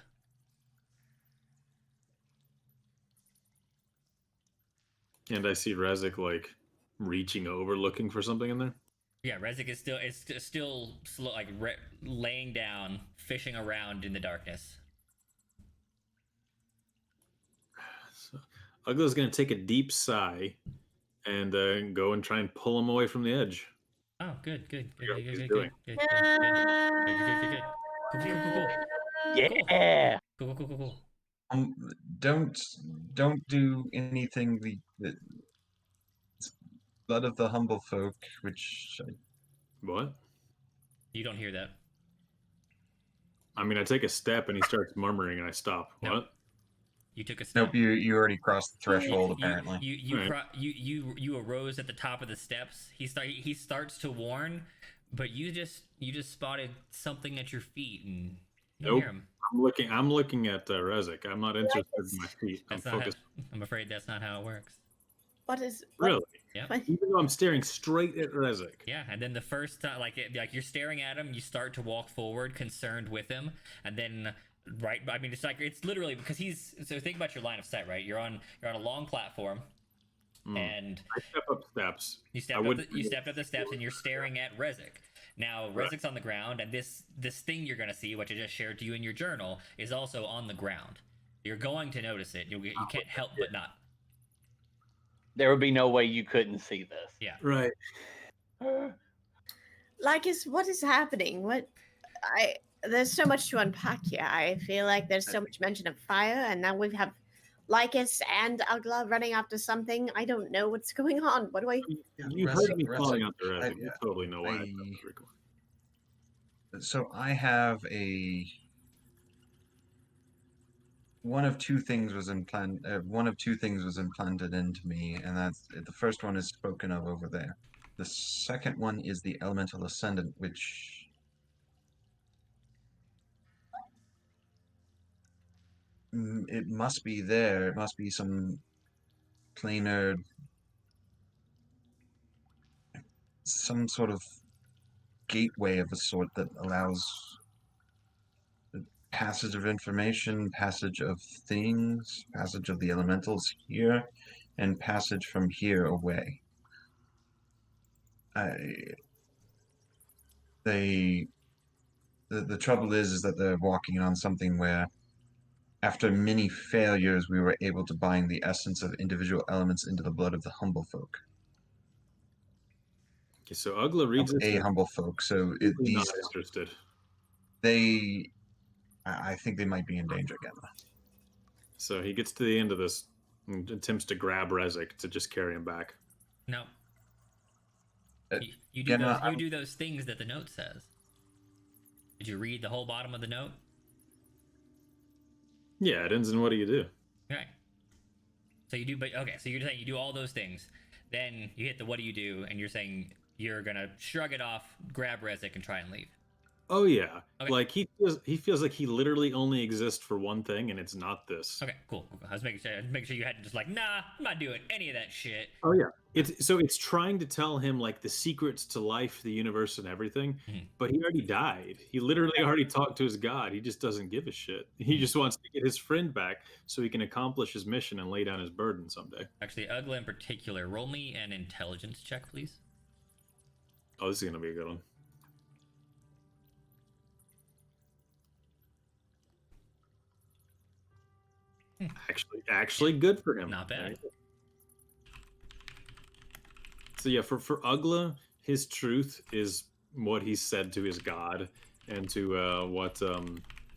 And I see Rezik like reaching over, looking for something in there. Yeah, Rezik is still slow, like laying down, fishing around in the darkness. So, Ugla's gonna take a deep sigh and go and try and pull him away from the edge. Oh, good. Cool. Yeah. Cool. Don't do anything the blood of the humble folk, which What? You don't hear that. I mean, I take a step and he starts murmuring, and I stop. No. What? You took a step. Nope, you already crossed the threshold. Apparently, you arose at the top of the steps. He starts to warn, but you just spotted something at your feet and you don't hear him. I'm looking at Rezik. I'm not interested in my feet. I'm focused. I'm afraid that's not how it works. Really? Yeah. Even though I'm staring straight at Rezik. Yeah, and then the first time, like you're staring at him, you start to walk forward, concerned with him, and then I mean, it's literally because so think about your line of sight, right? You're on a long platform, and I step up steps. You stepped up the steps, and you're staring at Rezik. Now Rezik's on the ground, and this thing you're gonna see, which I just shared to you in your journal, is also on the ground. You're going to notice it. You can't help but not. There would be no way you couldn't see this. Yeah. Right. Lycus, what is happening? There's so much to unpack here. I feel like there's so much mention of fire, and now we have Lycus and Ugla running after something. I don't know what's going on. What do I? You heard me calling out the Rezik. You totally know why. So I have one of two things was implanted into me, and that's the first one is spoken of over there. The second one is the elemental ascendant, which it must be there. It must be some planar, some sort of gateway of a sort that allows passage of information, passage of things, passage of the elementals here, and passage from here away. The trouble is that they're walking on something where, after many failures, we were able to bind the essence of individual elements into the blood of the humble folk. Okay, so Ugla reads a humble folk. So these not interested. I think they might be in danger again. So he gets to the end of this and attempts to grab Rezik to just carry him back. No. You do those things that the note says. Did you read the whole bottom of the note? Yeah, it ends in what do you do? Right. So you do, but okay. So you're saying you do all those things, then you hit the what do you do, and you're saying you're gonna shrug it off, grab Rezik, and try and leave. Oh yeah, Okay. like he feels like he literally only exists for one thing, and it's not this. Okay, cool. I was making sure you hadn't just like, nah, I'm not doing any of that shit. Oh yeah, it's trying to tell him like the secrets to life, the universe, and everything. Mhm. But he already died. He literally already talked to his god. He just doesn't give a shit. He just wants to get his friend back so he can accomplish his mission and lay down his burden someday. Actually, Ugla in particular, roll me an intelligence check, please. Oh, this is gonna be a good one. Actually good for him. Not bad. So yeah, for Ugla, his truth is what he said to his god, and to what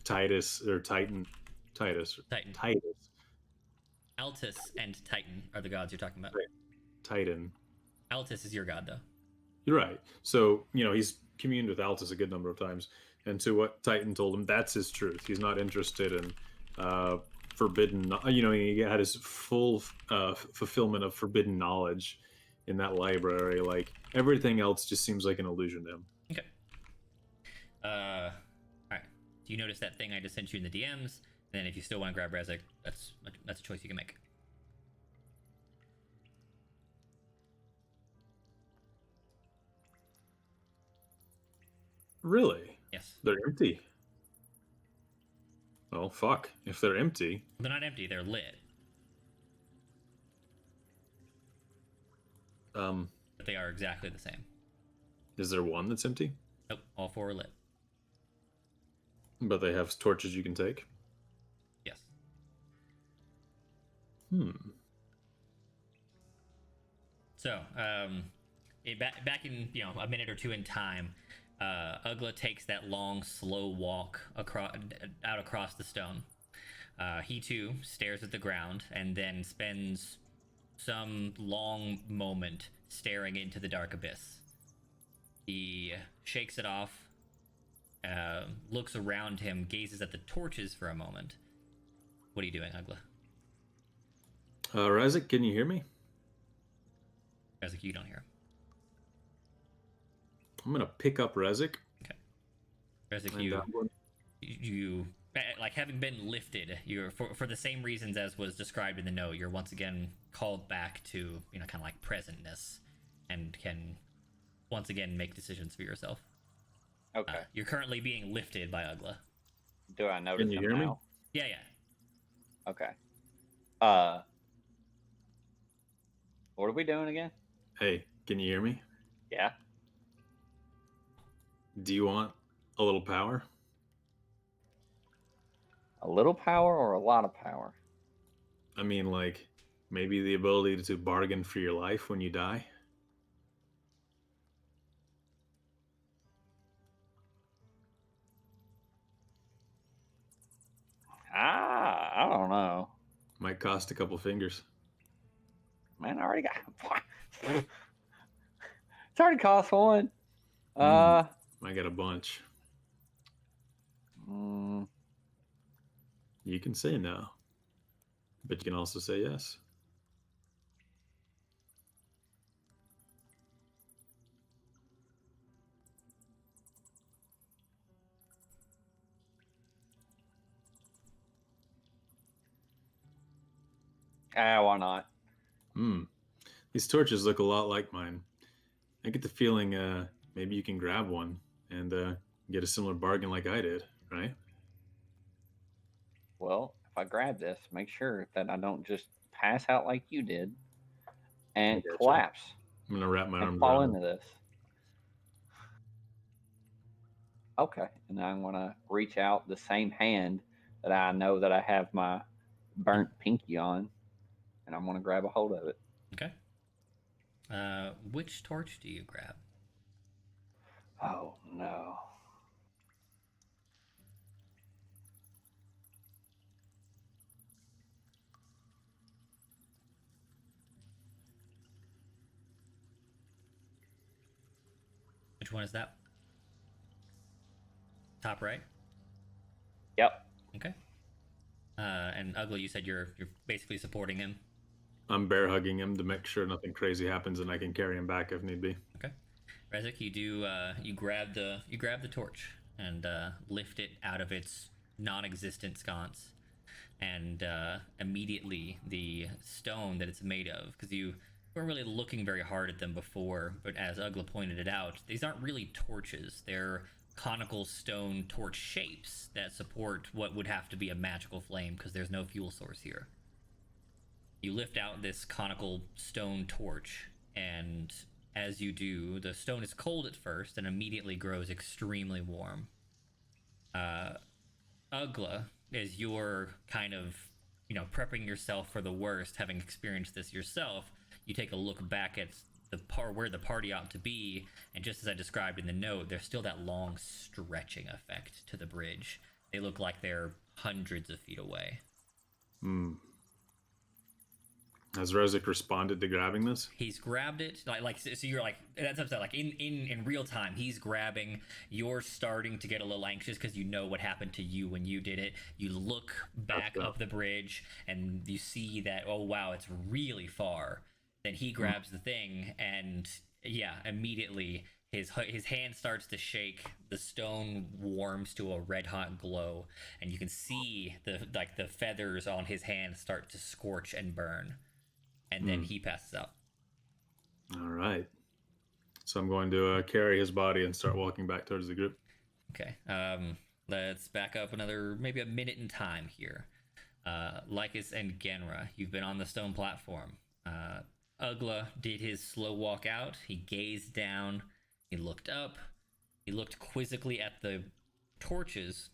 Titus or Titan Titus Altus and Titan are the gods you're talking about. Right. Titan. Altus is your god, though. You're right. So he's communed with Altus a good number of times, and to what Titan told him, that's his truth. He's not interested in forbidden. He had his full fulfillment of forbidden knowledge in that library. Like everything else just seems like an illusion to him. Okay. All right. Do you notice that thing I just sent you in the DMs? And then if you still want to grab Rezek, that's a choice you can make. Really? Yes. They're empty. Well, fuck. If they're empty. They're not empty. They're lit. But they are exactly the same. Is there one that's empty? Nope. All four are lit. But they have torches you can take? Yes. So, back in a minute or two in time, Ugla takes that long, slow walk out across the stone. He too stares at the ground and then spends some long moment staring into the dark abyss. He shakes it off, looks around him, gazes at the torches for a moment. What are you doing, Ugla? Rezek, can you hear me? Rezek, you don't hear him. I'm gonna pick up Rezek. Okay. Rezek, you like having been lifted, you're for the same reasons as was described in the note, you're once again called back to, kind of like presentness and can once again make decisions for yourself. Okay. You're currently being lifted by Ugla. Do I notice Can you him hear me? now? Yeah. Okay. What are we doing again? Hey, can you hear me? Yeah. Do you want a little power? A little power or a lot of power? I mean, like, maybe the ability to bargain for your life when you die? I don't know. Might cost a couple fingers. Man, I already got. It's already cost one. I got a bunch. You can say no, but you can also say yes. Why not? These torches look a lot like mine. I get the feeling maybe you can grab one and get a similar bargain like I did, right? Well, if I grab this, make sure that I don't just pass out like you did and collapse. I'm gonna wrap my arms fall around into this. Okay, and I'm gonna reach out the same hand that I know that I have my burnt pinky on, and I'm gonna grab a hold of it. Okay. Which torch do you grab? Oh no. Which one is that? Top right? Yep. Okay. And Ugly, you said you're basically supporting him. I'm bear hugging him to make sure nothing crazy happens and I can carry him back if need be. Okay. Rezek, you do you grab the torch. and lift it out of its non-existent sconce. And immediately the stone that it's made of, because you weren't really looking very hard at them before, but as Ugla pointed it out, these aren't really torches. They're conical stone torch shapes that support what would have to be a magical flame because there's no fuel source here. You lift out this conical stone torch, and as you do, the stone is cold at first and immediately grows extremely warm. Ugla, as you're kind of, prepping yourself for the worst, having experienced this yourself, you take a look back at the where the party ought to be, and just as I described in the note, there's still that long stretching effect to the bridge. They look like they're hundreds of feet away. Has Rezik responded to grabbing this? He's grabbed it, so you're like, that's upset. Like in real time, he's grabbing. You're starting to get a little anxious because you know what happened to you when you did it. You look back up the bridge and you see that, oh wow, it's really far. Then he grabs the thing, and yeah, immediately his hand starts to shake. The stone warms to a red hot glow, and you can see the feathers on his hand start to scorch and burn. And then he passes out. All right. So I'm going to carry his body and start walking back towards the group. Okay. Let's back up maybe a minute in time here. Lycus and Genra, you've been on the stone platform. Ugla did his slow walk out. He gazed down. He looked up. He looked quizzically at the torches.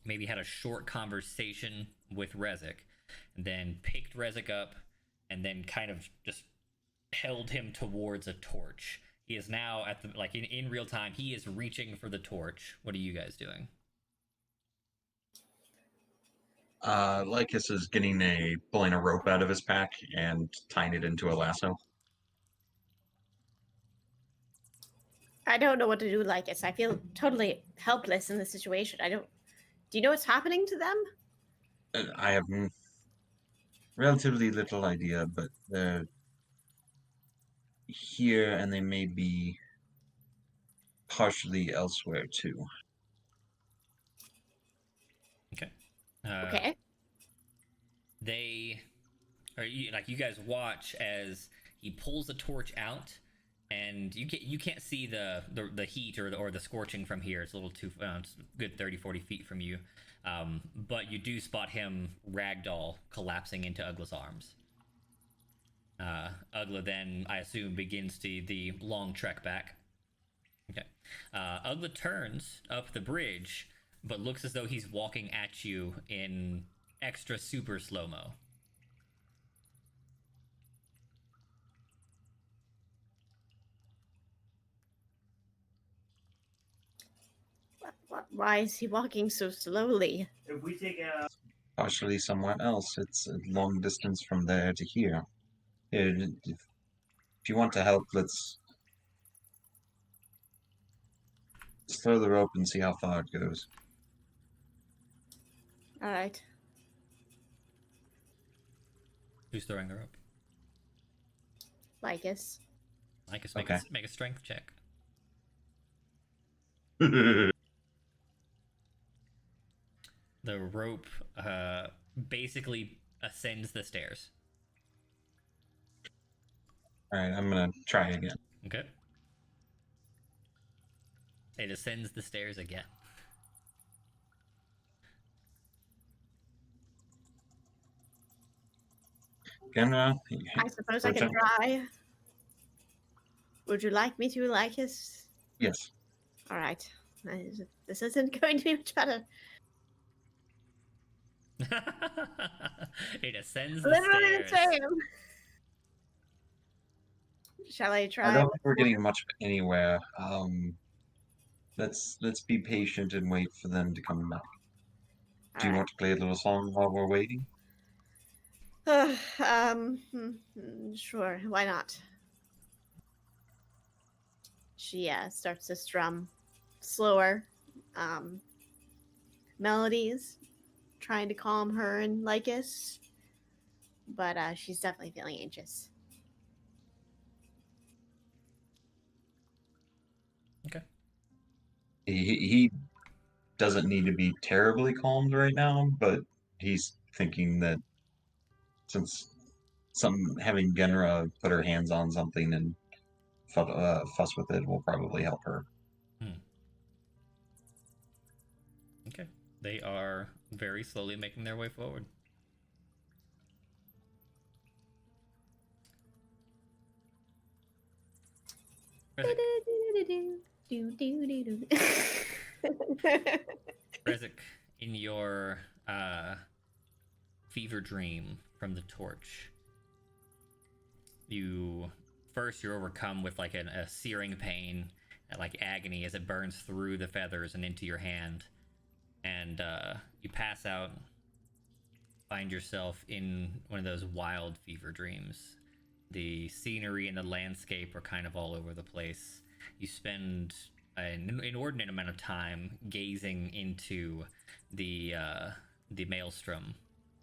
Maybe had a short conversation with Rezik. And then picked Rezik up. And then kind of just held him towards a torch. He is now at in real time, he is reaching for the torch. What are you guys doing? Lycus is pulling a rope out of his pack and tying it into a lasso. I don't know what to do, Lycus. I feel totally helpless in this situation. Do you know what's happening to them? I have relatively little idea, but they're here and they may be partially elsewhere too. Okay. Okay. You guys watch as he pulls the torch out, and you can't see the heat or the scorching from here. It's a little too it's a good 30-40 feet from you. But you do spot him ragdoll collapsing into Ugla's arms. Ugla then, I assume, begins the long trek back. Okay. Ugla turns up the bridge, but looks as though he's walking at you in extra super slow-mo. Why is he walking so slowly? If we take a Partially somewhere else. It's a long distance from there to here. If you want to help, let's throw the rope and see how far it goes. All right. Who's throwing the rope? Lycus. Lycus, Okay. Make a strength check. The rope basically ascends the stairs. Alright, I'm gonna try again. Okay. It ascends the stairs again. Genra? I suppose I can try. Would you like me to, Lycus? Yes. All right. This isn't going to be much better. It ascends the Literally stairs. the same. Shall I try? I don't think we're getting much anywhere. Let's be patient and wait for them to come back. Do you want to play a little song while we're waiting? Sure. Why not? She starts to strum slower melodies, trying to calm her and Lycus, but she's definitely feeling anxious. Okay. He doesn't need to be terribly calmed right now, but he's thinking that since having Genra put her hands on something and fuss with it will probably help her. Okay. They are very slowly making their way forward. Rezik, in your fever dream from the torch, you're overcome with like a searing pain and like agony as it burns through the feathers and into your hand, and you pass out, find yourself in one of those wild fever dreams. The scenery and the landscape are kind of all over the place. You spend an inordinate amount of time gazing into the maelstrom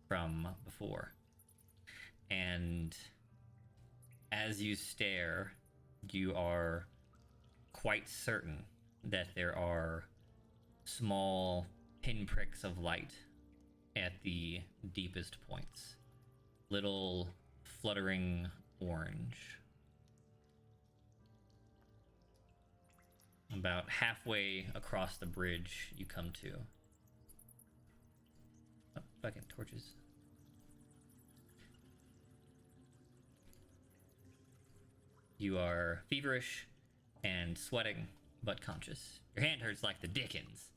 from before, and as you stare, you are quite certain that there are small pinpricks of light at the deepest points. Little fluttering orange. About halfway across the bridge, you come to. Oh, fucking torches. You are feverish and sweating, but conscious. Your hand hurts like the dickens.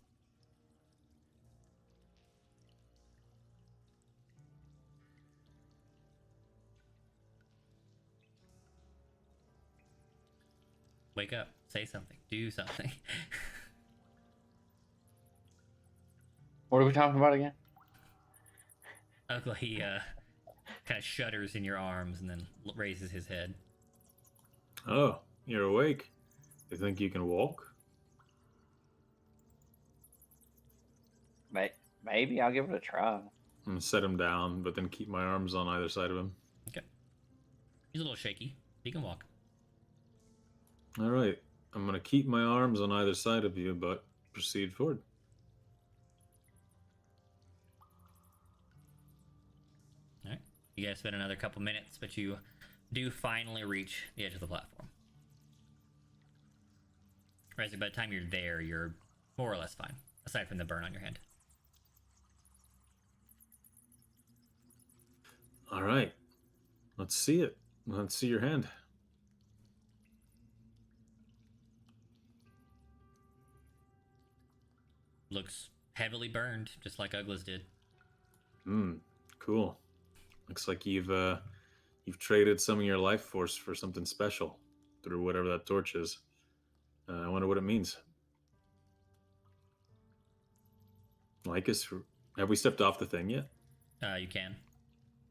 Wake up. Say something. Do something. What are we talking about again? Uncle, he kind of shudders in your arms and then raises his head. Oh, you're awake. You think you can walk? Maybe I'll give it a try. I'm gonna set him down, but then keep my arms on either side of him. Okay. He's a little shaky. He can walk. All right. I'm gonna keep my arms on either side of you, but proceed forward. All right. You guys spend another couple minutes, but you do finally reach the edge of the platform. Right, so by the time you're there, you're more or less fine, aside from the burn on your hand. All right. Let's see it. Let's see your hand. Looks heavily burned, just like Ugla's did. Cool. Looks like you've traded some of your life force for something special through whatever that torch is. I wonder what it means. Lycus, have we stepped off the thing yet? You can.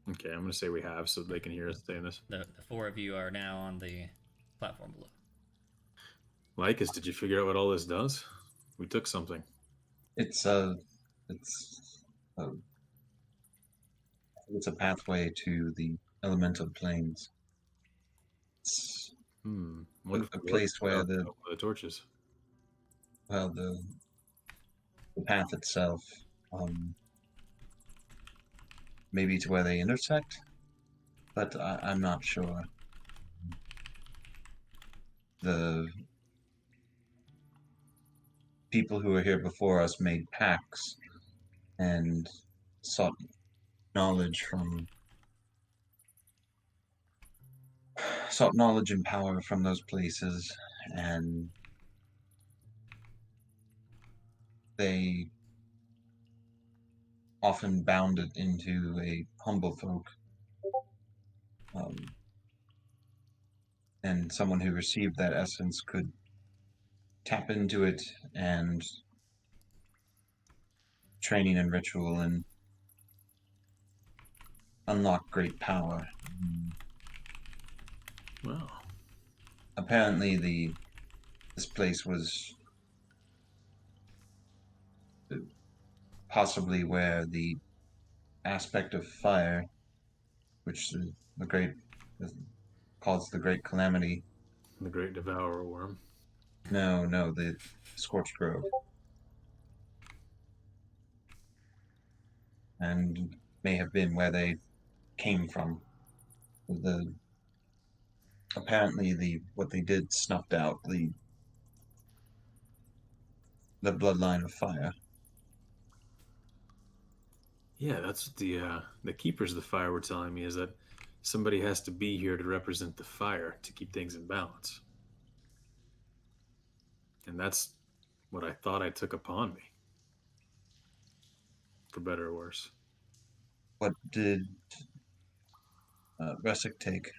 Okay, I'm going to say we have so they can hear us saying this. The four of you are now on the platform below. Lycus, did you figure out what all this does? We took something. It's a pathway to the elemental planes. It's a place where the torches. Well, the path itself, maybe to where they intersect, but I'm not sure. The people who were here before us made pacts and sought knowledge and power from those places, and they often bound it into a humble folk. And someone who received that essence could tap into it and training and ritual and unlock great power. Wow. Apparently this place was possibly where the aspect of fire, which the great calls the Great Calamity. The Great Devourer Worm. No, the Scorched Grove. and may have been where they came from. Apparently what they did snuffed out the bloodline of fire. Yeah, that's what the keepers of the fire were telling me, is that somebody has to be here to represent the fire to keep things in balance. And that's what I thought I took upon me, for better or worse. What did Resic take?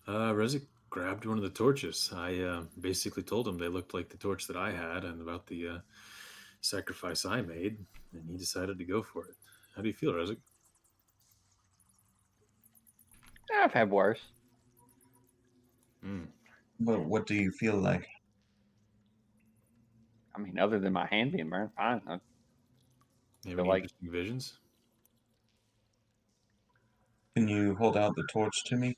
Rezik grabbed one of the torches. I basically told him they looked like the torch that I had and about the sacrifice I made, and he decided to go for it. How do you feel, Rezik? I've had worse. Well, what do you feel like? I mean, other than my hand being burned, fine. I Have feel any like interesting visions? Can you hold out the torch to me?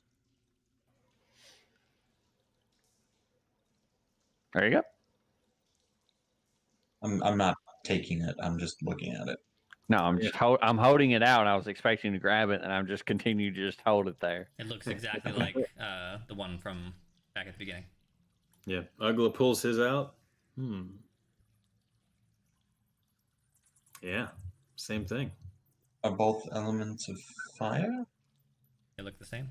there you go. I'm not taking it. I'm just looking at it. No, I'm just I'm holding it out. I was expecting to grab it, and I'm just continue to just hold it there. It looks exactly like the one from back at the beginning. Yeah, Ugla pulls his out. Yeah, same thing. Are both elements of fire? They look the same.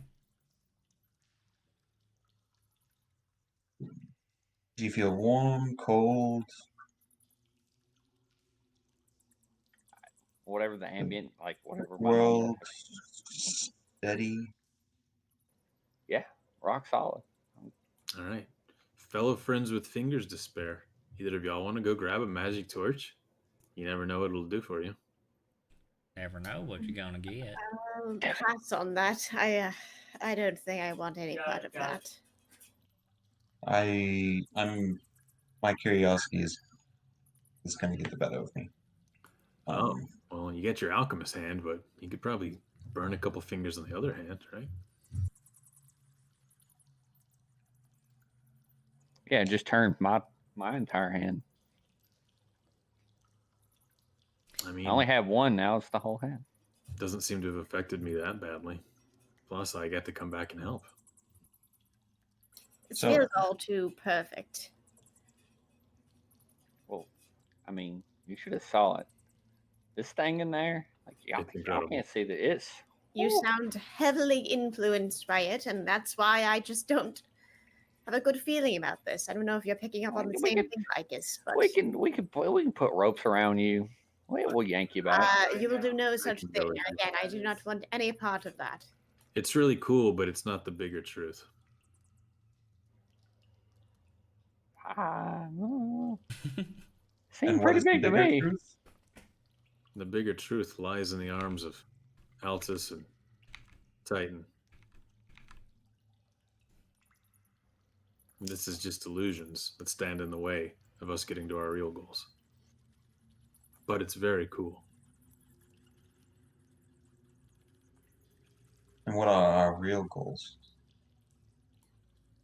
Do you feel warm, cold? Whatever the ambient, like whatever my World steady? Yeah, rock solid. All right. Fellow friends with fingers to spare. Either of y'all want to go grab a magic torch? You never know what it'll do for you. Never know what you're gonna get. Pass on that. I don't think I want any part of that. My curiosity is gonna get the better of me. Well, you get your alchemist hand, but you could probably burn a couple fingers on the other hand, right? Yeah, just turn my entire hand. I mean, I only have one now. It's the whole hand. Doesn't seem to have affected me that badly. Plus, I get to come back and help. It feels all too perfect. Well, I mean, you should have saw it. This thing in there, like y'all can't see that it's. You sound heavily influenced by it, and that's why I just don't have a good feeling about this. I don't know if you're picking up on the same thing, I guess. But we can put ropes around you. We'll yank you back. You will do no such thing. And again, I do not want any part of that. It's really cool, but it's not the bigger truth. Seemed pretty big to me. Truth? The bigger truth lies in the arms of Altus and Titan. This is just illusions that stand in the way of us getting to our real goals. But it's very cool. And what are our real goals?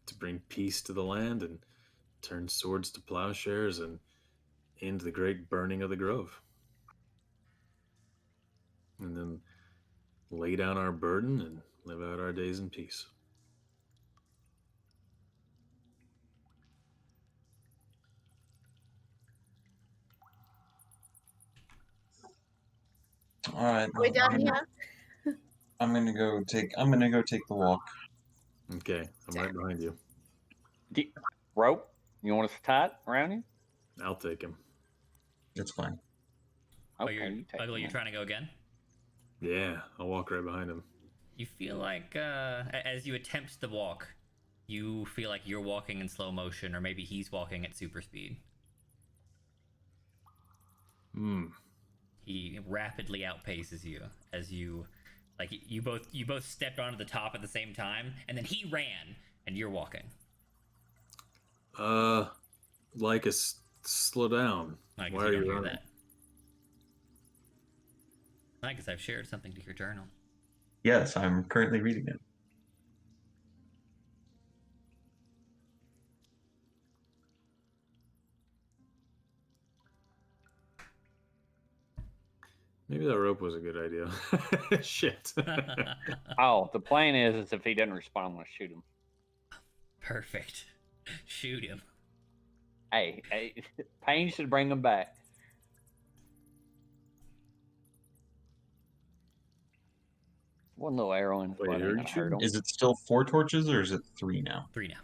To bring peace to the land and turn swords to plowshares and end the great burning of the grove. And then lay down our burden and live out our days in peace. All right. We're done here. I'm gonna go take the walk. Okay, I'm right behind you. Rope? You want us to tie it around you? I'll take him. That's fine. Okay, you're trying to go again? Yeah, I'll walk right behind him. You feel like as you attempt the walk, you feel like you're walking in slow motion, or maybe he's walking at super speed. He rapidly outpaces you as you both stepped onto the top at the same time, and then he ran and you're walking. Slow down. Why are you running? That? I guess I've shared something to your journal. Yes, I'm currently reading it. Maybe that rope was a good idea. Shit. Oh, the plan is if he doesn't respond, I'm gonna shoot him. Perfect. Shoot him. Hey, pain should bring him back. One little arrow in his butt ain't gonna hurt him. Is it still 4 torches or is it 3 now? 3 now.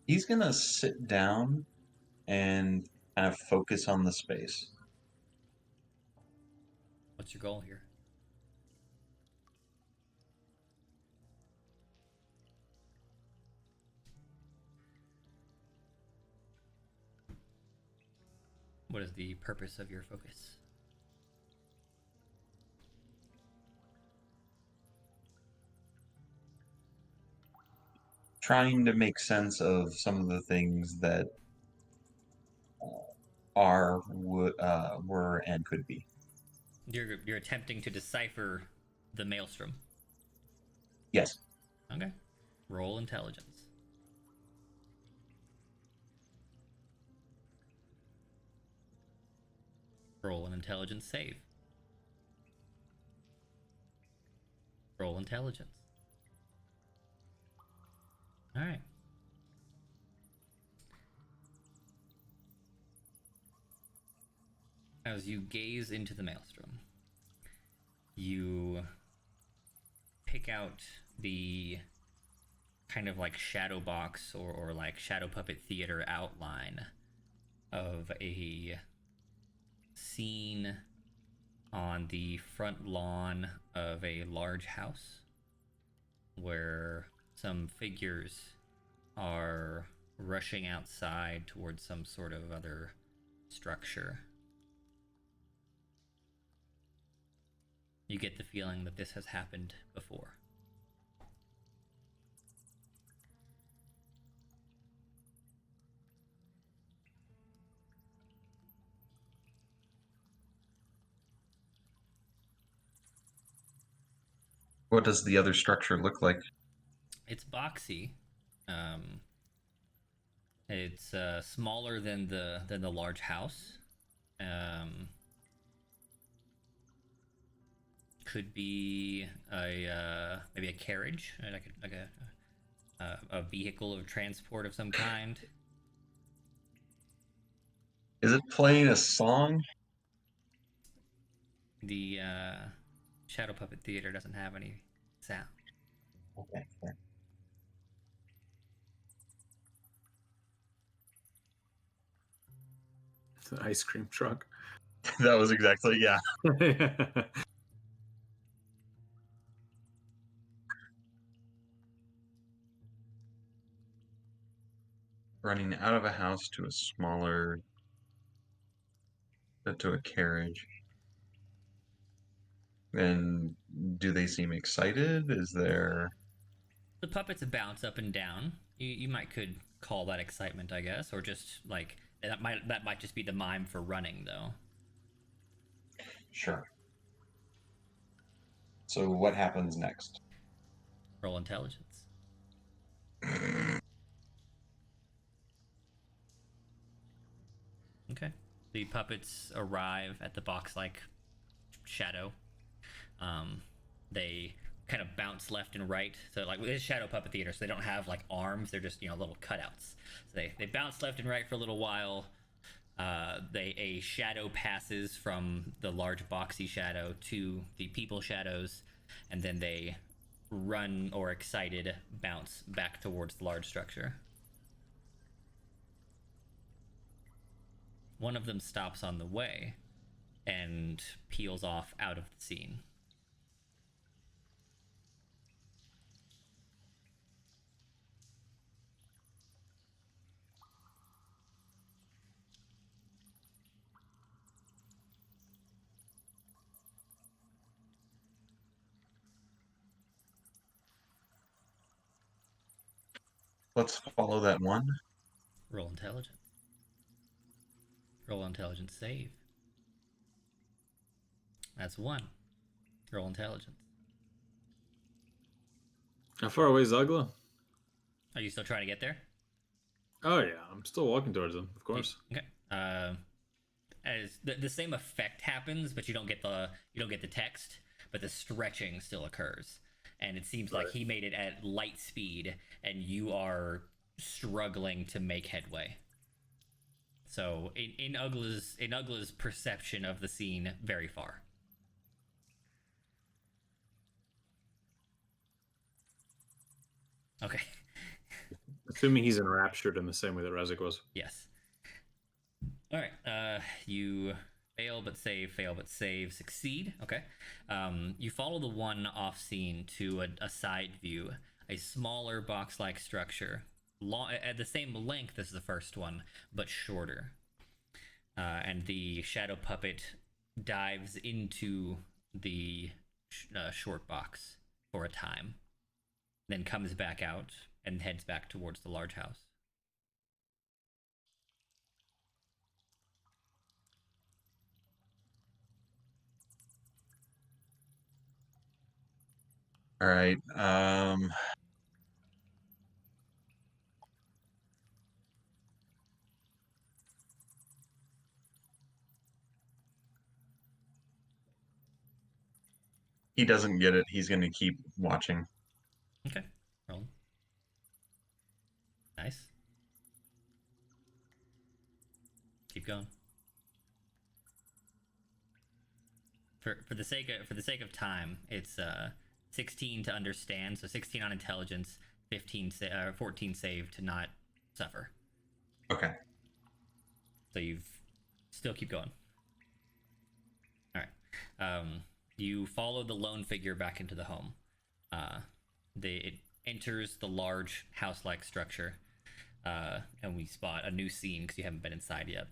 He's gonna sit down and kind of focus on the space. What's your goal here? What is the purpose of your focus? Trying to make sense of some of the things that are, were, and could be. You're attempting to decipher the maelstrom. Yes. Okay. Roll intelligence. Roll an intelligence save. Roll intelligence. All right. As you gaze into the maelstrom, you pick out the kind of like shadow box or like shadow puppet theater outline of a scene on the front lawn of a large house where some figures are rushing outside towards some sort of other structure. You get the feeling that this has happened before. What does the other structure look like? It's boxy. It's smaller than the large house. Could be maybe a carriage, like a vehicle of transport of some kind. Is it playing a song? The Shadow Puppet Theater doesn't have any sound. Okay. It's an ice cream truck. That was exactly, yeah. Running out of a house to a smaller, to a carriage. And do they seem excited? Is there... The puppets bounce up and down. You might could call that excitement, I guess, or just like that might just be the mime for running, though. Sure. So what happens next? Roll intelligence. Okay. The puppets arrive at the box-like shadow. They kind of bounce left and right. So like this shadow puppet theater, so they don't have like arms; they're just little cutouts. So they bounce left and right for a little while. A shadow passes from the large boxy shadow to the people shadows, and then they run or excited bounce back towards the large structure. One of them stops on the way and peels off out of the scene. Let's follow that one. Roll intelligence. Roll intelligence save. That's 1. Roll intelligence. How far away is Ugla? Are you still trying to get there? Oh yeah, I'm still walking towards him, of course. Okay. As the same effect happens, but you don't get the text, but the stretching still occurs, and it seems like he made it at light speed, and you are struggling to make headway. So in Ugla's perception of the scene, very far. Okay. Assuming he's enraptured in the same way that Rezik was. Yes. All right. You fail but save, succeed. Okay. You follow the one off scene to a side view, a smaller box-like structure, at the same length as the first one, but shorter. And the shadow puppet dives into the short box for a time, then comes back out and heads back towards the large house. All right. He doesn't get it. He's going to keep watching. Okay. Roll. Nice. Keep going. For the sake of time, it's 16 to understand, so 16 on intelligence, 14 save to not suffer. Okay. So you've still keep going. All right. You follow the lone figure back into the home. It enters the large house-like structure, and we spot a new scene because you haven't been inside yet.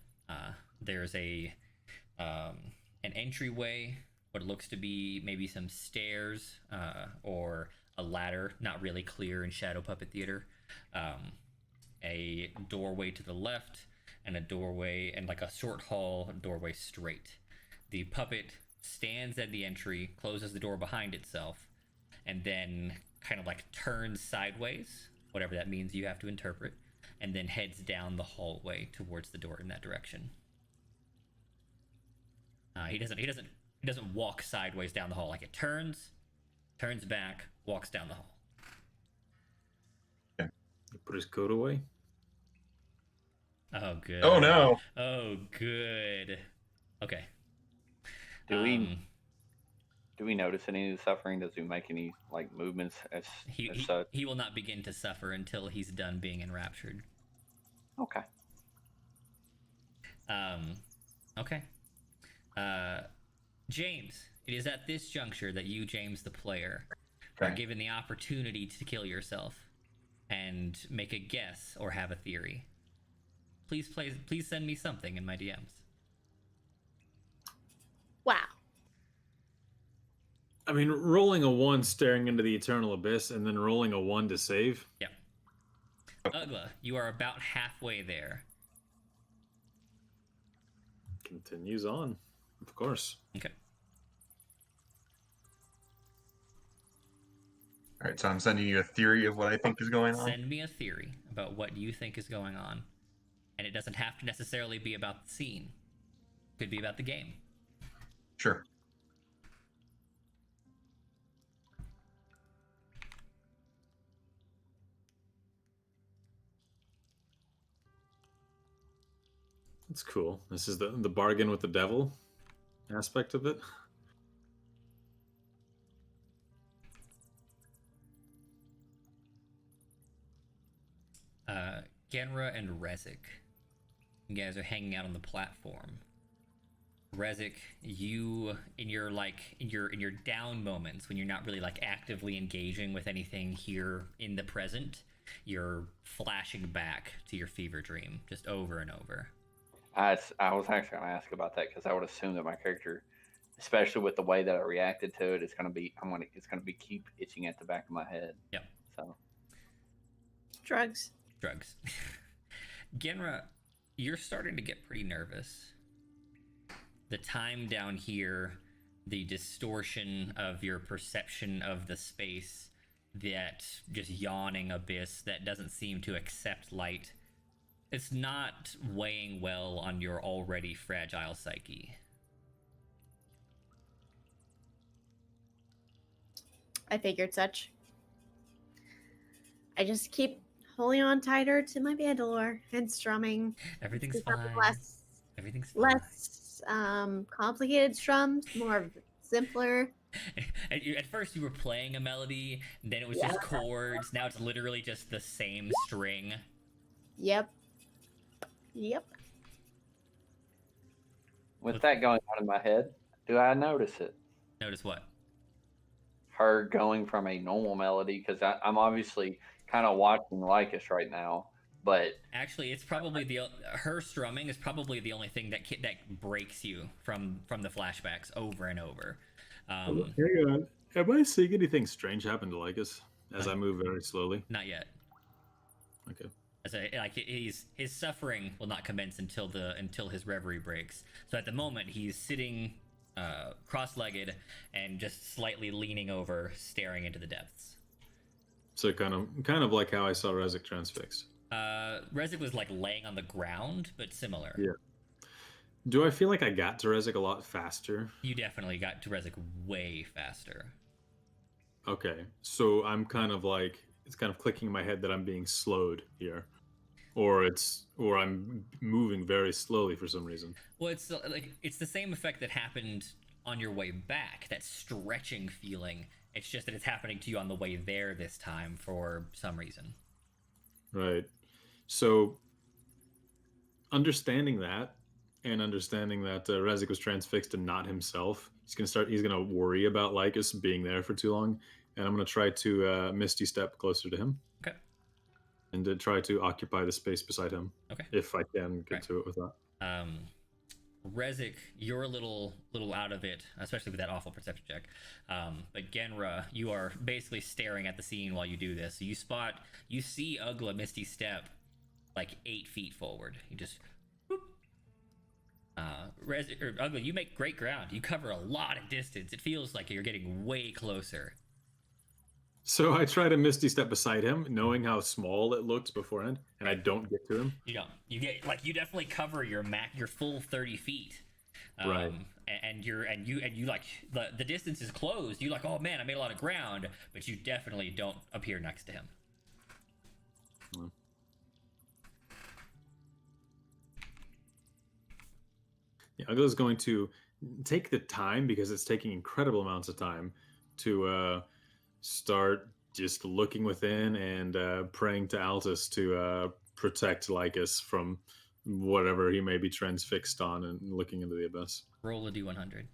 There's an entryway, what looks to be maybe some stairs or a ladder, not really clear in Shadow Puppet Theater. A doorway to the left, and a doorway, and like a short hall doorway straight. The puppet stands at the entry, closes the door behind itself, and then kind of like turns sideways, whatever that means you have to interpret, and then heads down the hallway towards the door in that direction. He doesn't walk sideways down the hall. Like it turns back, walks down the hall. Okay. He put his coat away. Oh, good. Oh, no. Oh, good. Okay. Do we notice any of the suffering? Does he make any like movements as such? He will not begin to suffer until he's done being enraptured. Okay. Okay. James, it is at this juncture that you, James the player, are given the opportunity to kill yourself and make a guess or have a theory. Please send me something in my DMs. Wow. I mean, rolling a 1 staring into the eternal abyss and then rolling a 1 to save. Yep. Ugla, you are about halfway there. Continues on, of course. Okay. All right, so I'm sending you a theory of what I think is going on. Send me a theory about what you think is going on. And it doesn't have to necessarily be about the scene. It could be about the game. Sure. That's cool. This is the bargain with the devil aspect of it. Genra and Rezik, you guys are hanging out on the platform. Rezik, you in your down moments when you're not really like actively engaging with anything here in the present, you're flashing back to your fever dream just over and over. I was actually going to ask about that because I would assume that my character, especially with the way that I reacted to it, it's going to be keep itching at the back of my head. Yep. So drugs. Genra, you're starting to get pretty nervous. The time down here, the distortion of your perception of the space, that just yawning abyss that doesn't seem to accept light, it's not weighing well on your already fragile psyche. I figured such. I just keep holding on tighter to my bandolore and strumming. Everything's fine. Everything's fine. Less complicated strums, more simpler. At first you were playing a melody, then it was just chords. Now it's literally just the same string. Yep. with that going on in my head, do I notice it? Notice what? Her going from a normal melody, because I'm obviously kind of watching Lycus right now, but actually it's probably her strumming is probably the only thing that breaks you from the flashbacks over and over. Hang on, am I seeing anything strange happen to Lycus as I move very slowly? Not yet. Okay. His suffering will not commence until his reverie breaks. So at the moment he's sitting cross-legged and just slightly leaning over, staring into the depths. So kind of like how I saw Rezik transfixed. Rezik was like laying on the ground, but similar. Yeah. Do I feel like I got to Rezik a lot faster? You definitely got to Rezik way faster. Okay, so I'm kind of like, it's kind of clicking in my head that I'm being slowed here, or I'm moving very slowly for some reason. Well, it's the same effect that happened on your way back, that stretching feeling. It's just that it's happening to you on the way there this time for some reason. Right. So understanding that, and understanding that Rezik was transfixed and not himself, he's gonna worry about Lycus being there for too long, and I'm gonna try to Misty Step closer to him. Okay. And to try to occupy the space beside him. Okay. If I can get to it with that. Rezik, you're a little out of it, especially with that awful perception check. But Genra, you are basically staring at the scene while you do this. So you see Ugla Misty Step like 8 feet forward. You just whoop. Ugla, you make great ground. You cover a lot of distance. It feels like you're getting way closer. So I try to Misty Step beside him, knowing how small it looked beforehand, and I don't get to him. You don't. You get you definitely cover your full 30 feet. Right. And you like the distance is closed. You like, oh man, I made a lot of ground, but you definitely don't appear next to him. Yeah, Ugla's going to take the time, because it's taking incredible amounts of time, to start just looking within and praying to Altus to protect Lycus from whatever he may be transfixed on, and looking into the abyss. Roll a D100.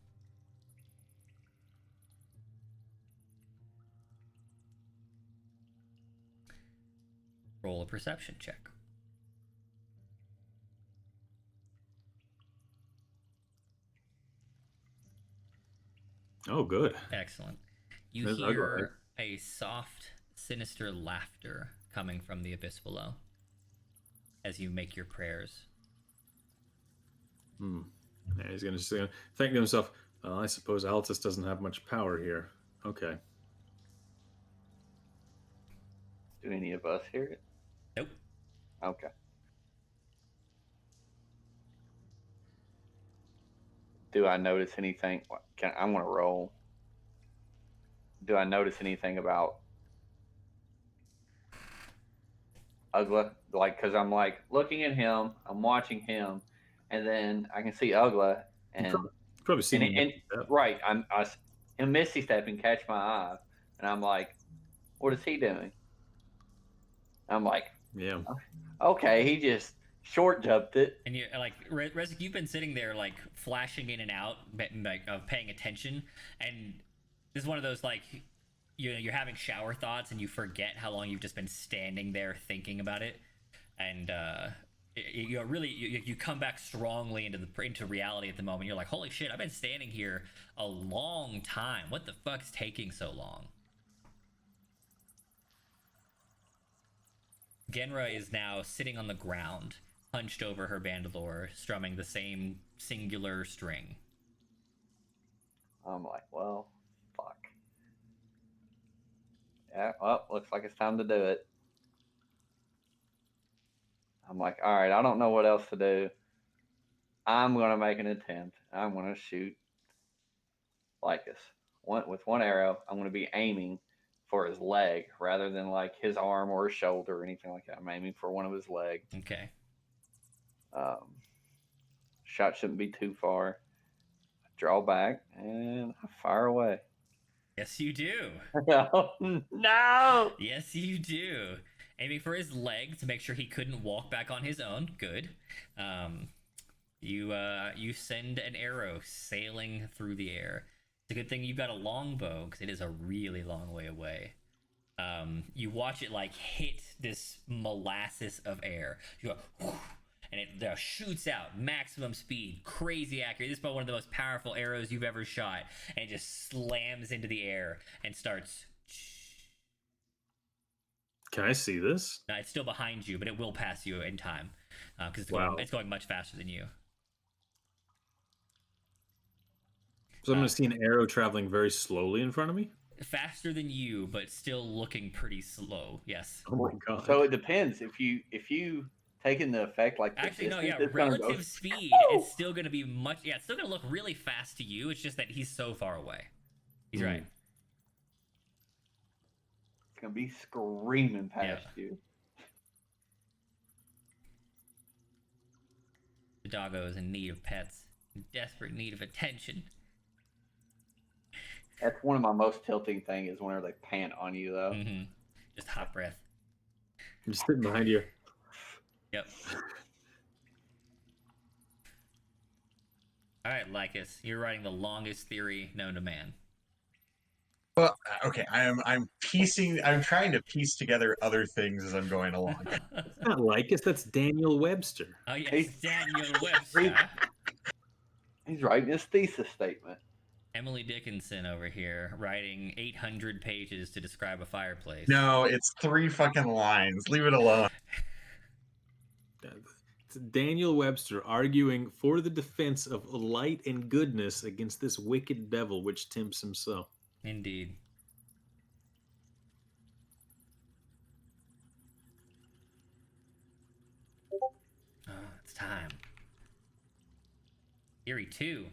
Roll a perception check. Oh, good. Excellent. You hear a soft, sinister laughter coming from the abyss below as you make your prayers. Yeah, he's going to think to himself, I suppose Altus doesn't have much power here. Okay. Do any of us hear it? Nope. Okay. Do I notice anything? I'm going to roll. Do I notice anything about Ugla? Like, because I'm like looking at him, I'm watching him, and then I can see Ugla, and probably seen and right, I'm Misty stepping, catch my eye, and I'm like, what is he doing? I'm like, yeah, okay, he just short jumped it. And you like Rezik, you've been sitting there like flashing in and out, like of paying attention, and this is one of those like you're having shower thoughts and you forget how long you've just been standing there thinking about it, and you really you come back strongly into reality at the moment. You're like, holy shit, I've been standing here a long time. What the fuck's taking so long? Genra is now sitting on the ground, hunched over her bandolier, strumming the same singular string. I'm like, well, fuck. Yeah, well, looks like it's time to do it. I'm like, all right, I don't know what else to do. I'm going to make an attempt. I'm going to shoot Lycus. With one arrow, I'm going to be aiming for his leg rather than like his arm or his shoulder or anything like that. I'm aiming for one of his legs. Okay. Shot shouldn't be too far. I draw back and I fire away. Yes, you do. No. Yes, you do. Aiming for his leg to make sure he couldn't walk back on his own. Good. You send an arrow sailing through the air. It's a good thing you've got a longbow because it is a really long way away. You watch it like hit this molasses of air. You go, whoosh, and it shoots out maximum speed, crazy accurate. This is probably one of the most powerful arrows you've ever shot, and it just slams into the air and starts. Can I see this? It's still behind you, but it will pass you in time because it's going much faster than you. So I'm going to see an arrow traveling very slowly in front of me? Faster than you, but still looking pretty slow. Yes. Oh my god. So it depends. If you taking the effect like actually no, yeah, it's relative speed, it's still going to be much. Yeah, it's still going to look really fast to you. It's just that he's so far away. He's right. It's gonna be screaming past you. The doggo is in need of pets, in desperate need of attention. That's one of my most tilting things is whenever they pant on you, though. Mm-hmm. Just hot breath. I'm just sitting behind you. Yep. All right, Lycus, you're writing the longest theory known to man. Well, okay, I'm trying to piece together other things as I'm going along. It's not Lycus, that's Daniel Webster. Oh yes, Daniel Webster. He's writing his thesis statement. Emily Dickinson over here writing 800 pages to describe a fireplace. No, it's 3 fucking lines. Leave it alone. It's Daniel Webster arguing for the defense of light and goodness against this wicked devil which tempts himself. Indeed. Oh, it's time. Theory 2.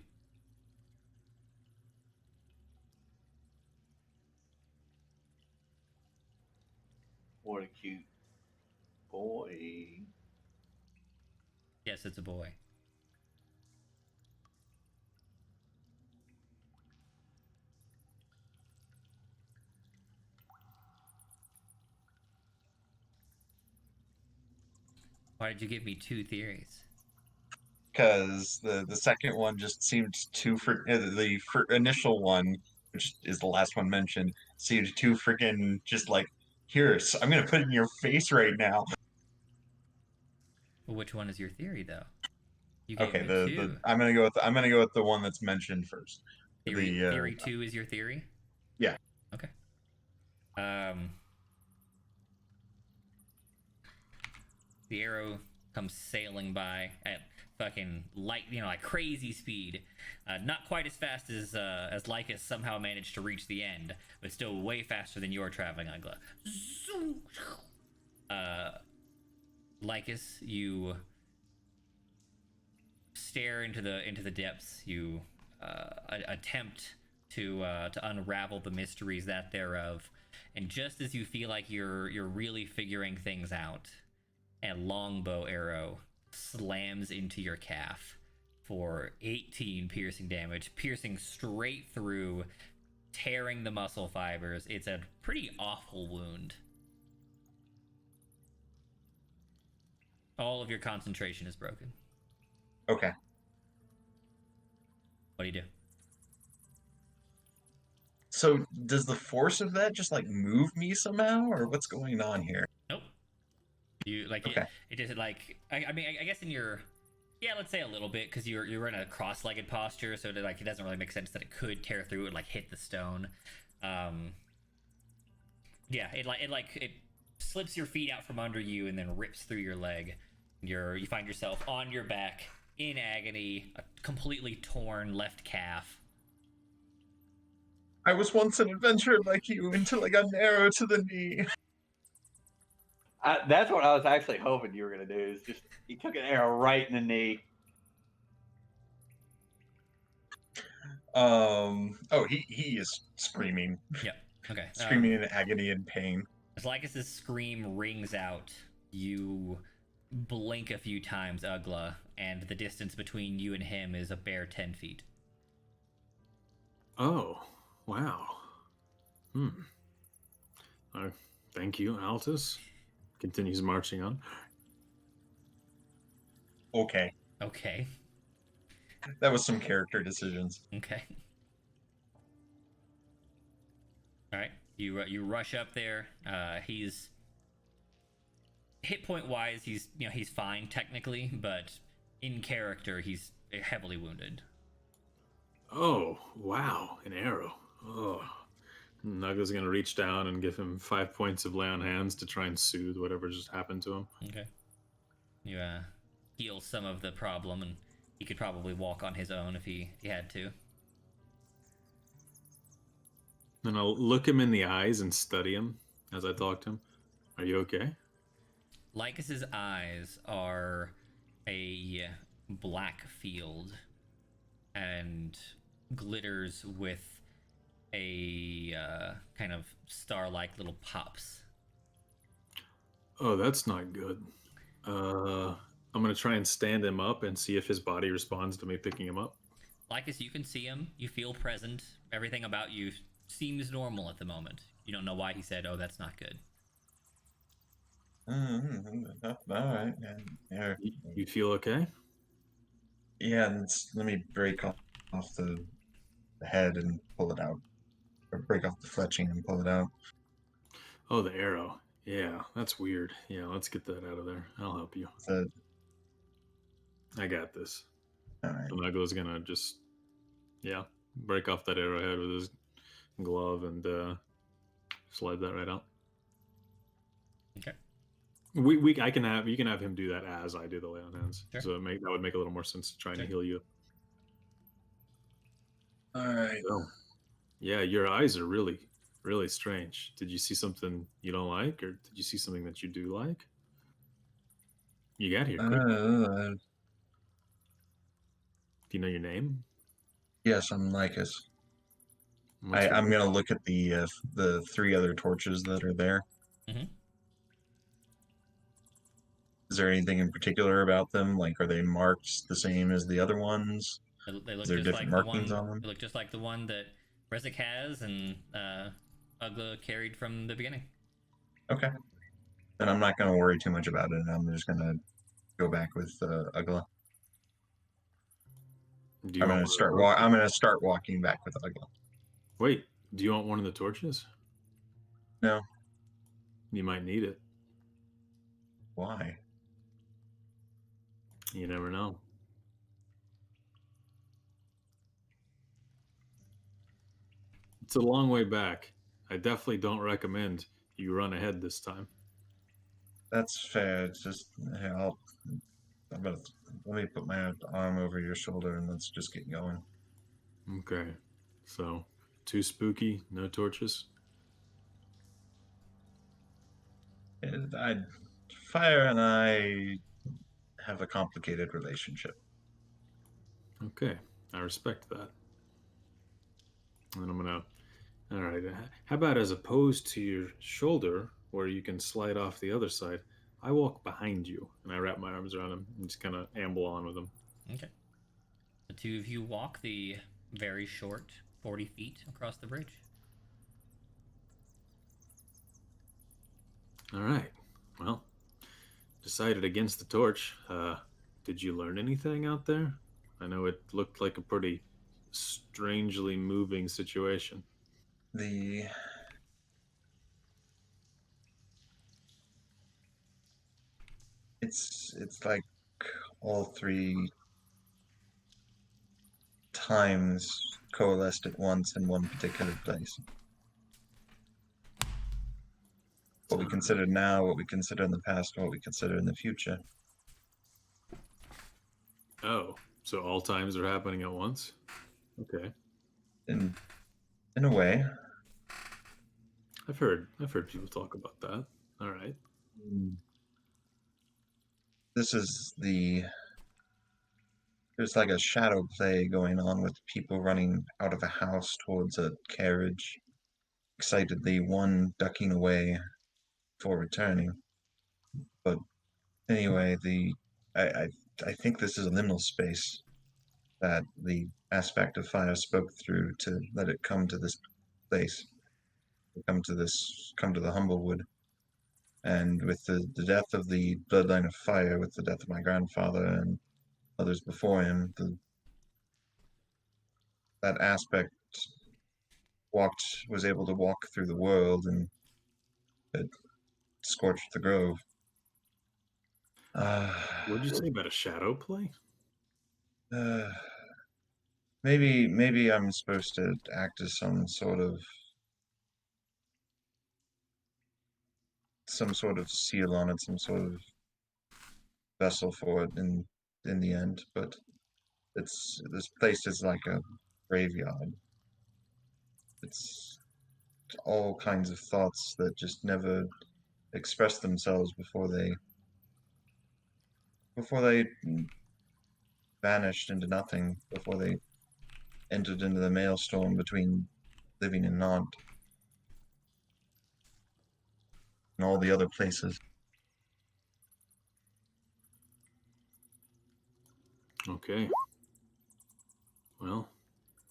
What a cute boy. Yes, it's a boy. Why did you give me 2 theories? Because the second one just seemed too initial one, which is the last one mentioned, seemed too freaking just like, here, so I'm gonna put it in your face right now. Well, which one is your theory, though? You gave me 2. I'm gonna go with the one that's mentioned first. Theory 2 is your theory? Yeah. Okay. The arrow comes sailing by at fucking light, like crazy speed. Not quite as fast as Lycus somehow managed to reach the end, but still way faster than you're traveling, Ugla. Lycus, you stare into the depths. You attempt to unravel the mysteries that thereof, and just as you feel like you're really figuring things out, a longbow arrow slams into your calf for 18 piercing damage, piercing straight through, tearing the muscle fibers. It's a pretty awful wound. All of your concentration is broken. Okay. What do you do? So does the force of that just like move me somehow, or what's going on here? Nope. You like okay. it just like I mean I guess in your let's say a little bit because you're in a cross-legged posture, so that like it doesn't really make sense that it could tear through and like hit the stone. It slips your feet out from under you and then rips through your leg. You find yourself on your back in agony, a completely torn left calf. I was once an adventurer like you until I got an arrow to the knee. That's what I was actually hoping you were going to do, is just, you took an arrow right in the knee. He is screaming. Yep. Okay. Screaming in agony and pain. As Lycus's scream rings out, you blink a few times, Ugla, and the distance between you and him is a bare 10 feet. Oh, wow. Thank you, Altus. Continues marching on. Okay. That was some character decisions. Okay. All right. You rush up there. He's hit point wise, he's fine technically, but in character, he's heavily wounded. Oh, wow. An arrow. Oh. Nugga's going to reach down and give him 5 points of lay on hands to try and soothe whatever just happened to him. Okay. You heal some of the problem, and he could probably walk on his own if he had to. And I'll look him in the eyes and study him as I talk to him. Are you okay? Lycus's eyes are a black field and glitters with a kind of star-like little pops. Oh, that's not good. I'm going to try and stand him up and see if his body responds to me picking him up. Lycus, you can see him. You feel present. Everything about you seems normal at the moment. You don't know why he said, "Oh, that's not good." All right. Yeah. You feel okay? Yeah, and let me break off the head and pull it out. Or break off the fletching and pull it out. Oh, the arrow. Yeah, that's weird. Yeah, let's get that out of there. I'll help you. I got this. All right. Nugla's gonna just, break off that arrowhead with his glove and slide that right out. Okay. You can have him do that as I do the lay on hands. Sure. So that would make a little more sense to trying to heal you. All right. So, yeah, your eyes are really, really strange. Did you see something you don't like, or did you see something that you do like? You got here quick. Do you know your name? Yes, I'm Lycus. I'm gonna look at the 3 other torches that are there. Mm-hmm. Is there anything in particular about them? Like, are they marked the same as the other ones? They look Is there just different like markings on them? They look just like the one that Rezik has and Ugla carried from the beginning. Okay. Then I'm not gonna worry too much about it. I'm just gonna go back with Ugla. I'm gonna start walking back with Ugla. Wait, do you want one of the torches? No. You might need it. Why? You never know. It's a long way back. I definitely don't recommend you run ahead this time. That's fair. It's just, let me put my arm over your shoulder and let's just get going. Okay. So, too spooky, no torches? Fire and I have a complicated relationship. Okay, I respect that. And I'm gonna, all right, how about as opposed to your shoulder, where you can slide off the other side, I walk behind you and I wrap my arms around him and just kind of amble on with him. Okay. The two of you walk the very short 40 feet across the bridge. All right. Well, decided against the torch. Did you learn anything out there? I know it looked like a pretty strangely moving situation. It's like all three times coalesced at once in one particular place. What we consider now, what we consider in the past, and what we consider in the future. Oh, so all times are happening at once? Okay. In a way. I've heard people talk about that. All right. This is there's like a shadow play going on with people running out of a house towards a carriage, excitedly, one ducking away for returning. But anyway, I think this is a liminal space that the aspect of fire spoke through to let it come to this place, come to the Humblewood. And with the death of the bloodline of fire, with the death of my grandfather and others before him, that aspect was able to walk through the world, and it scorched the grove. What did you say about a shadow play? Maybe I'm supposed to act as some sort of seal on it, some sort of vessel for it in the end. But this place is like a graveyard. It's all kinds of thoughts that just never express themselves before they vanished into nothing, before they entered into the maelstrom between living and not, and all the other places. Okay. Well,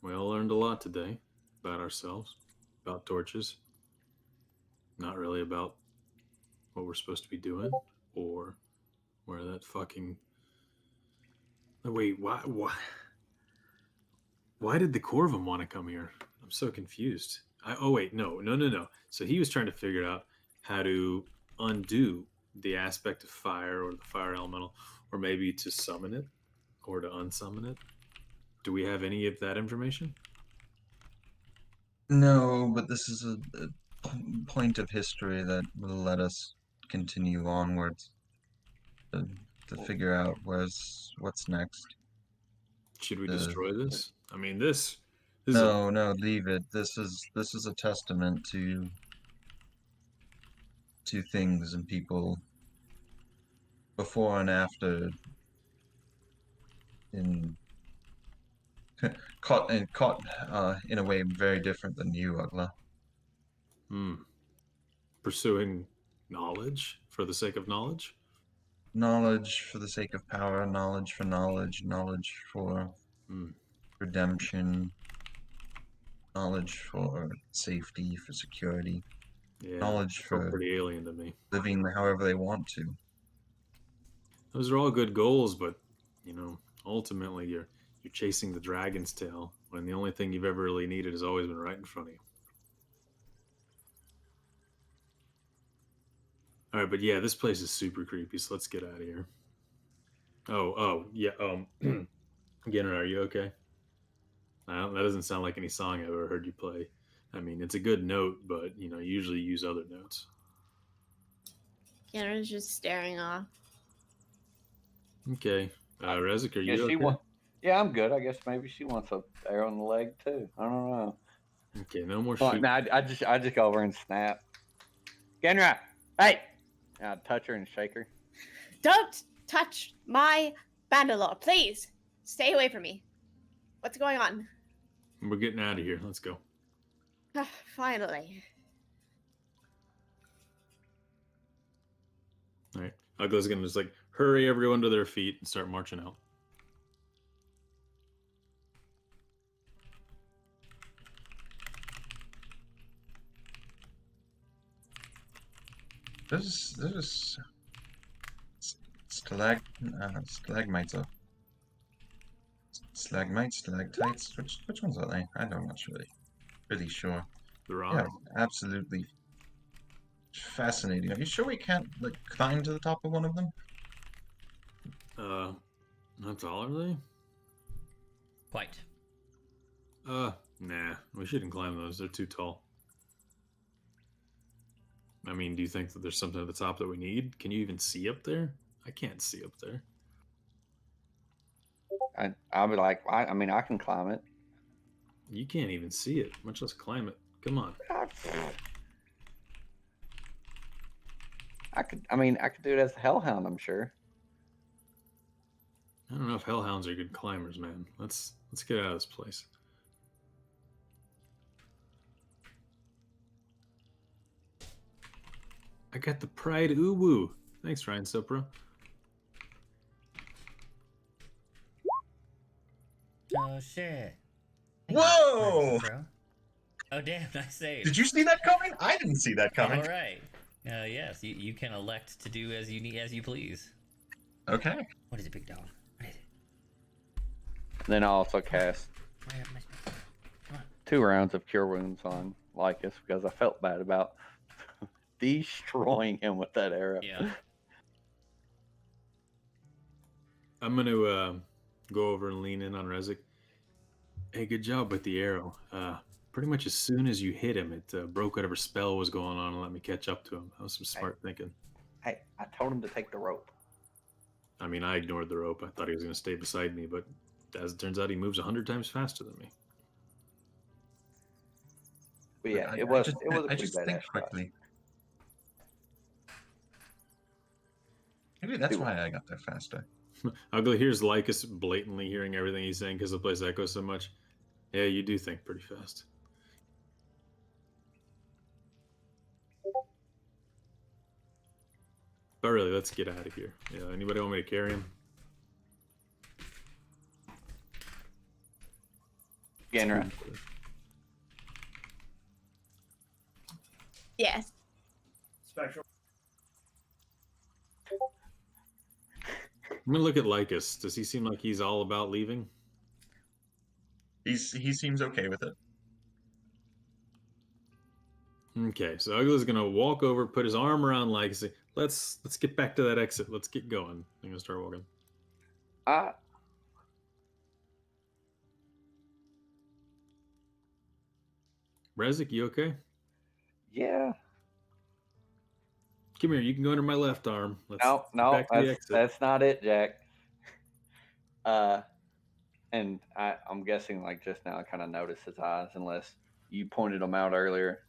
we all learned a lot today about ourselves, about torches. Not really about what we're supposed to be doing or where that fucking. Wait, why did the Corvum want to come here? I'm so confused. Wait, no. So he was trying to figure out how to undo the aspect of fire or the fire elemental, or maybe to summon it or to unsummon it. Do we have any of that information? No, but this is a point of history that will let us continue onwards to figure out what's next. Should we destroy this? I mean, this no, leave it. This is a testament to things and people before and after, in caught in a way very different than you, Ugla. Pursuing knowledge for the sake of knowledge? Knowledge for the sake of power, knowledge for knowledge, knowledge for redemption, knowledge for safety, for security, knowledge for pretty alien to me. Living however they want to. Those are all good goals, but ultimately you're chasing the dragon's tail when the only thing you've ever really needed has always been right in front of you. All right, but yeah, this place is super creepy, so let's get out of here. Oh, yeah. Genner, are you okay? That doesn't sound like any song I've ever heard you play. I mean, it's a good note, but you usually use other notes. Genner's just staring off. Okay, Rezik, are you okay? Yeah, I'm good. I guess maybe she wants a arrow in the leg too. I don't know. Okay, no more shooting. No, I just go over and snap. Genra, hey! I'd touch her and shake her. Don't touch my Bandalore, please. Stay away from me. What's going on? We're getting out of here. Let's go. Finally. All right. Ugly's gonna just like hurry everyone to their feet and start marching out. There's stalagmites or stalagmites, stalactites. Which ones are they? I'm not really sure. The rock. Yeah, absolutely fascinating. Are you sure we can't like climb to the top of one of them? How tall are they? Quite. Nah. We shouldn't climb those. They're too tall. I mean, do you think that there's something at the top that we need? Can you even see up there? I can't see up there. I'll be like, I mean, I can climb it. You can't even see it, much less climb it. Come on. I could do it as a hellhound, I'm sure. I don't know if hellhounds are good climbers, man. Let's get out of this place. I got the pride uwu. Thanks, Ryan Sopra. Oh shit. Whoa! Bro. Oh damn, nice save. Did you see that coming? I didn't see that coming. All right. Yes, you can elect to do as you please. Okay. What is it, big dog? What is it? Then I also cast Come on. 2 rounds of Cure Wounds on Lycus because I felt bad about destroying him with that arrow. Yeah. I'm going to go over and lean in on Rezik. Hey, good job with the arrow. Pretty much as soon as you hit him, it broke whatever spell was going on and let me catch up to him. That was some smart thinking. Hey, I told him to take the rope. I mean, I ignored the rope. I thought he was going to stay beside me, but as it turns out, he moves 100 times faster than me. But yeah, it was a I pretty just badass think shot. quickly. Maybe that's why I got there faster. Ugly, here's Lycus blatantly hearing everything he's saying because the place echoes so much. Yeah, you do think pretty fast. But really, let's get out of here. Yeah, anybody want me to carry him? Genra. Yes. Spectral. I'm gonna look at Lycus. Does he seem like he's all about leaving? He seems okay with it. Okay, so Ugly's gonna walk over, put his arm around Lycus, say, let's get back to that exit. Let's get going. I'm gonna start walking. Rezik, you okay? Yeah. Come here, you can go under my left arm. No, that's not it, Jack. And I'm guessing like just now I kind of noticed his eyes, unless you pointed them out earlier.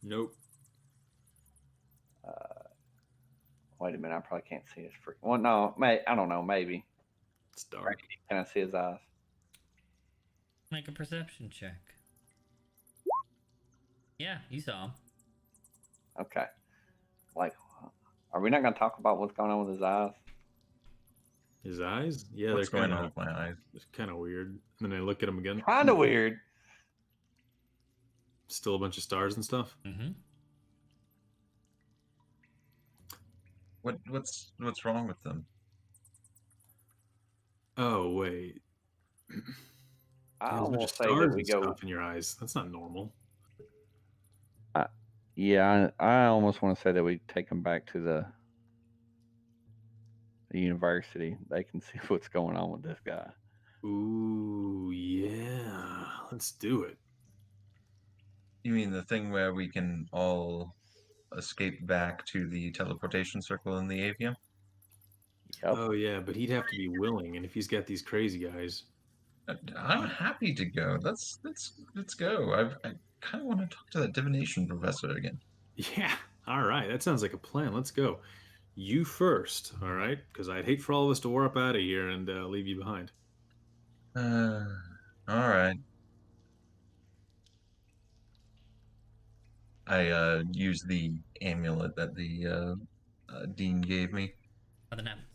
Nope. Wait a minute, I probably can't see his freak. Well, no, I don't know, maybe. It's dark. Can I see his eyes? Make a perception check. Yeah, you saw him. Okay. Like, are we not going to talk about what's going on with his eyes? His eyes? Yeah, What's they're going on with my eyes? It's kind of weird. And then I look at him again. Kind of weird. Still a bunch of stars and stuff. Mm-hmm. What's wrong with them? Oh wait. I There's a bunch of almost say stars that we and go. stuff in your eyes. That's not normal. Yeah, I almost want to say that we take him back to the university. They can see what's going on with this guy. Ooh, yeah. Let's do it. You mean the thing where we can all escape back to the teleportation circle in the avium? Yep. Oh yeah, but he'd have to be willing, and if he's got these crazy guys, I'm happy to go. Let's go. I kind of want to talk to that divination professor again. yeah. All right, that sounds like a plan. Let's go. You first, all right? Because I'd hate for all of us to warp out of here and leave you behind. All right. I use the amulet that the dean gave me. Nothing happens.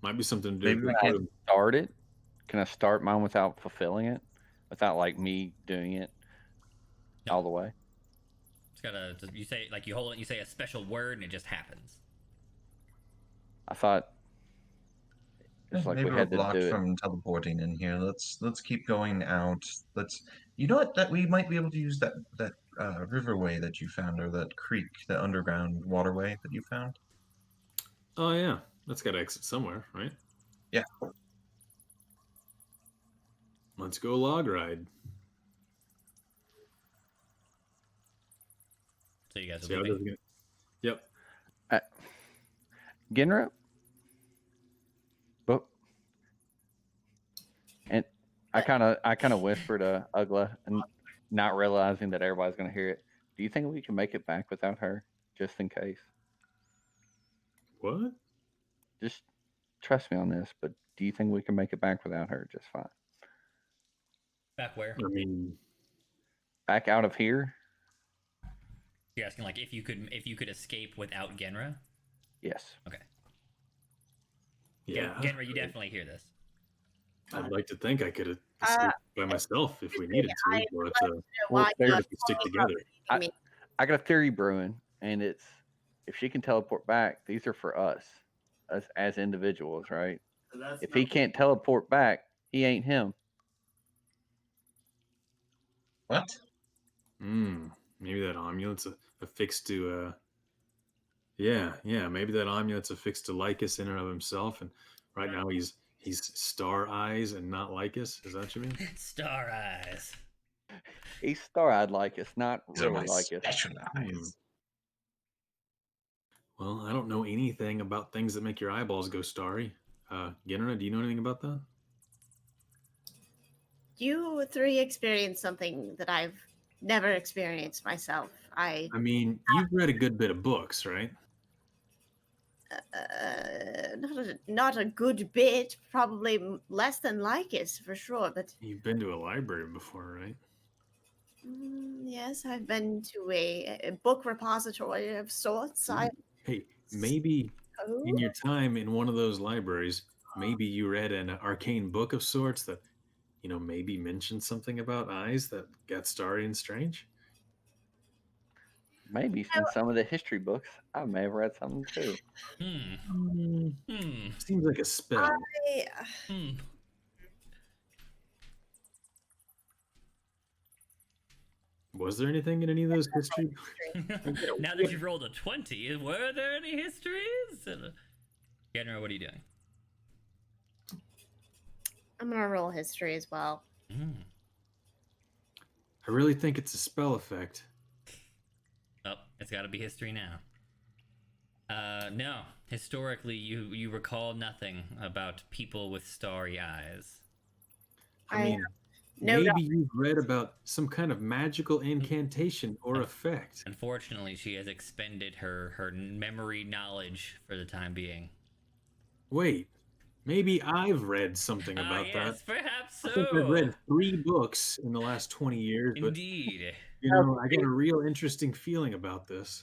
Might be something to do. Maybe we can start it. Can I start mine without fulfilling it, without like me doing it all the way? It's gotta. You say like you hold it. You say a special word, and it just happens. I thought it's like maybe we we're had to blocked do it. from teleporting in here. Let's keep going out. You know what? That we might be able to use that riverway that you found, or that creek, the underground waterway that you found. Oh yeah, that's got to exit somewhere, right? Yeah. Let's go log ride. So you guys are leaving. Yep. Genra? But and I kind of whispered to Ugla, and not realizing that everybody's gonna hear it. Do you think we can make it back without her, just in case? What? Just trust me on this, but do you think we can make it back without her just fine? Back where? I mean, back out of here. You're asking like if you could escape without Genra? Yes. Okay. Yeah. Genra, you definitely hear this. I'd like to think I could have escaped by myself if we needed to, but well, we stick together. I got a theory brewing, and it's if she can teleport back, these are for us as individuals, right? So if he can't teleport back, he ain't him. What? Maybe that amulet's affixed to yeah, maybe that amulet's affixed to Lycus in and of himself, and right now he's Star Eyes and not Lycus. Is that what you mean? Star Eyes. He's star-eyed Lycus, not These are really my Lycus. special eyes. Well, I don't know anything about things that make your eyeballs go starry. Genera, do you know anything about that? You three experienced something that I've never experienced myself. I mean, you've read a good bit of books, right? Not a good bit, probably less than Lycus for sure. But you've been to a library before, right? Yes, I've been to a book repository of sorts. Hey, maybe in your time in one of those libraries, maybe you read an arcane book of sorts that, maybe mentioned something about eyes that got starry and strange. Maybe in some of the history books, I may have read something too. Seems like a spell. Was there anything in any of those history? Now that you've rolled a 20, were there any histories? Genera, what are you doing? I'm gonna roll history as well. I really think it's a spell effect. Oh, it's got to be history now. No. Historically, you recall nothing about people with starry eyes. I mean, maybe you've read about some kind of magical incantation or effect. Unfortunately, she has expended her memory knowledge for the time being. Wait, maybe I've read something about yes, that. Perhaps so. I think I've read 3 books in the last 20 years. Indeed. But, I got a real interesting feeling about this.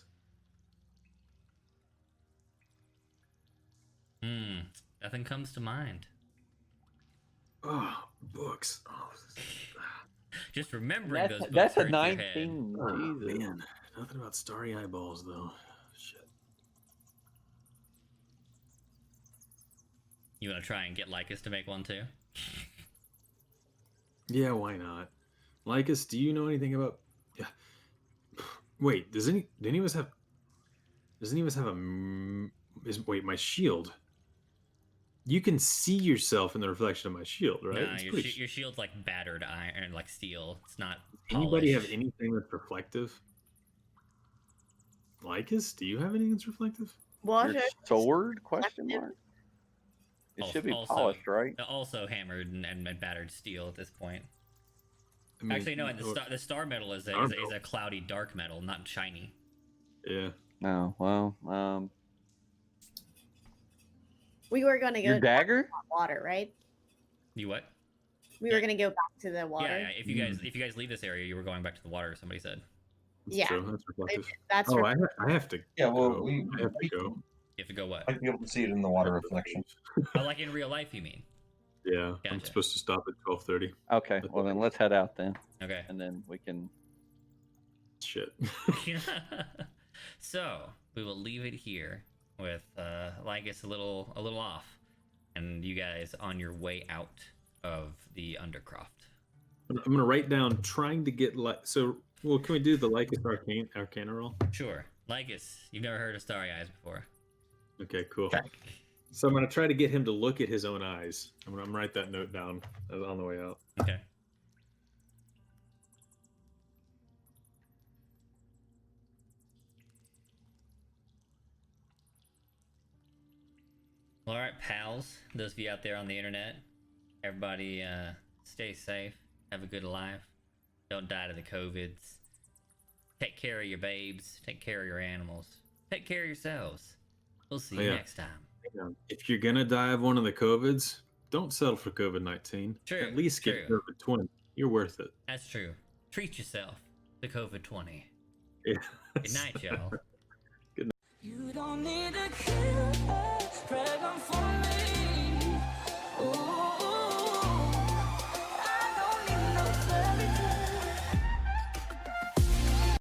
Nothing comes to mind. Oh, books. Oh. Just remembering those books. That's a 19. Oh, Jesus. man. Nothing about starry eyeballs, though. Shit. You want to try and get Lycus to make one too? Yeah, why not? Lycus, do you know anything about? Yeah. Wait, does any of us have? Does any of us have wait, my shield. You can see yourself in the reflection of my shield, right? Nah, your shield's like battered iron, like steel. It's not polished. Anybody have anything that's reflective? Lycus, do you have anything that's reflective? Your sword? Question mark. It should be polished, right? Also hammered and battered steel at this point. I mean, actually, no. And the star metal is a cloudy dark metal, not shiny. Yeah. No. Well. We were going to go your dagger? Water, right? You what? We were going to go back to the water. Yeah. If you guys leave this area, you were going back to the water. Somebody said. That's Yeah. true. That's reflective. That's I have to. Yeah, well, go. I have to go. You have to go what? Might be able to see it in the water reflection. Oh, like in real life, you mean? Yeah, Gotcha. I'm supposed to stop at 12:30. Okay, well then let's head out then. Okay. And then we can. Shit. So we will leave it here with Lygus a little off, and you guys on your way out of the Undercroft. I'm gonna write down trying to get so. Well, can we do the Lycus Arcana roll? Sure. Lygus, you've never heard of Starry Eyes before. Okay, cool. Okay. So I'm gonna try to get him to look at his own eyes. I'm gonna write that note down on the way out. Okay. Well, all right, pals. Those of you out there on the internet, everybody, stay safe. Have a good life. Don't die to the COVIDs. Take care of your babes. Take care of your animals. Take care of yourselves. We'll see you next time. If you're gonna die of one of the COVIDs, don't settle for COVID-19. True. At least get COVID-20. You're worth it. That's true. Treat yourself to COVID-20. Yeah. Good night, y'all. You don't need a